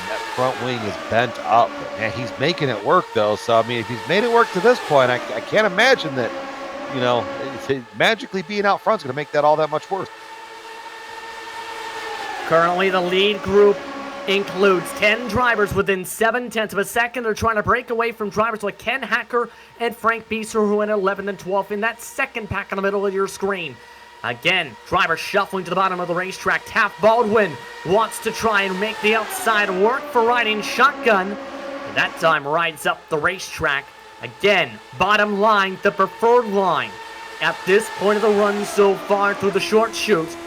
That front wing is bent up. And he's making it work, though. So, I mean, if he's made it work to this point, I can't imagine that, magically being out front is going to make that all that much worse. Currently, the lead group includes 10 drivers within 7/10 of a second. They're trying to break away from drivers like Ken Hacker and Frank Bieser, who went 11th and 12th in that second pack in the middle of your screen. Again, drivers shuffling to the bottom of the racetrack. Taft Baldwin wants to try and make the outside work for riding shotgun. And that time rides up the racetrack. Again, bottom line, the preferred line at this point of the run so far through the short chute.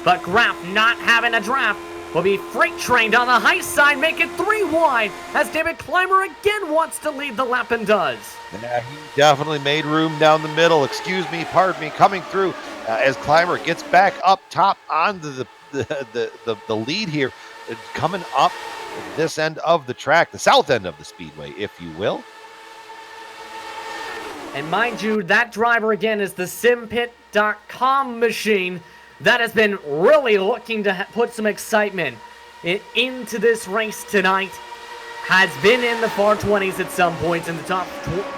But Graf not having a draft will be freight trained on the high side, make it 3 wide as David Clymer again wants to lead the lap and does. Yeah, he definitely made room down the middle. Pardon me, coming through as Clymer gets back up top onto the lead here, coming up this end of the track, the south end of the speedway, if you will. And mind you, that driver again is the simpit.com machine that has been really looking to put some excitement into this race tonight. Has been in the far 20s at some points, in the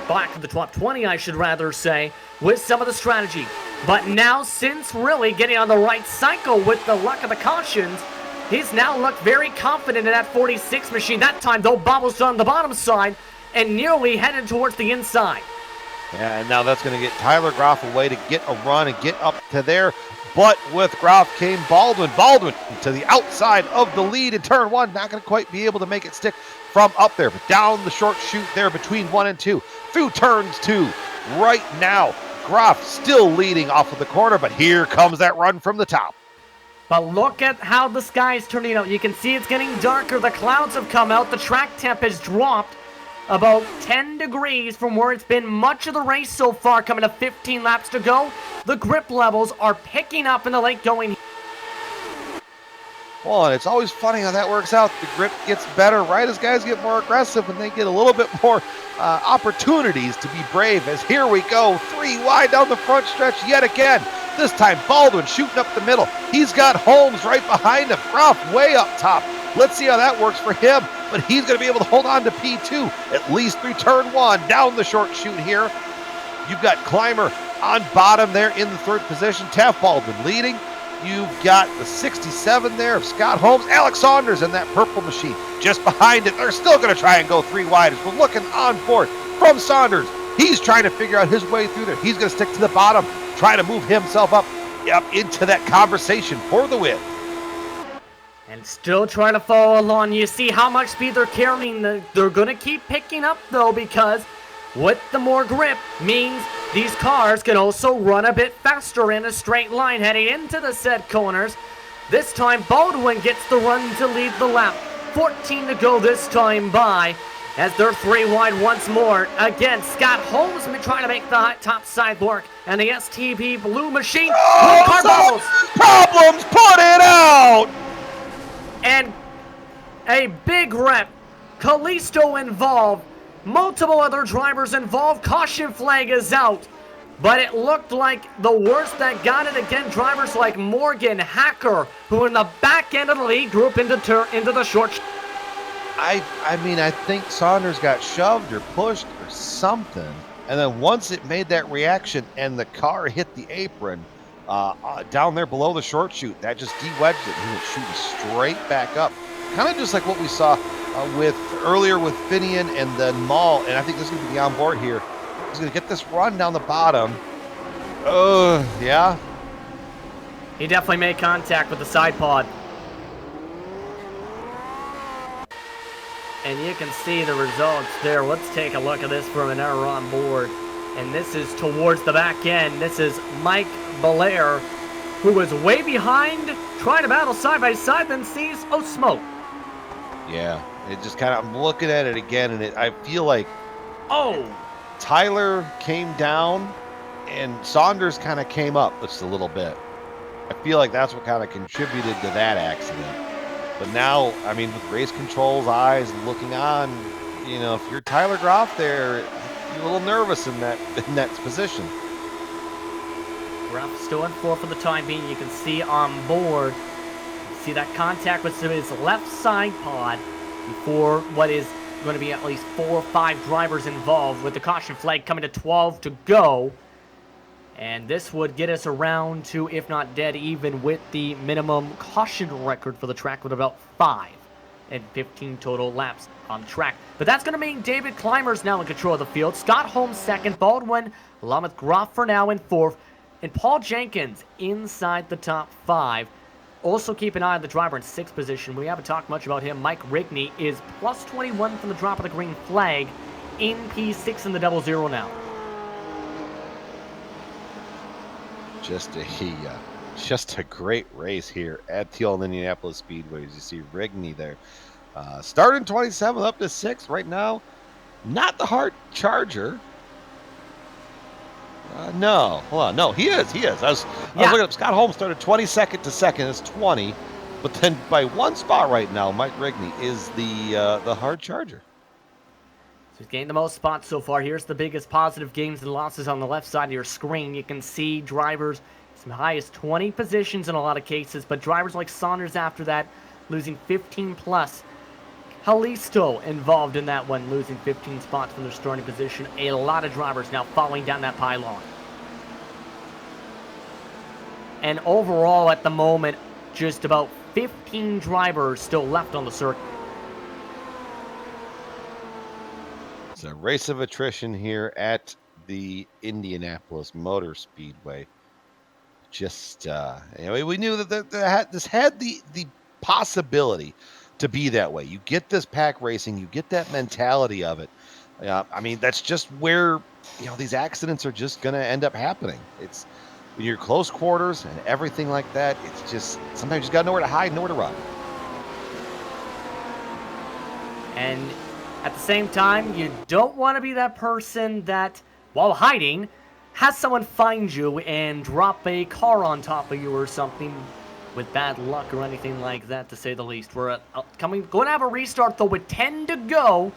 back of the top 20, I should rather say, with some of the strategy. But now, since really getting on the right cycle with the luck of the cautions, he's now looked very confident in that 46 machine. That time, though, bobbles on the bottom side and nearly headed towards the inside. Yeah, and now that's going to get Tyler Graf away to get a run and get up to there. But with Graf came Baldwin. Baldwin to the outside of the lead in turn 1. Not going to quite be able to make it stick from up there. But down the short chute there between 1 and 2. Through turns 2. Right now, Graf still leading off of the corner. But here comes that run from the top. But look at how the sky is turning out. You can see it's getting darker. The clouds have come out. The track temp has dropped about 10 degrees from where it's been much of the race so far, coming to 15 laps to go. The grip levels are picking up in the late going. Well, and it's always funny how that works out. The grip gets better right as guys get more aggressive and they get a little bit more opportunities to be brave. As here we go, 3 wide down the front stretch yet again. This time Baldwin shooting up the middle. He's got Holmes right behind him. Graf way up top. Let's see how that works for him. But he's going to be able to hold on to P2 at least through turn 1. Down the short chute here. You've got Clymer on bottom there in the 3rd position. Taft Baldwin leading. You've got the 67 there of Scott Holmes. Alex Saunders in that purple machine. Just behind it, they're still going to try and go 3 wide as we're looking on board from Saunders. He's trying to figure out his way through there. He's going to stick to the bottom, trying to move himself up into that conversation for the win. And still trying to follow along. You see how much speed they're carrying. They're going to keep picking up, though, because with the more grip means these cars can also run a bit faster in a straight line heading into the set corners. This time, Baldwin gets the run to lead the lap. 14 to go this time by as they're 3 wide once more. Again, Scott Holmes trying to make the top side work. And the STB blue machine. Blue car bubbles. Problems, put it out! And a big wreck. Callisto involved. Multiple other drivers involved. Caution flag is out. But it looked like the worst that got it again. Drivers like Morgan, Hacker, who are in the back end of the lead group into the short. I mean, I think Saunders got shoved or pushed or something. And then once it made that reaction and the car hit the apron down there below the short chute, that just de-wedged it. He went shooting straight back up. Kind of just like what we saw earlier with Finian and then Maul. And I think this is going to be the onboard here. He's going to get this run down the bottom. Yeah. He definitely made contact with the side pod. And you can see the results there. Let's take a look at this from an error on board. And this is towards the back end. This is Mike Belair, who was way behind, trying to battle side by side, then sees, oh, smoke. Yeah, it just kind of, I'm looking at it again, and I feel like, oh, Tyler came down, and Saunders kind of came up just a little bit. I feel like that's what kind of contributed to that accident. But now, I mean, with race control's eyes looking on, you know, if you're Tyler Groff there, you're a little nervous in that position. Groff still in 4 for the time being. You can see on board, see that contact with his left side pod before what is going to be at least 4 or 5 drivers involved, with the caution flag coming to 12 to go. And this would get us around to, if not dead even, with the minimum caution record for the track with about 5 and 15 total laps on the track. But that's going to mean David Clymer's now in control of the field. Scott Holmes second, Baldwin, along with Groff for now in 4th, and Paul Jenkins inside the top 5. Also keep an eye on the driver in 6th position. We haven't talked much about him. Mike Rigney is plus 21 from the drop of the green flag in P6 in the 00 now. Just a great race here at the old Indianapolis Speedway. As you see Rigney there, starting 27th up to 6th right now. Not the hard charger. No, hold on. No, he is. I was looking up. Scott Holmes started 22nd to 2nd. It's 20, but then by 1 spot right now, Mike Rigney is the hard charger. So he's gained the most spots so far. Here's the biggest positive gains and losses on the left side of your screen. You can see drivers as high as 20 positions in a lot of cases, but drivers like Saunders after that losing 15 plus. Callisto involved in that one, losing 15 spots from their starting position. A lot of drivers now falling down that pylon. And overall at the moment, just about 15 drivers still left on the circuit. It's a race of attrition here at the Indianapolis Motor Speedway. Just, we knew that this had the possibility to be that way. You get this pack racing, you get that mentality of it. I mean, that's just where, these accidents are just going to end up happening. It's when you're close quarters and everything like that, it's just, sometimes you just got nowhere to hide, nowhere to run. And at the same time, you don't want to be that person that, while hiding, has someone find you and drop a car on top of you or something with bad luck or anything like that, to say the least. We're going to have a restart, though, with 10 to go.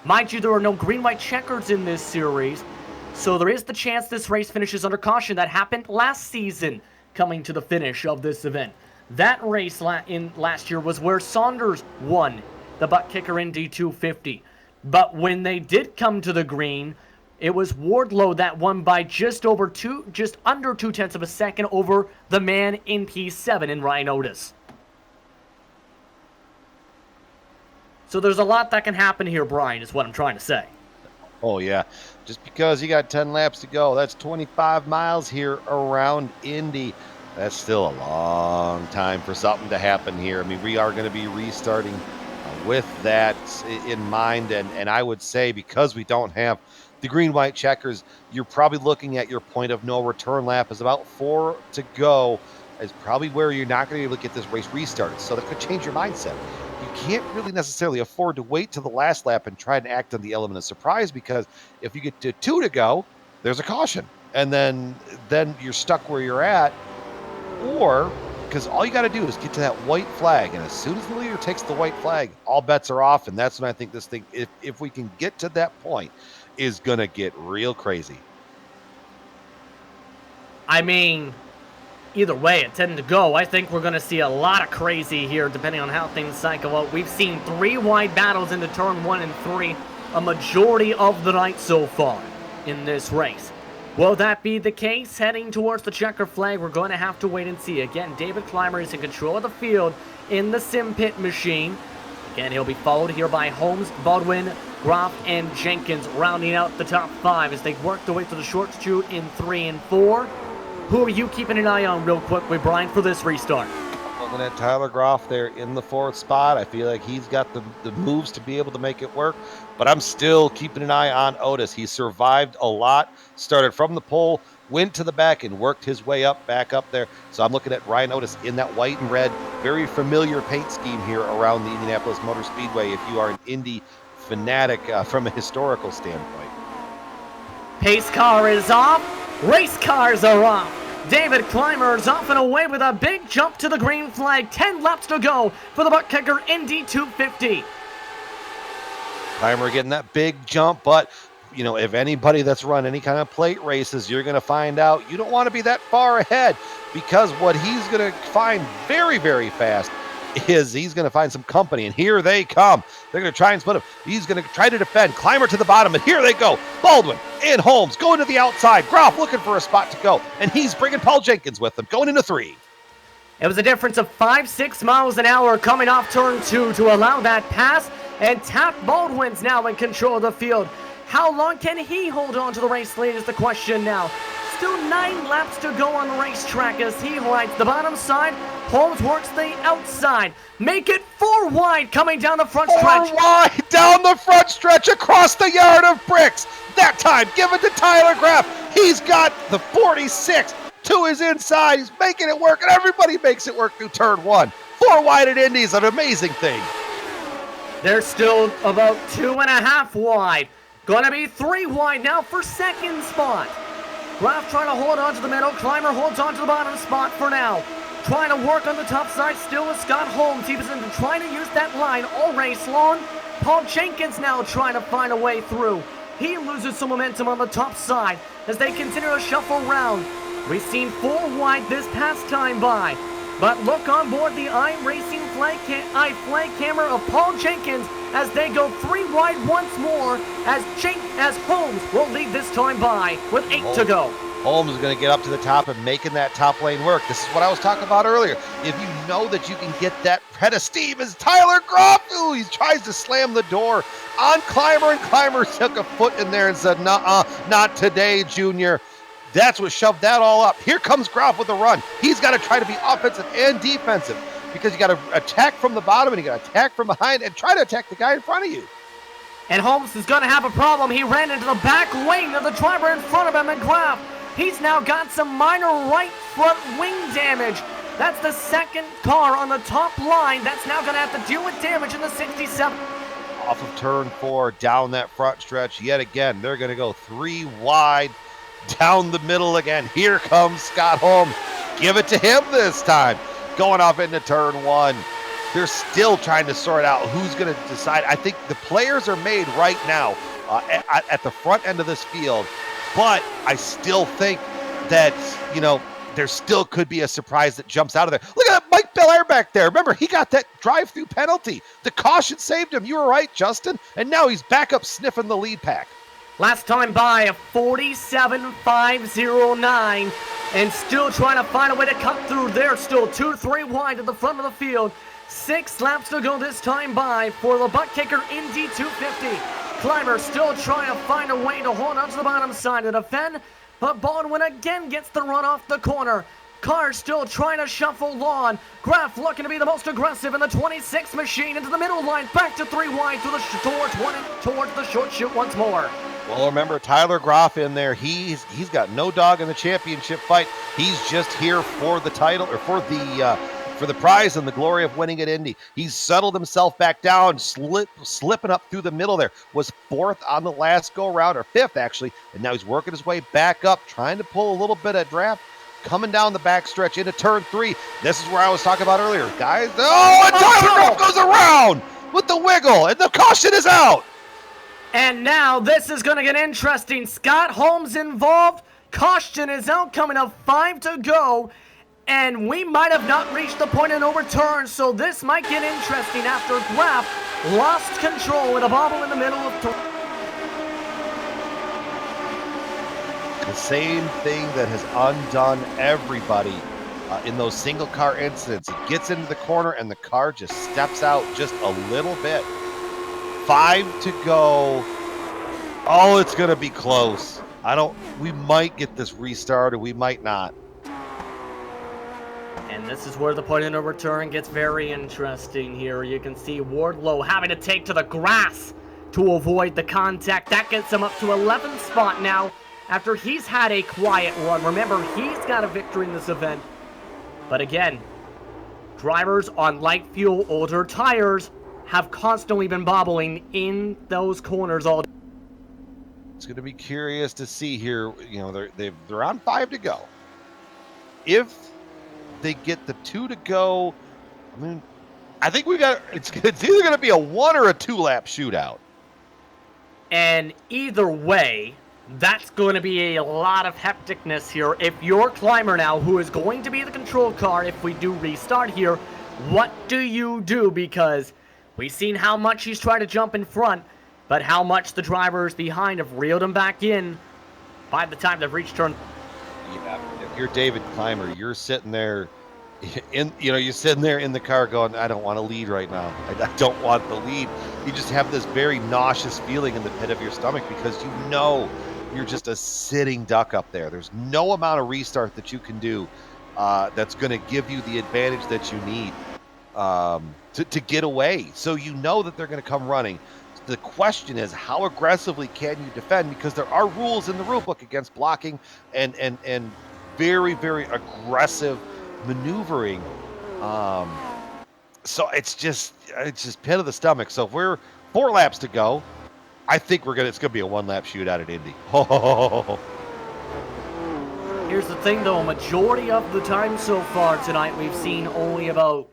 Mind you, there are no green-white checkers in this series, so there is the chance this race finishes under caution. That happened last season, coming to the finish of this event. That race last year was where Saunders won the butt kicker in D250. But when they did come to the green, It was Wardlow that won by just under 2/10 of a second over the man in P7 in Ryan Otis. So there's a lot that can happen here, Brian, is what I'm trying to say. Oh, yeah. Just because you got 10 laps to go, that's 25 miles here around Indy. That's still a long time for something to happen here. I mean, we are going to be restarting with that in mind. And I would say because we don't have the green-white checkers, you're probably looking at your point of no return lap is about 4 to go, is probably where you're not going to be able to get this race restarted. So that could change your mindset. You can't really necessarily afford to wait till the last lap and try and act on the element of surprise, because if you get to 2 to go, there's a caution. And then you're stuck where you're at. Or, because all you got to do is get to that white flag. And as soon as the leader takes the white flag, all bets are off. And that's when I think this thing, if we can get to that point, is going to get real crazy. I mean, either way, at 10 to go, I think we're going to see a lot of crazy here, depending on how things cycle out. We've seen 3 wide battles into turn 1 and 3, a majority of the night so far in this race. Will that be the case heading towards the checker flag? We're going to have to wait and see. Again, David Clymer is in control of the field in the sim pit machine. Again, he'll be followed here by Holmes, Baldwin, Groff, and Jenkins, rounding out the top 5 as they work their way to the short chute in 3 and 4. Who are you keeping an eye on real quickly, Brian, for this restart? Looking at Tyler Groff there in the 4th spot. I feel like he's got the moves to be able to make it work, but I'm still keeping an eye on Otis. He survived a lot, started from the pole, went to the back, and worked his way back up there. So I'm looking at Ryan Otis in that white and red, very familiar paint scheme here around the Indianapolis Motor Speedway if you are an Indy fanatic from a historical standpoint. Pace car is off. Race cars are off. David Clymer is off and away with a big jump to the green flag. 10 laps to go for the butt kicker Indy 250. Clymer getting that big jump, but you know, if anybody that's run any kind of plate races, you're going to find out you don't want to be that far ahead, because what he's going to find very, very fast is he's going to find some company, and here they come. They're going to try and split him. He's going to try to defend. Clymer to the bottom, and here they go. Baldwin and Holmes going to the outside. Groff looking for a spot to go, and he's bringing Paul Jenkins with him, going into 3. It was a difference of 5-6 miles an hour coming off turn 2 to allow that pass, and Taft Baldwin's now in control of the field. How long can he hold on to the race lead is the question now. Still 9 laps to go on the racetrack as he rides the bottom side. Holmes works the outside. Make it 4 wide coming down the front stretch. 4 wide down the front stretch across the yard of bricks. That time, give it to Tyler Groff. He's got the 46 to his inside. He's making it work, and everybody makes it work through turn 1. 4 wide at Indy is an amazing thing. They're still about 2.5 wide. Gonna be 3 wide now for second spot. Groff trying to hold on to the middle. Clymer holds on to the bottom spot for now. Trying to work on the top side still with Scott Holmes. He was trying to use that line all race long. Paul Jenkins now trying to find a way through. He loses some momentum on the top side as they continue to shuffle around. We've seen 4 wide this past time by. But look on board the iRacing flag camera of Paul Jenkins as they go 3 wide once more as Holmes will lead this time by with 8 to go. Holmes is going to get up to the top and making that top lane work. This is what I was talking about earlier. If you know that you can get that head of steam as Tyler Groff, he tries to slam the door on Clymer, and Clymer took a foot in there and said, "Nuh-uh, not today, Junior." That's what shoved that all up. Here comes Groff with a run. He's got to try to be offensive and defensive, because you got to attack from the bottom and you got to attack from behind and try to attack the guy in front of you. And Holmes is going to have a problem. He ran into the back wing of the driver in front of him, and Groff, he's now got some minor right front wing damage. That's the second car on the top line that's now going to have to deal with damage in the 67. Off of turn 4, down that front stretch yet again. They're going to go 3 wide down the middle again. Here comes Scott Holmes. Give it to him this time. Going off into turn 1. They're still trying to sort out who's going to decide. I think the players are made right now at the front end of this field, but I still think that, you know, there still could be a surprise that jumps out of there. Look at that Mike Belair back there. Remember, he got that drive-through penalty. The caution saved him. You were right, Justin. And now he's back up sniffing the lead pack. Last time by a 47.509, and still trying to find a way to cut through there. Still 2-3 wide at the front of the field. 6 laps to go this time by for the butt kicker Indy 250. Climber still trying to find a way to hold on to the bottom side to defend, but Baldwin again gets the run off the corner. Carr still trying to shuffle on. Graff looking to be the most aggressive in the 26 machine into the middle line. Back to 3 wide to the towards the short chute once more. Well, remember Tyler Groff in there. He's got no dog in the championship fight. He's just here for the title or for the prize and the glory of winning at Indy. He's settled himself back down, slipping up through the middle there. Was 4th on the last go around, or 5th actually, and now he's working his way back up, trying to pull a little bit of draft. Coming down the backstretch into turn 3. This is where I was talking about earlier, guys. Oh, and Tyler Groff goes around with the wiggle, and the caution is out. And now this is going to get interesting. Scott Holmes involved. Caution is out, coming up 5 to go. And we might have not reached the point of no return, so this might get interesting after Graff lost control with a bobble in the middle of The same thing that has undone everybody in those single car incidents. It gets into the corner and the car just steps out just a little bit. 5 to go. Oh, it's going to be close. We might get this restarted. We might not. And this is where the point of no return gets very interesting here. You can see Wardlow having to take to the grass to avoid the contact. That gets him up to 11th spot now after he's had a quiet run. Remember, he's got a victory in this event. But again, drivers on light fuel, older tires have constantly been bobbling in those corners all day. It's going to be curious to see here. You know, they're on 5 to go. If they get the 2 to go, I mean, I think it's either going to be a 1 or a 2 lap shootout. And either way, that's going to be a lot of hecticness here. If you're Climber now, who is going to be the control car if we do restart here, what do you do? Because we've seen how much he's trying to jump in front, but how much the drivers behind have reeled him back in by the time they've reached turn. Yeah, if you're David Climber, you're sitting there you're sitting there in the car going, I don't want to lead right now. I don't want the lead. You just have this very nauseous feeling in the pit of your stomach because you know you're just a sitting duck up there. There's no amount of restart that you can do that's going to give you the advantage that you need to get away. So you know that they're going to come running. The question is, how aggressively can you defend? Because there are rules in the rule book against blocking and very, very aggressive maneuvering. So it's just pit of the stomach. So if we're 4 laps to go, I think it's gonna be a 1 lap shootout at Indy. Here's the thing though, majority of the time so far tonight we've seen only about,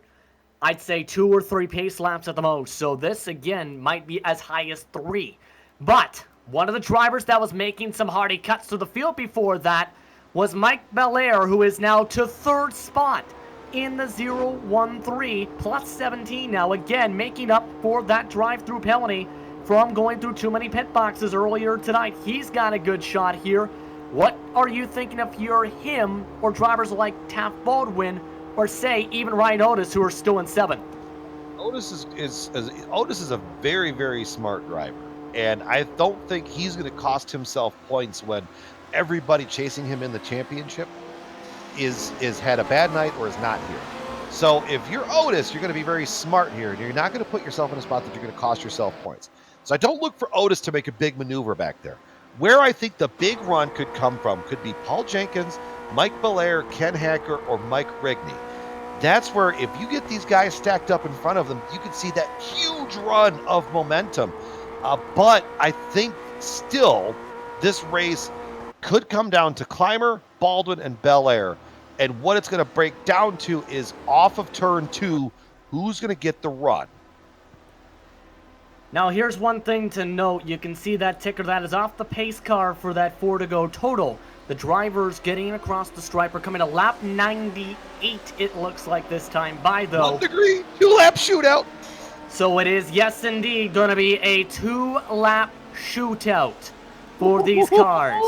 I'd say 2 or 3 pace laps at the most. So this again might be as high as 3. But one of the drivers that was making some hardy cuts to the field before that was Mike Belair, who is now to 3rd spot in the 0-1-3 plus 17 now, again making up for that drive-through penalty from going through too many pit boxes earlier tonight. He's got a good shot here. What are you thinking if you're him or drivers like Taft Baldwin or say even Ryan Otis, who are still in 7th? Otis is a very, very smart driver, and I don't think he's going to cost himself points when everybody chasing him in the championship is had a bad night or is not here. So if you're Otis, you're going to be very smart here, and you're not going to put yourself in a spot that you're going to cost yourself points. So I don't look for Otis to make a big maneuver back there. Where I think the big run could come from could be Paul Jenkins, Mike Belair, Ken Hacker, or Mike Rigney. That's where if you get these guys stacked up in front of them, you can see that huge run of momentum. But I think still this race could come down to Climber, Baldwin, and Belair. And what it's going to break down to is off of turn 2, who's going to get the run. Now here's one thing to note. You can see that ticker that is off the pace car for that 4 to go total. The drivers getting across the stripe are coming to lap 98, it looks like this time by though. 1 degree, 2 lap shootout. So it is, yes indeed, going to be a 2 lap shootout. for these cars.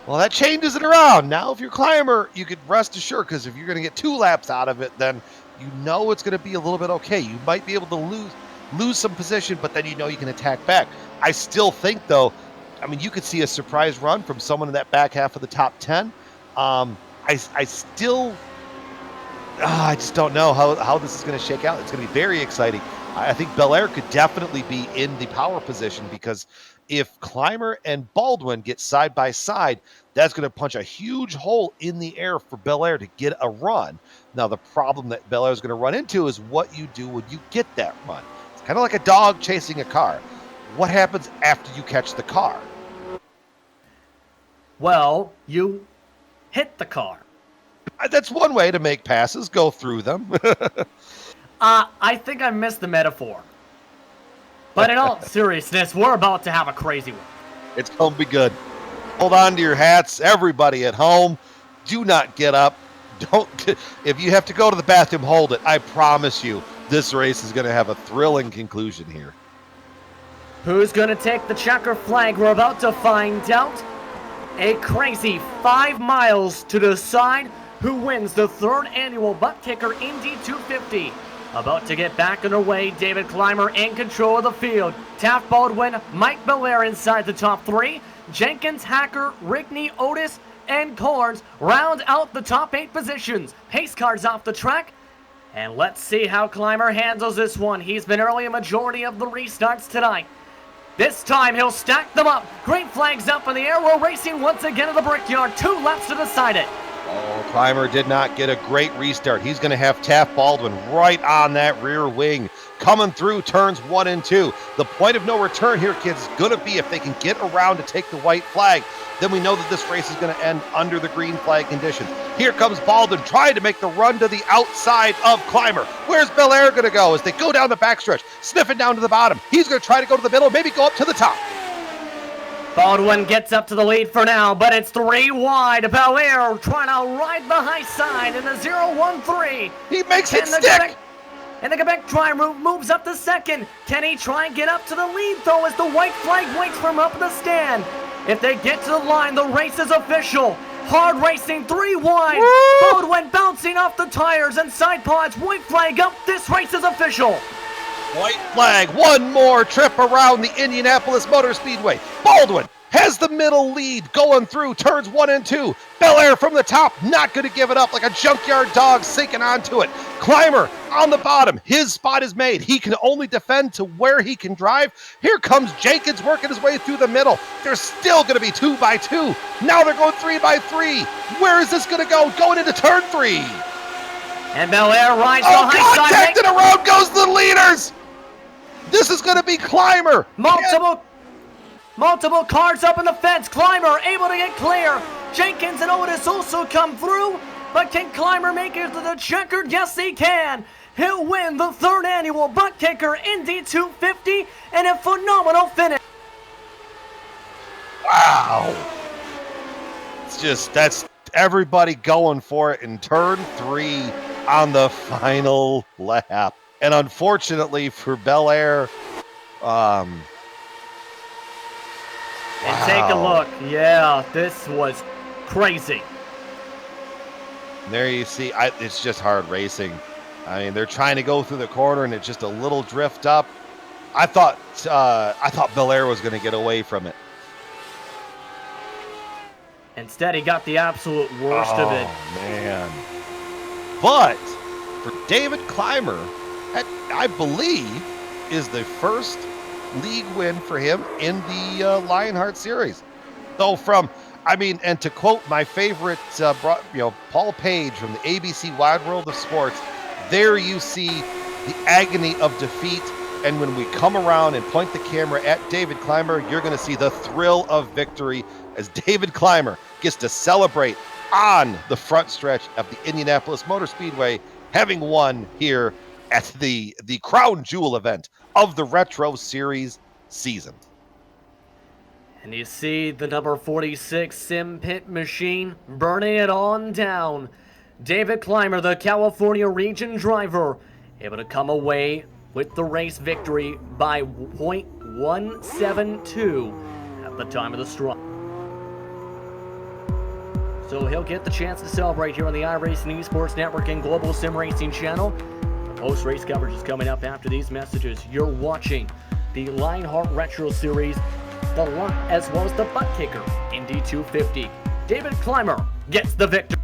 Well, that changes it around. Now, if you're Climber, you could rest assured, because if you're going to get 2 laps out of it, then you know it's going to be a little bit okay. You might be able to lose some position, but then you know you can attack back. I still think, though, I mean, you could see a surprise run from someone in that back half of the top 10. I just don't know how this is going to shake out. It's going to be very exciting. I think Belair could definitely be in the power position, because if Climber and Baldwin get side by side, that's going to punch a huge hole in the air for Belair to get a run. Now, the problem that Belair is going to run into is what you do when you get that run. It's kind of like a dog chasing a car. What happens after you catch the car? Well, you hit the car. That's one way to make passes, go through them. I think I missed the metaphor. But in all seriousness, we're about to have a crazy one. It's going to be good. Hold on to your hats, everybody at home. Do not get up. If you have to go to the bathroom, hold it. I promise you, this race is going to have a thrilling conclusion here. Who's going to take the checker flag? We're about to find out. A crazy 5 miles to decide who wins the 3rd annual Butt Kicker Indy 250. About to get back underway, David Climber in control of the field. Taft Baldwin, Mike Belair inside the top 3. Jenkins, Hacker, Rigney, Otis, and Corns round out the top 8 positions. Pace cars off the track. And let's see how Climber handles this one. He's been early a majority of the restarts tonight. This time he'll stack them up. Green flags up in the air. We're racing once again at the Brickyard. 2 laps to decide it. Oh, Climber did not get a great restart. He's going to have Taft Baldwin right on that rear wing, coming through turns 1 and 2. The point of no return here, kids, is going to be if they can get around to take the white flag. Then we know that this race is going to end under the green flag conditions. Here comes Baldwin trying to make the run to the outside of Climber. Where's Belair going to go as they go down the backstretch, sniffing down to the bottom? He's going to try to go to the middle, maybe go up to the top. Baldwin gets up to the lead for now, but it's 3 wide. Belair trying to ride the high side in the 0-1-3. He makes it stick. And the Quebec driver moves up to 2nd. Can he try and get up to the lead, though, as the white flag waits for him up in the stand? If they get to the line, the race is official. Hard racing, 3 wide. Woo! Baldwin bouncing off the tires and side pods. White flag up. This race is official. White flag, one more trip around the Indianapolis Motor Speedway. Baldwin has the middle lead going through turns 1 and 2. Belair from the top, not going to give it up like a junkyard dog sinking onto it. Climber on the bottom, his spot is made. He can only defend to where he can drive. Here comes Jenkins working his way through the middle. There's still going to be 2 by 2. Now they're going 3 by 3. Where is this going to go? Going into turn 3. And Belair rides the high side. Contact and around goes the leaders. This is going to be Climber. Multiple cars up in the fence. Climber able to get clear. Jenkins and Otis also come through. But can Climber make it to the checkered? Yes, he can. He'll win the 3rd annual Butt Kicker Indy 250 and a phenomenal finish. Wow. It's just, that's everybody going for it in turn 3 on the final lap. And unfortunately for Belair, And take a look. Yeah, this was crazy. There you see, it's just hard racing. I mean, they're trying to go through the corner, and it's just a little drift up. I thought Belair was going to get away from it. Instead, he got the absolute worst of it. Oh, man. But for David Climber, I believe, is the first league win for him in the Lionheart series. So and to quote my favorite, Paul Page from the ABC Wide World of Sports, there you see the agony of defeat. And when we come around and point the camera at David Climber, you're going to see the thrill of victory as David Climber gets to celebrate on the front stretch of the Indianapolis Motor Speedway, having won here at the crown jewel event of the Retro Series season. And you see the number 46 Sim Pit machine burning it on down. David Climber, the California region driver, able to come away with the race victory by .172. the time of the strike. So he'll get the chance to celebrate here on the iRacing Esports Network and Global Sim Racing channel. Post-race coverage is coming up after these messages. You're watching the Lionheart Retro Series, as well as the butt kicker, Indy 250. David Clymer gets the victory.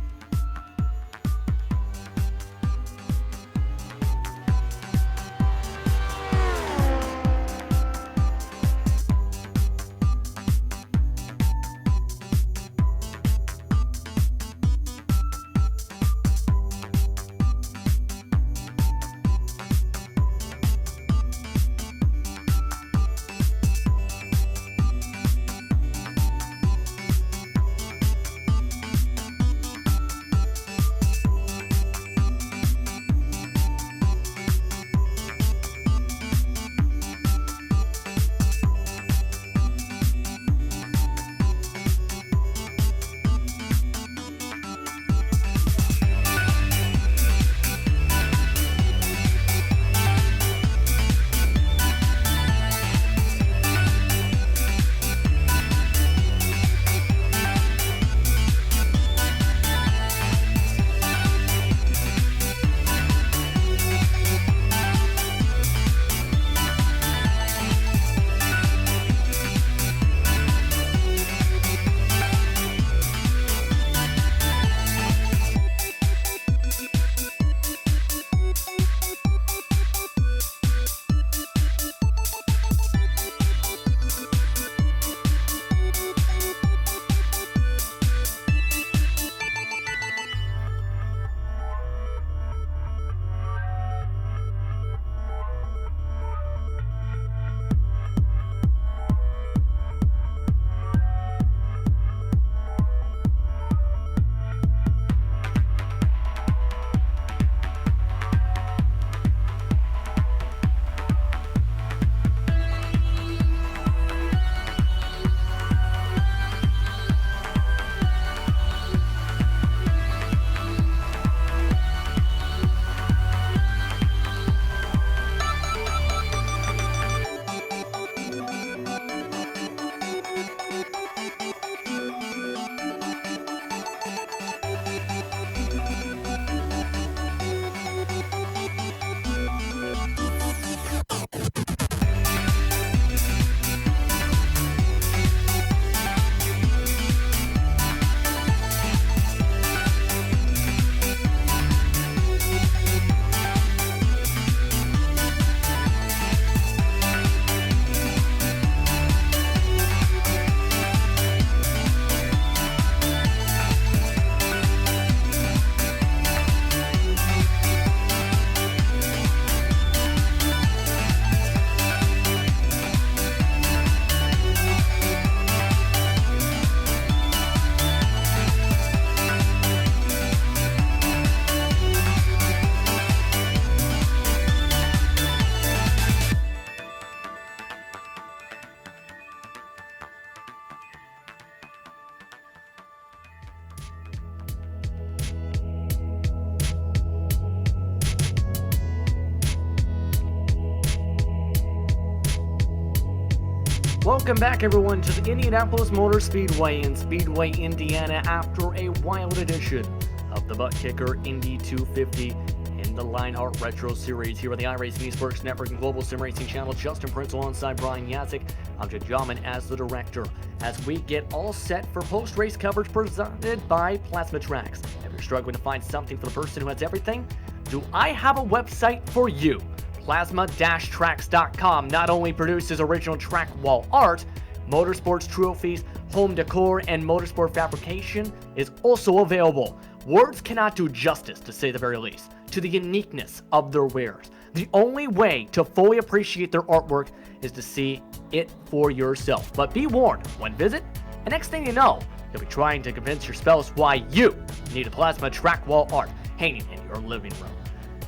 Welcome back, everyone, to the Indianapolis Motor Speedway in Speedway, Indiana, after a wild edition of the butt kicker Indy 250 in the Lionheart Retro Series here on the iRacing Esports Network and Global Sim Racing channel. Justin Prince alongside Brian Yazik. I'm Jed Jallman as the director as we get all set for post-race coverage presented by Plasma Tracks. If you're struggling to find something for the person who has everything, do I have a website for you? Plasma-Tracks.com not only produces original track wall art, motorsports trophies, home decor, and motorsport fabrication is also available. Words cannot do justice, to say the very least, to the uniqueness of their wares. The only way to fully appreciate their artwork is to see it for yourself. But be warned, one visit, and next thing you know, you'll be trying to convince your spouse why you need a Plasma track wall art hanging in your living room.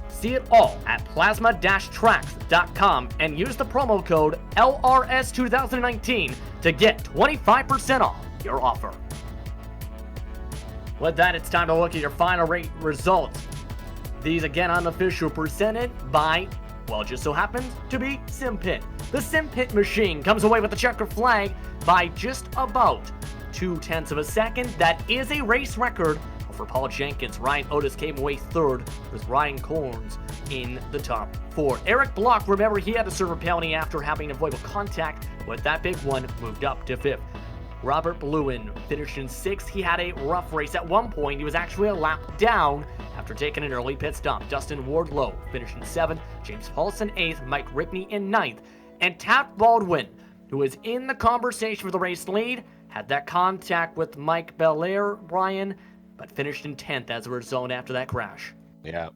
See it all at plasma-tracks.com and use the promo code LRS2019 to get 25% off your offer. With that, it's time to look at your final rate results. These, again, unofficial, presented by, well, it just so happens to be SimPit. The SimPit machine comes away with the checker flag by just about 0.2 of a second. That is a race record for Paul Jenkins. Ryan Otis came away third, with Ryan Corns in the top 4. Eric Block, remember, he had to serve a penalty after having avoidable contact, but that big one moved up to 5th. Robert Bluen finished in 6th. He had a rough race. At one point, he was actually a lap down after taking an early pit stop. Dustin Wardlow finished in 7th. James Paulson 8th. Mike Rickney in 9th. And Taft Baldwin, who was in the conversation for the race lead, had that contact with Mike Belair, Brian, but finished in 10th as a result after that crash. Yeah,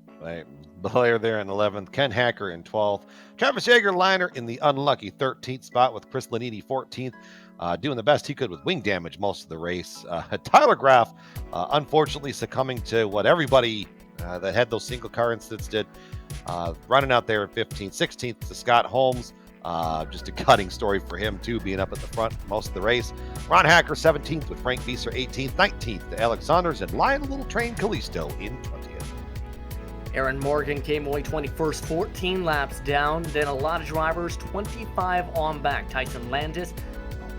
Belair there in 11th, Ken Hacker in 12th, Travis Yeager Liner in the unlucky 13th spot with Chris Lanini 14th, doing the best he could with wing damage most of the race. Tyler Graff, unfortunately succumbing to what everybody that had those single car incidents did, running out there at 15th. 16th to Scott Holmes. Just a cutting story for him, too, being up at the front most of the race. Ron Hacker, 17th, with Frank Vieser, 18th. 19th to Alex Saunders, and Lion Little Train Callisto in 20th. Aaron Morgan came away 21st, 14 laps down. Then a lot of drivers, 25 on back. Tyson Landis,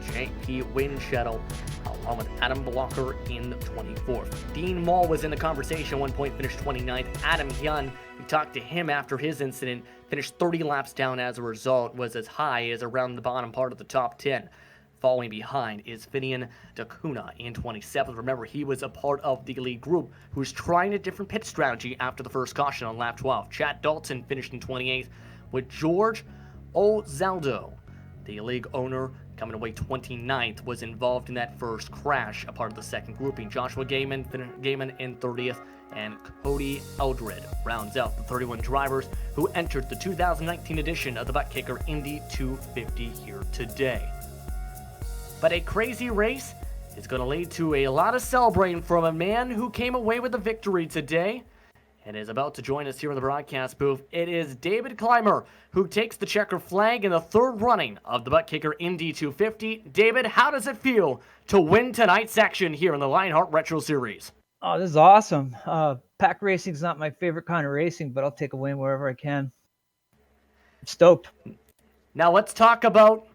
JP Winchell, along with Adam Blocker in 24th. Dean Mall was in the conversation at one point, finished 29th. Adam Hyun, we talked to him after his incident, finished 30 laps down as a result, was as high as around the bottom part of the top 10. Falling behind is Finian Dacuna in 27th. Remember, he was a part of the lead group who's trying a different pit strategy after the first caution on lap 12. Chad Dalton finished in 28th, with George Ozaldo, the league owner, coming away 29th, was involved in that first crash, a part of the second grouping. Joshua Gaiman in 30th, and Cody Eldred rounds out the 31 drivers who entered the 2019 edition of the Butt Kicker Indy 250 here today. But a crazy race is going to lead to a lot of celebrating from a man who came away with a victory today and is about to join us here in the broadcast booth. It is David Clymer, who takes the checker flag in the third running of the Butt Kicker Indy 250. David, how does it feel to win tonight's section here in the Lionheart Retro Series? Oh, this is awesome. Pack racing is not my favorite kind of racing, but I'll take a win wherever I can. I'm stoked. Now let's talk about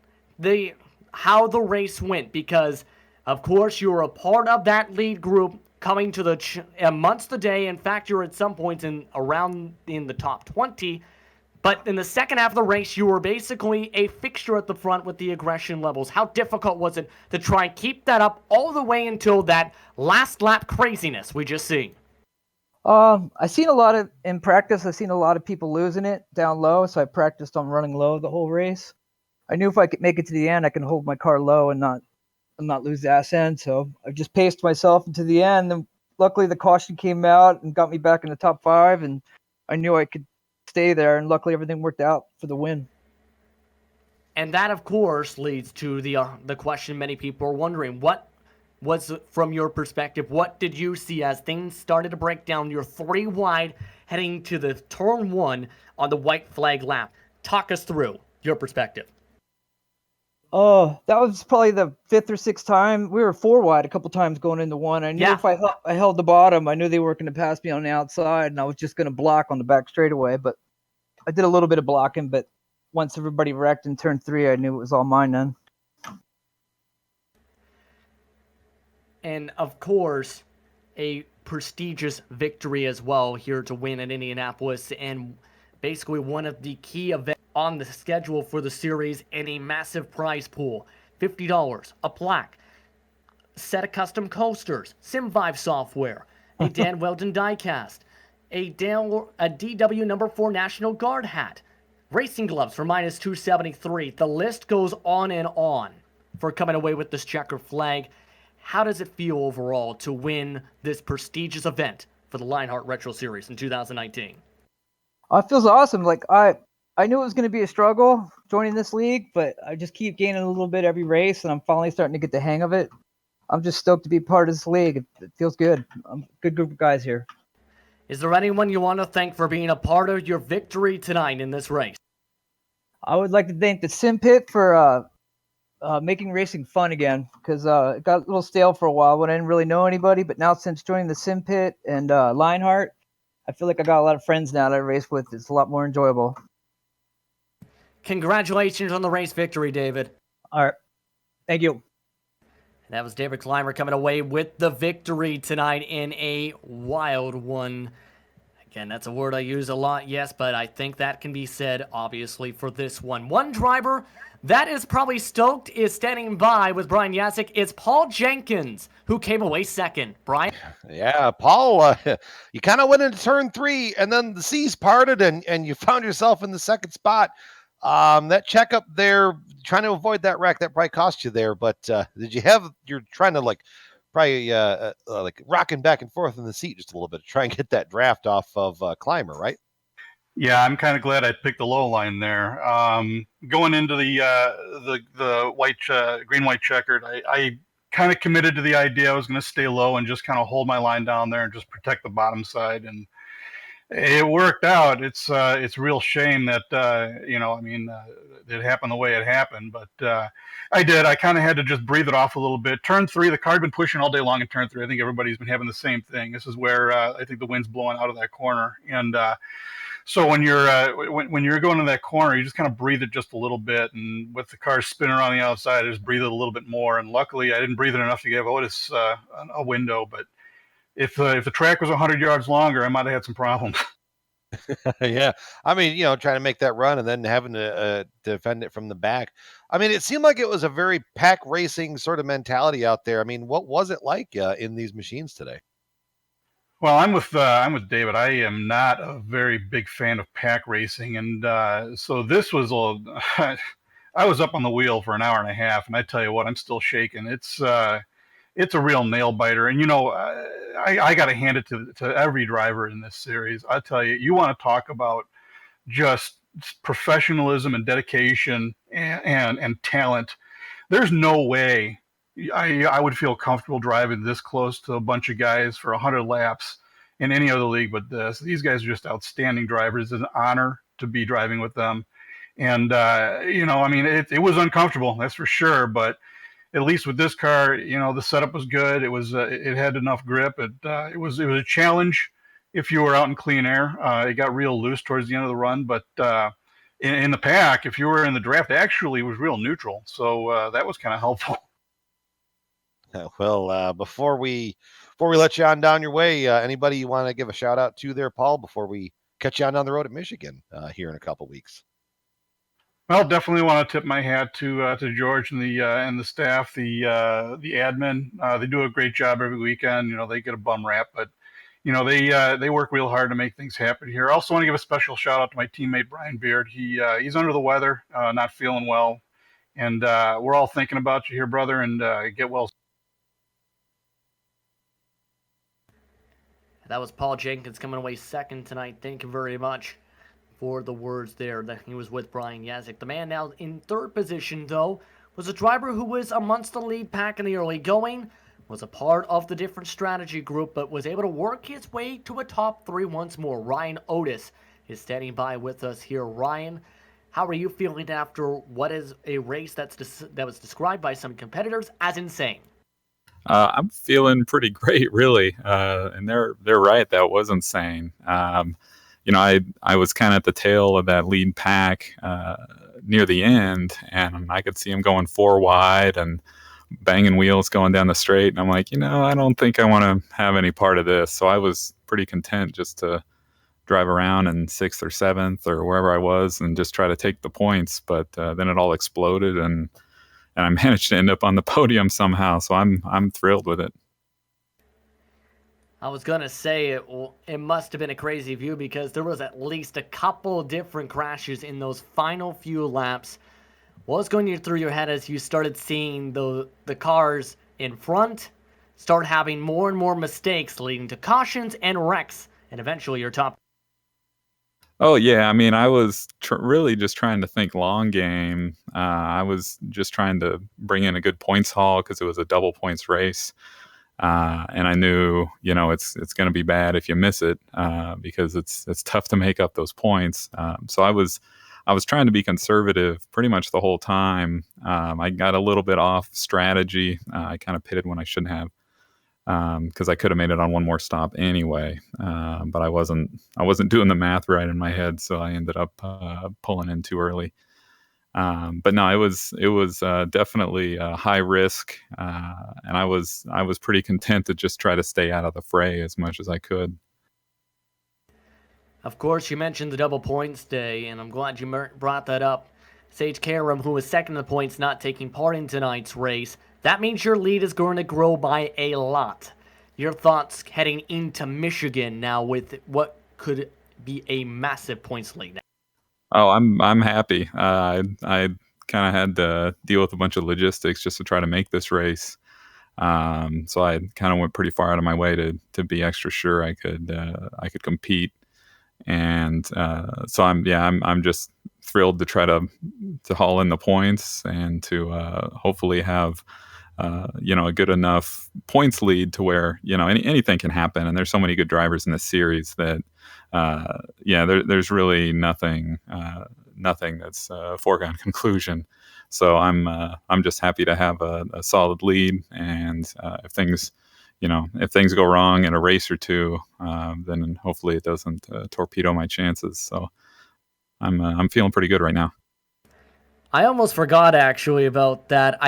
how the race went, because of course you were a part of that lead group coming to the amongst the day. In fact, you were at some points in the top 20, but in the second half of the race you were basically a fixture at the front with the aggression levels. How difficult was it to try and keep that up all the way until that last lap craziness we just seen? I seen a lot of in practice. I seen a lot of people losing it down low, so I practiced on running low the whole race. I knew if I could make it to the end, I can hold my car low and not lose the ass end. So I just paced myself into the end. And luckily the caution came out and got me back in the top 5. And I knew I could stay there. And luckily everything worked out for the win. And that, of course, leads to the question many people are wondering. What was, from your perspective, what did you see as things started to break down? You're 3 wide heading to the turn 1 on the white flag lap. Talk us through your perspective. Oh, that was probably the 5th or 6th time. We were 4 wide a couple times going into 1. I knew if I held the bottom, I knew they were going to pass me on the outside, and I was just going to block on the back straightaway. But I did a little bit of blocking, but once everybody wrecked in turn 3, I knew it was all mine then. And, of course, a prestigious victory as well here to win at Indianapolis, and basically one of the key events on the schedule for the series, and a massive prize pool. $50, a plaque, set of custom coasters, SimVive software, a Dan Weldon diecast, a DW number 4 National Guard hat, racing gloves for minus 273. The list goes on and on for coming away with this checker flag. How does it feel overall to win this prestigious event for the Lionheart Retro Series in 2019? It feels awesome. Like I knew it was going to be a struggle joining this league, but I just keep gaining a little bit every race, and I'm finally starting to get the hang of it. I'm just stoked to be part of this league. It feels good. I'm a good group of guys here. Is there anyone you want to thank for being a part of your victory tonight in this race? I would like to thank the Sim Pit for making racing fun again, because it got a little stale for a while when I didn't really know anybody, but now since joining the Sim Pit and Lionheart, I feel like I got a lot of friends now that I race with. It's a lot more enjoyable. Congratulations on the race victory, David. All right. Thank you. That was David Clymer coming away with the victory tonight in a wild one. Again, that's a word I use a lot, yes, but I think that can be said, obviously, for this one. One driver that is probably stoked is standing by with Brian Yasek. It's Paul Jenkins, who came away second. Brian? Yeah, Paul, you kind of went into turn 3, and then the seas parted, and you found yourself in the second spot. That checkup there, trying to avoid that wreck, that probably cost you there. But you're trying to probably like rocking back and forth in the seat just a little bit to try and get that draft off of Clymer, right? Yeah, I'm kind of glad I picked the low line there. Going into the white green white checkered, I kind of committed to the idea I was going to stay low and just kind of hold my line down there and just protect the bottom side, and it worked out. It's a real shame that it happened the way it happened, but I did. I kind of had to just breathe it off a little bit. Turn 3, the car had been pushing all day long in turn 3. I think everybody's been having the same thing. This is where I think the wind's blowing out of that corner, and so when you're going to that corner, you just kind of breathe it just a little bit, and with the car spinning around the outside, I just breathe it a little bit more. And luckily, I didn't breathe it enough to give Otis a window. But if the track was 100 yards longer, I might have had some problems. Yeah, I mean, trying to make that run and then having to defend it from the back. I mean, it seemed like it was a very pack racing sort of mentality out there. I mean, what was it like in these machines today? Well, I'm with David. I am not a very big fan of pack racing, and so this was I was up on the wheel for an hour and a half, and I tell you what, I'm still shaking. It's a real nail biter, and I got to hand it to every driver in this series. I tell you, you want to talk about just professionalism and dedication and talent. There's no way I would feel comfortable driving this close to a bunch of guys for 100 laps in any other league but this. These guys are just outstanding drivers. It's an honor to be driving with them. And, it was uncomfortable, that's for sure. But at least with this car, the setup was good. It had enough grip. It was a challenge if you were out in clean air. It got real loose towards the end of the run. But in the pack, if you were in the draft, actually it was real neutral. So that was kind of helpful. Well, before we let you on down your way, anybody you want to give a shout out to there, Paul, before we catch you on down the road at Michigan here in a couple weeks? Well, definitely want to tip my hat to George and the staff, the admin. They do a great job every weekend. They get a bum rap, but they work real hard to make things happen here. I also want to give a special shout out to my teammate Brian Beard. He's under the weather, not feeling well, and we're all thinking about you here, brother. And get well. That was Paul Jenkins coming away second tonight. Thank you very much for the words there that he was with Brian Yasek. The man now in third position, though, was a driver who was amongst the lead pack in the early going, was a part of the different strategy group, but was able to work his way to a top 3 once more. Ryan Otis is standing by with us here. Ryan, how are you feeling after what is a race that was described by some competitors as insane? I'm feeling pretty great, really, and they're right. That was insane. I was kind of at the tail of that lead pack near the end, and I could see him going 4 wide and banging wheels going down the straight. And I'm like, I don't think I want to have any part of this. So I was pretty content just to drive around in 6th or 7th or wherever I was and just try to take the points. But then it all exploded, and I managed to end up on the podium somehow. So I'm thrilled with it. I was going to say it must have been a crazy view because there was at least a couple different crashes in those final few laps. What was going through your head as you started seeing the cars in front start having more and more mistakes, leading to cautions and wrecks, and eventually your top? Oh, yeah. I mean, I was really just trying to think long game. I was just trying to bring in a good points haul because it was a double points race. And I knew, it's going to be bad if you miss it because it's tough to make up those points. So I was trying to be conservative pretty much the whole time. I got a little bit off strategy. I kind of pitted when I shouldn't have because I could have made it on one more stop anyway. But I wasn't doing the math right in my head, so I ended up pulling in too early. But no, it was definitely high risk, and I was pretty content to just try to stay out of the fray as much as I could. Of course, you mentioned the double points day, and I'm glad you brought that up. Sage Karam, who was second in the points, not taking part in tonight's race. That means your lead is going to grow by a lot. Your thoughts heading into Michigan now with what could be a massive points lead? Oh, I'm happy. I kind of had to deal with a bunch of logistics just to try to make this race. So I kind of went pretty far out of my way to be extra sure I could compete. And so I'm just thrilled to try to haul in the points and to hopefully have a good enough points lead to where anything can happen. And there's so many good drivers in this series that there's really nothing that's a foregone conclusion. So I'm just happy to have a solid lead, and if things go wrong in a race or two, then hopefully it doesn't torpedo my chances. So I'm feeling pretty good right now. I almost forgot actually about that.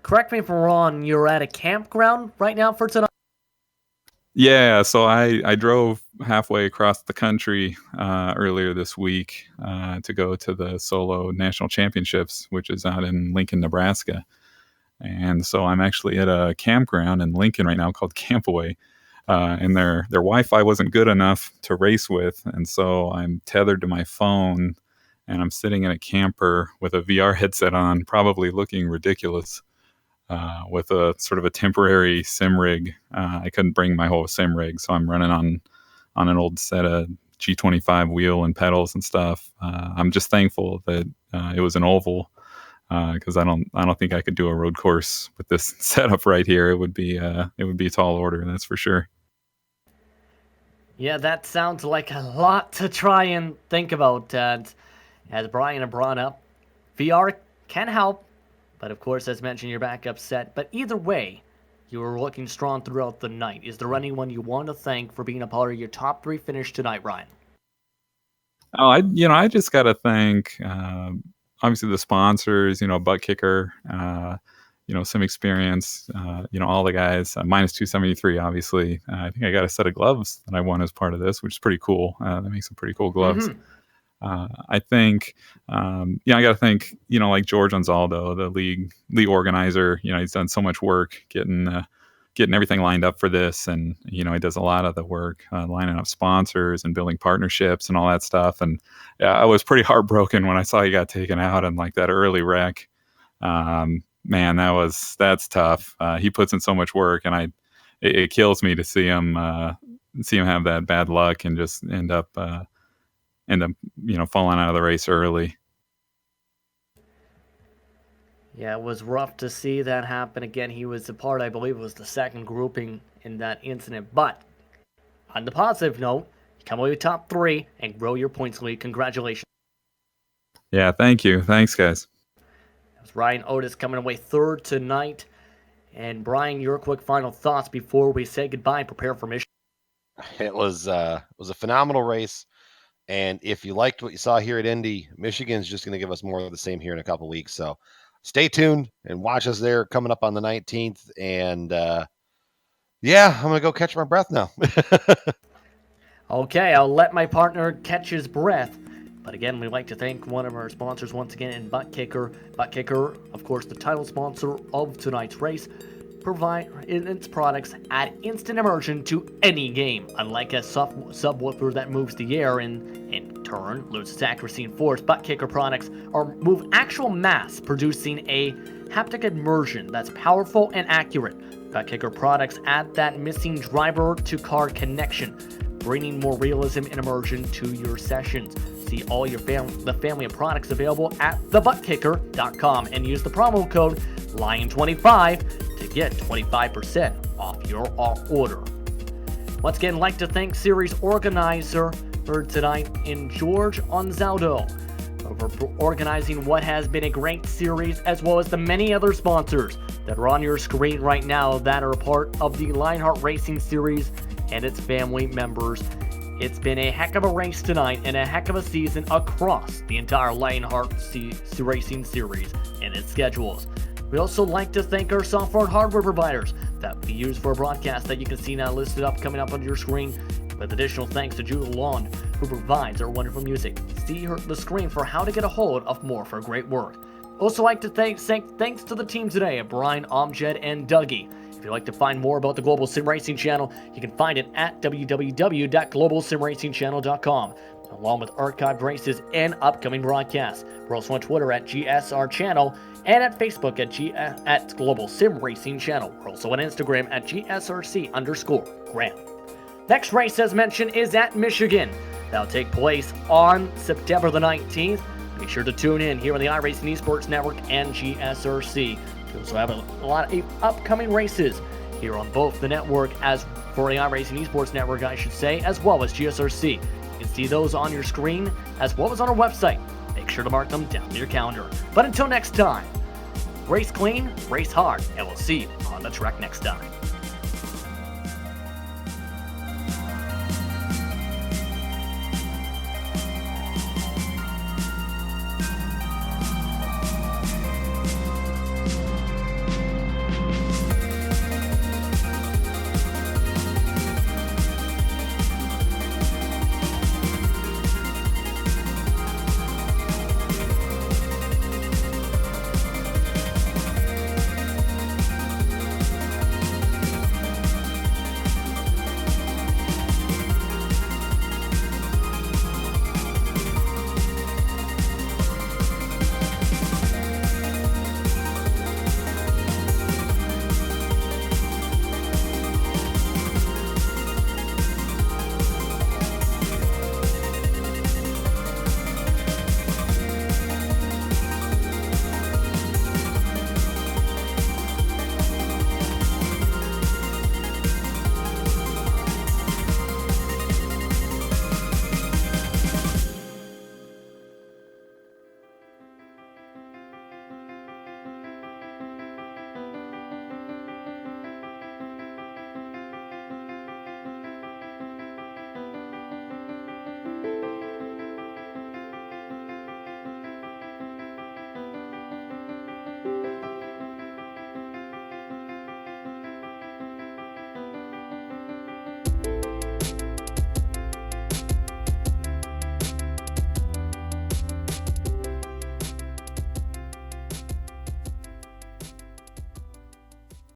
Correct me if I'm wrong, you're at a campground right now for tonight? Yeah, so I drove halfway across the country earlier this week to go to the Solo National Championships, which is out in Lincoln, Nebraska. And so I'm actually at a campground in Lincoln right now called Campway. And their Wi-Fi wasn't good enough to race with, and so I'm tethered to my phone, and I'm sitting in a camper with a VR headset on, probably looking ridiculous. With a sort of a temporary sim rig. I couldn't bring my whole sim rig, so I'm running on an old set of G25 wheel and pedals and stuff. I'm just thankful that it was an oval, because I don't think I could do a road course with this setup right here. It would be tall order, that's for sure. Yeah, that sounds like a lot to try and think about. As Brian had brought up, VR can help. But of course, as mentioned, your backup set. But either way, you were looking strong throughout the night. Is there anyone you want to thank for being a part of your top 3 finish tonight, Ryan? Oh, I just got to thank obviously the sponsors. Butt Kicker, Sim Experience. All the guys. Minus 273, obviously. I think I got a set of gloves that I won as part of this, which is pretty cool. That makes some pretty cool gloves. Mm-hmm. I think, I got to thank, like George Anzaldo, the league organizer. He's done so much work getting everything lined up for this, and he does a lot of the work lining up sponsors and building partnerships and all that stuff. And I was pretty heartbroken when I saw he got taken out in like that early wreck. Man, that's tough. He puts in so much work, and it kills me to see him have that bad luck and just end up falling out of the race early. Yeah, it was rough to see that happen again. He was a part, I believe it was the second grouping in that incident. But on the positive note, you come away with top 3 and grow your points lead. Congratulations. Yeah, thank you. Thanks, guys. That was Ryan Otis coming away 3rd tonight. And Brian, your quick final thoughts before we say goodbye and prepare for Michigan. It was a phenomenal race. And if you liked what you saw here at Indy, Michigan's just going to give us more of the same here in a couple weeks. So stay tuned and watch us there coming up on the 19th. And I'm going to go catch my breath now. Okay, I'll let my partner catch his breath. But again, we'd like to thank one of our sponsors once again in Butt Kicker. Butt Kicker, of course, the title sponsor of tonight's race, provide its products add instant immersion to any game. Unlike a subwoofer that moves the air and in turn loses accuracy and force, Butt Kicker products move actual mass, producing a haptic immersion that's powerful and accurate. Butt Kicker products add that missing driver to car connection, bringing more realism and immersion to your sessions. See all your the family of products available at thebuttkicker.com and use the promo code LION25 to get 25% off your order. Once again, I'd like to thank series organizer for tonight in George Anzaldo for organizing what has been a great series, as well as the many other sponsors that are on your screen right now that are a part of the Lionheart Racing series and its family members It's been a heck of a race tonight and a heck of a season across the entire Lionheart Racing series and its schedules. We also like to thank our software and hardware providers that we use for a broadcast that you can see now listed up coming up on your screen, with additional thanks to Julie Lawn, who provides our wonderful music. See the screen for how to get a hold of more of her great work. Also like to thanks to the team today, Brian, Amjad, and Dougie. If you'd like to find more about the Global Sim Racing Channel, you can find it at www.globalsimracingchannel.com, along with archived races and upcoming broadcasts. We're also on Twitter at GSR Channel and at Facebook at Global Sim Racing Channel. We're also on Instagram at GSRC_Graham. Next race, as mentioned, is at Michigan. That'll take place on September the 19th. Be sure to tune in here on the iRacing Esports Network and GSRC. We also have a lot of upcoming races here on both the network, as for the iRacing Esports Network, I should say, as well as GSRC. You can see those on your screen, as well as on our website. Make sure to mark them down in your calendar. But until next time, race clean, race hard, and we'll see you on the track next time.